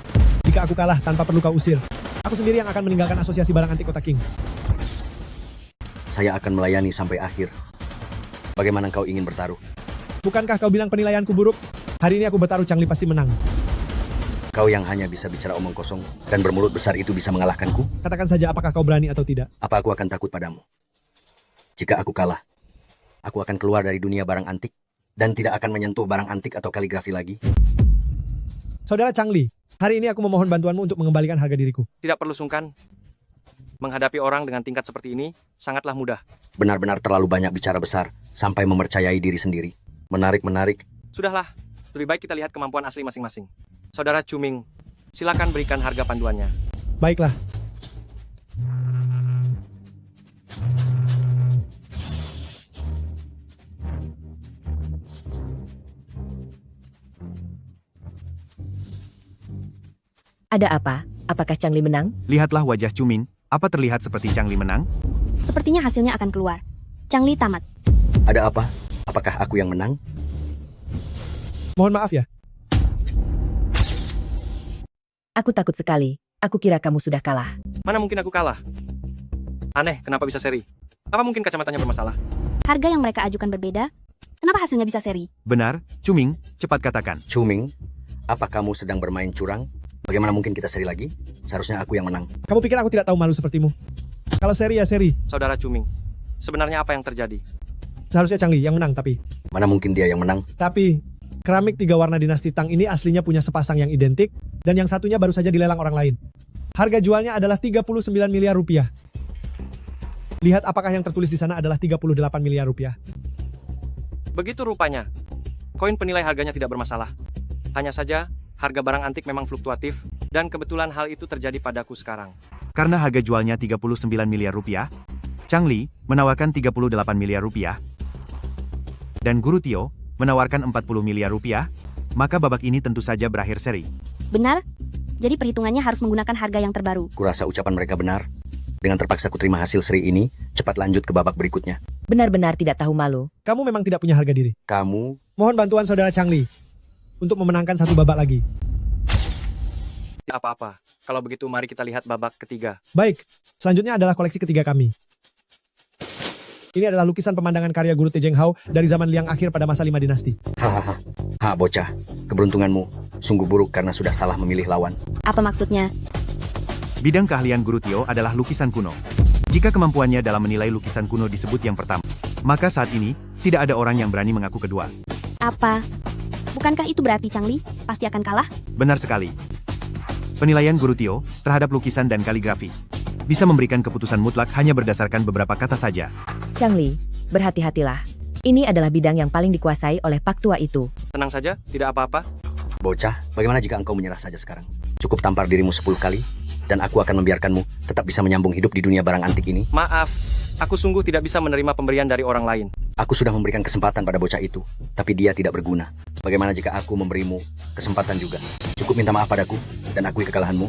Jika aku kalah tanpa perlu kau usir, aku sendiri yang akan meninggalkan asosiasi barang antik Kota King. Saya akan melayani sampai akhir. Bagaimana kau ingin bertaruh? Bukankah kau bilang penilaianku buruk? Hari ini aku bertaruh, Changli pasti menang. Kau yang hanya bisa bicara omong kosong dan bermulut besar itu bisa mengalahkanku? Katakan saja apakah kau berani atau tidak. Apa aku akan takut padamu? Jika aku kalah, aku akan keluar dari dunia barang antik dan tidak akan menyentuh barang antik atau kaligrafi lagi. Saudara Changli, hari ini aku memohon bantuanmu untuk mengembalikan harga diriku. Tidak perlu sungkan. Menghadapi orang dengan tingkat seperti ini sangatlah mudah. Benar-benar terlalu banyak bicara besar sampai mempercayai diri sendiri. Menarik. Sudahlah, lebih baik kita lihat kemampuan asli masing-masing. Saudara Cuming, silakan berikan harga panduannya. Baiklah. Ada apa? Apakah Changli menang? Lihatlah wajah Cuming. Apa terlihat seperti Changli menang? Sepertinya hasilnya akan keluar. Changli tamat. Ada apa? Apakah aku yang menang? Mohon maaf ya. Aku takut sekali. Aku kira kamu sudah kalah. Mana mungkin aku kalah? Aneh, kenapa bisa seri? Apa mungkin kacamatanya bermasalah? Harga yang mereka ajukan berbeda. Kenapa hasilnya bisa seri? Benar, Cuming, cepat katakan. Cuming, apa kamu sedang bermain curang? Bagaimana mungkin kita seri lagi? Seharusnya aku yang menang. Kamu pikir aku tidak tahu malu sepertimu? Kalau seri ya seri. Saudara Cuming, sebenarnya apa yang terjadi? Seharusnya Changli yang menang, tapi... Mana mungkin dia yang menang? Tapi, keramik 3 warna dinasti Tang ini aslinya punya sepasang yang identik, dan yang satunya baru saja dilelang orang lain. Harga jualnya adalah 39 miliar rupiah. Lihat apakah yang tertulis di sana adalah 38 miliar rupiah. Begitu rupanya. Koin penilai harganya tidak bermasalah. Hanya saja, harga barang antik memang fluktuatif, dan kebetulan hal itu terjadi padaku sekarang. Karena harga jualnya 39 miliar rupiah, Changli menawarkan 38 miliar rupiah, dan Guru Tio menawarkan 40 miliar rupiah, maka babak ini tentu saja berakhir seri. Benar? Jadi perhitungannya harus menggunakan harga yang terbaru. Kurasa ucapan mereka benar. Dengan terpaksa kuterima hasil seri ini, cepat lanjut ke babak berikutnya. Benar-benar tidak tahu malu. Kamu memang tidak punya harga diri. Kamu... Mohon bantuan saudara Changli untuk memenangkan satu babak lagi. Tidak apa-apa. Kalau begitu mari kita lihat babak ketiga. Baik, selanjutnya adalah koleksi ketiga kami. Ini adalah lukisan pemandangan karya Guru Tejeng Hao dari zaman Liang Akhir pada masa 5 dinasti. Ha bocah, keberuntunganmu sungguh buruk karena sudah salah memilih lawan. Apa maksudnya? Bidang keahlian Guru Tio adalah lukisan kuno. Jika kemampuannya dalam menilai lukisan kuno disebut yang pertama, maka saat ini tidak ada orang yang berani mengaku kedua. Apa? Bukankah itu berarti Changli pasti akan kalah? Benar sekali. Penilaian Guru Tio terhadap lukisan dan kaligrafi bisa memberikan keputusan mutlak hanya berdasarkan beberapa kata saja. Changli, berhati-hatilah. Ini adalah bidang yang paling dikuasai oleh Pak Tua itu. Tenang saja, tidak apa-apa. Bocah, bagaimana jika engkau menyerah saja sekarang? Cukup tampar dirimu 10 kali, dan aku akan membiarkanmu tetap bisa menyambung hidup di dunia barang antik ini. Maaf, aku sungguh tidak bisa menerima pemberian dari orang lain. Aku sudah memberikan kesempatan pada bocah itu, tapi dia tidak berguna. Bagaimana jika aku memberimu kesempatan juga? Cukup minta maaf padaku, dan akui kekalahanmu,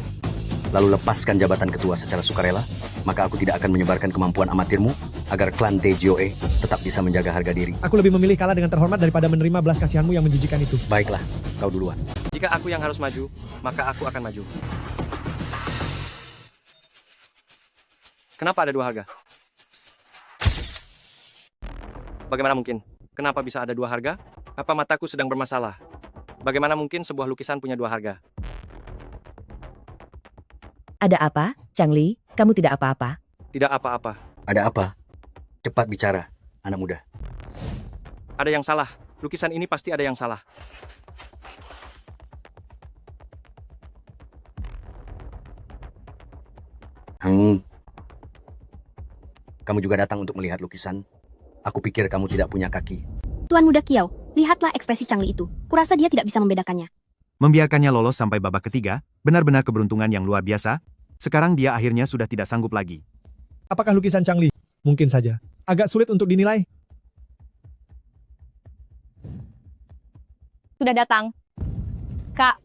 lalu lepaskan jabatan ketua secara sukarela, maka aku tidak akan menyebarkan kemampuan amatirmu agar klan Tejioe tetap bisa menjaga harga diri. Aku lebih memilih kalah dengan terhormat daripada menerima belas kasihanmu yang menjijikan itu. Baiklah, kau duluan. Jika aku yang harus maju, maka aku akan maju. Kenapa ada dua harga? Bagaimana mungkin? Kenapa bisa ada dua harga? Apa mataku sedang bermasalah? Bagaimana mungkin sebuah lukisan punya dua harga? Ada apa, Changli? Kamu tidak apa-apa? Tidak apa-apa. Ada apa? Cepat bicara, anak muda. Ada yang salah. Lukisan ini pasti ada yang salah. Kamu juga datang untuk melihat lukisan? Aku pikir kamu tidak punya kaki. Tuan Muda Kiau, lihatlah ekspresi Changli itu. Kurasa dia tidak bisa membedakannya. Membiarkannya lolos sampai babak ketiga, benar-benar keberuntungan yang luar biasa. Sekarang dia akhirnya sudah tidak sanggup lagi. Apakah lukisan Changli? Mungkin saja. Agak sulit untuk dinilai. Sudah datang. Kak.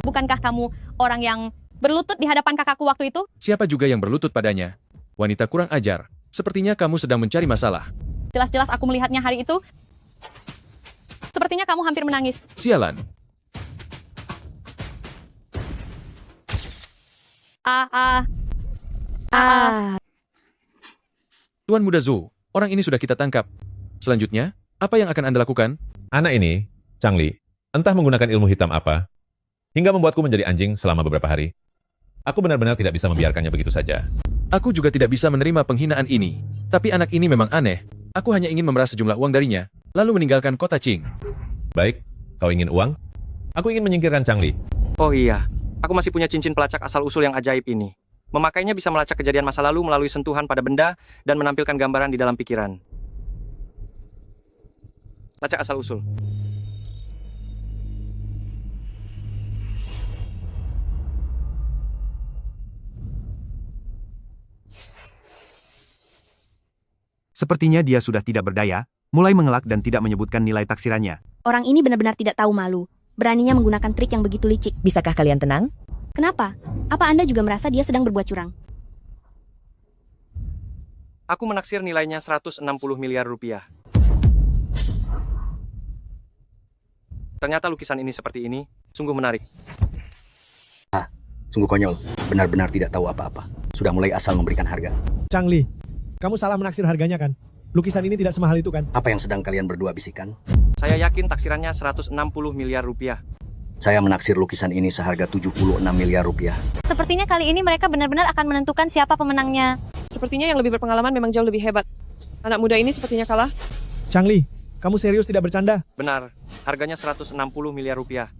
Bukankah kamu orang yang berlutut di hadapan kakakku waktu itu? Siapa juga yang berlutut padanya? Wanita kurang ajar. Sepertinya kamu sedang mencari masalah. Jelas-jelas aku melihatnya hari itu. Sepertinya kamu hampir menangis. Sialan. Tuan Muda Zhou, orang ini sudah kita tangkap. Selanjutnya, apa yang akan Anda lakukan? Anak ini, Changli, entah menggunakan ilmu hitam apa, hingga membuatku menjadi anjing selama beberapa hari. Aku benar-benar tidak bisa membiarkannya begitu saja. Aku juga tidak bisa menerima penghinaan ini. Tapi anak ini memang aneh. Aku hanya ingin memeras sejumlah uang darinya, lalu meninggalkan kota Qing. Baik, kau ingin uang? Aku ingin menyingkirkan Changli. Oh iya, aku masih punya cincin pelacak asal-usul yang ajaib ini. Memakainya bisa melacak kejadian masa lalu melalui sentuhan pada benda dan menampilkan gambaran di dalam pikiran. Lacak asal-usul. Sepertinya dia sudah tidak berdaya, mulai mengelak dan tidak menyebutkan nilai taksirannya. Orang ini benar-benar tidak tahu malu. Beraninya menggunakan trik yang begitu licik. Bisakah kalian tenang? Kenapa? Apa Anda juga merasa dia sedang berbuat curang? Aku menaksir nilainya 160 miliar rupiah. Ternyata lukisan ini seperti ini, sungguh menarik. Sungguh konyol, benar-benar tidak tahu apa-apa. Sudah mulai asal memberikan harga. Changli, kamu salah menaksir harganya kan? Lukisan ini tidak semahal itu kan? Apa yang sedang kalian berdua bisikan? Saya yakin taksirannya 160 miliar rupiah. Saya menaksir lukisan ini seharga 76 miliar rupiah. Sepertinya kali ini mereka benar-benar akan menentukan siapa pemenangnya. Sepertinya yang lebih berpengalaman memang jauh lebih hebat. Anak muda ini sepertinya kalah. Changli, kamu serius tidak bercanda? Benar, harganya 160 miliar rupiah.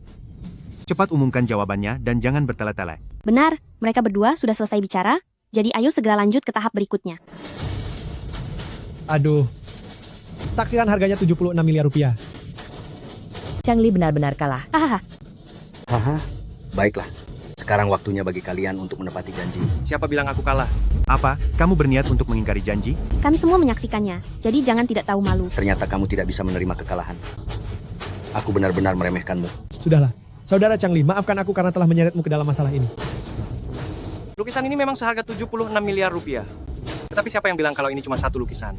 Cepat umumkan jawabannya dan jangan bertele-tele. Benar, mereka berdua sudah selesai bicara, jadi ayo segera lanjut ke tahap berikutnya. Aduh, taksiran harganya 76 miliar rupiah. Changli benar-benar kalah. Haha, baiklah. Sekarang waktunya bagi kalian untuk menepati janji. Siapa bilang aku kalah? Apa, kamu berniat untuk mengingkari janji? Kami semua menyaksikannya, jadi jangan tidak tahu malu. Ternyata kamu tidak bisa menerima kekalahan. Aku benar-benar meremehkanmu. Sudahlah, Saudara Changli, maafkan aku karena telah menyeretmu ke dalam masalah ini. Lukisan ini memang seharga 76 miliar rupiah. Tetapi siapa yang bilang kalau ini cuma satu lukisan?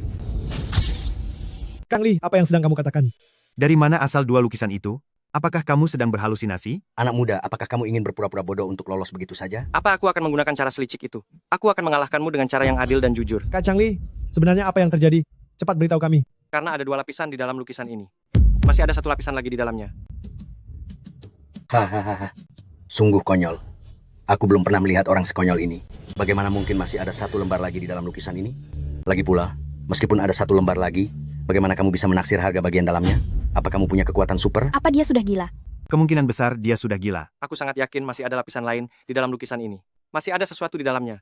Changli, apa yang sedang kamu katakan? Dari mana asal dua lukisan itu? Apakah kamu sedang berhalusinasi? Anak muda, apakah kamu ingin berpura-pura bodoh untuk lolos begitu saja? Apa aku akan menggunakan cara selicik itu? Aku akan mengalahkanmu dengan cara yang adil dan jujur. Kak Changli, sebenarnya apa yang terjadi? Cepat beritahu kami. Karena ada dua lapisan di dalam lukisan ini. Masih ada satu lapisan lagi di dalamnya. Hahaha, sungguh konyol. Aku belum pernah melihat orang sekonyol ini. Bagaimana mungkin masih ada satu lembar lagi di dalam lukisan ini? Lagi pula, meskipun ada satu lembar lagi, bagaimana kamu bisa menaksir harga bagian dalamnya? Apa kamu punya kekuatan super? Apa dia sudah gila? Kemungkinan besar dia sudah gila. Aku sangat yakin masih ada lapisan lain di dalam lukisan ini. Masih ada sesuatu di dalamnya.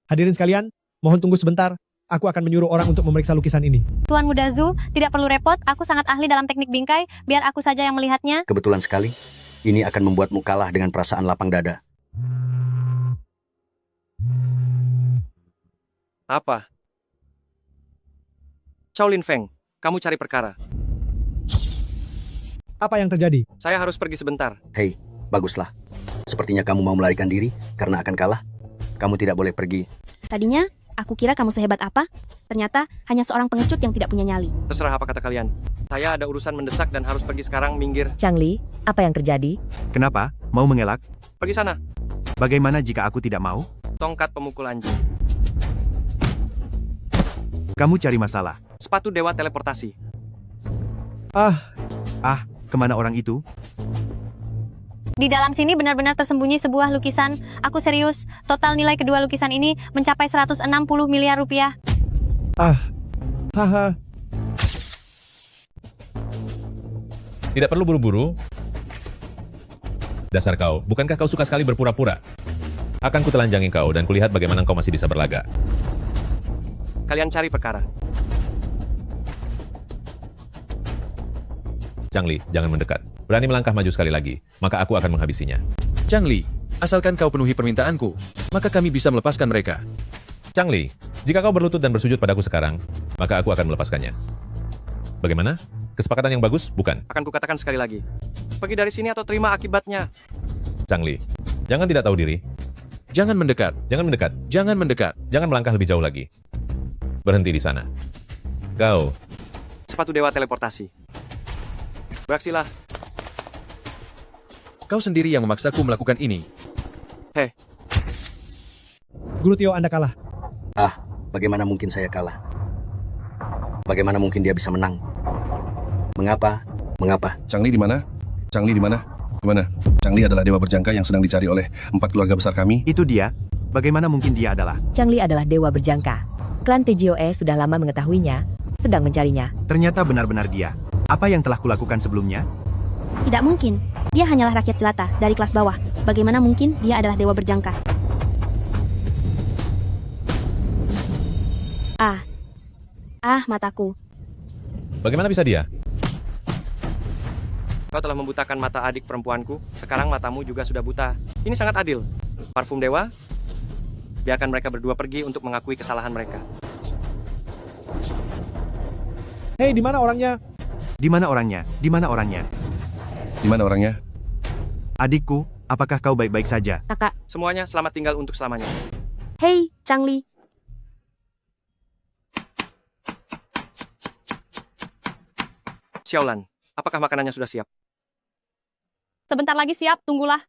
Hadirin sekalian, mohon tunggu sebentar. Aku akan menyuruh orang untuk memeriksa lukisan ini. Tuan Muda Zhou, tidak perlu repot, aku sangat ahli dalam teknik bingkai, biar aku saja yang melihatnya. Kebetulan sekali, ini akan membuatmu kalah dengan perasaan lapang dada. Apa? Chow Lin Feng, kamu cari perkara. Apa yang terjadi? Saya harus pergi sebentar. Hei, baguslah. Sepertinya kamu mau melarikan diri karena akan kalah. Kamu tidak boleh pergi. Tadinya, aku kira kamu sehebat apa. Ternyata, hanya seorang pengecut yang tidak punya nyali. Terserah apa kata kalian. Saya ada urusan mendesak dan harus pergi sekarang, minggir. Changli, apa yang terjadi? Kenapa? Mau mengelak? Pergi sana. Bagaimana jika aku tidak mau? Tongkat pemukul anjing. Kamu cari masalah. Sepatu dewa teleportasi. Kemana orang itu? Di dalam sini benar-benar tersembunyi sebuah lukisan. Aku serius, total nilai kedua lukisan ini mencapai 160 miliar rupiah. Haha. Tidak perlu buru-buru. Dasar kau, bukankah kau suka sekali berpura-pura? Akan kutelanjangi kau dan kulihat bagaimana kau masih bisa berlaga. Kalian cari perkara. Changli, jangan mendekat. Berani melangkah maju sekali lagi, maka aku akan menghabisinya. Changli, asalkan kau penuhi permintaanku, maka kami bisa melepaskan mereka. Changli, jika kau berlutut dan bersujud padaku sekarang, maka aku akan melepaskannya. Bagaimana? Kesepakatan yang bagus, bukan? Akan kukatakan sekali lagi. Pergi dari sini atau terima akibatnya. Changli, jangan tidak tahu diri. Jangan mendekat. Jangan mendekat. Jangan mendekat. Jangan melangkah lebih jauh lagi. Berhenti di sana. Kau. Sepatu dewa teleportasi. Beraksilah. Kau sendiri yang memaksaku melakukan ini. Heh. Guru Tio, Anda kalah. Bagaimana mungkin saya kalah? Bagaimana mungkin dia bisa menang? Mengapa? Mengapa? Changli di mana? Changli di mana? Di mana? Changli adalah dewa berjangka yang sedang dicari oleh 4 keluarga besar kami. Itu dia. Bagaimana mungkin dia adalah? Changli adalah dewa berjangka. Klan Tejioe sudah lama mengetahuinya, sedang mencarinya. Ternyata benar-benar dia. Apa yang telah kulakukan sebelumnya? Tidak mungkin. Dia hanyalah rakyat jelata dari kelas bawah. Bagaimana mungkin dia adalah dewa berjangka? Mataku. Bagaimana bisa dia? Kau telah membutakan mata adik perempuanku. Sekarang matamu juga sudah buta. Ini sangat adil. Parfum dewa. Biarkan mereka berdua pergi untuk mengakui kesalahan mereka. Hei, di mana orangnya? Di mana orangnya? Di mana orangnya? Di mana orangnya? Adikku, apakah kau baik-baik saja? Kakak. Semuanya selamat tinggal untuk selamanya. Hei, Changli. Xiaolan, apakah makanannya sudah siap? Sebentar lagi siap, tunggulah.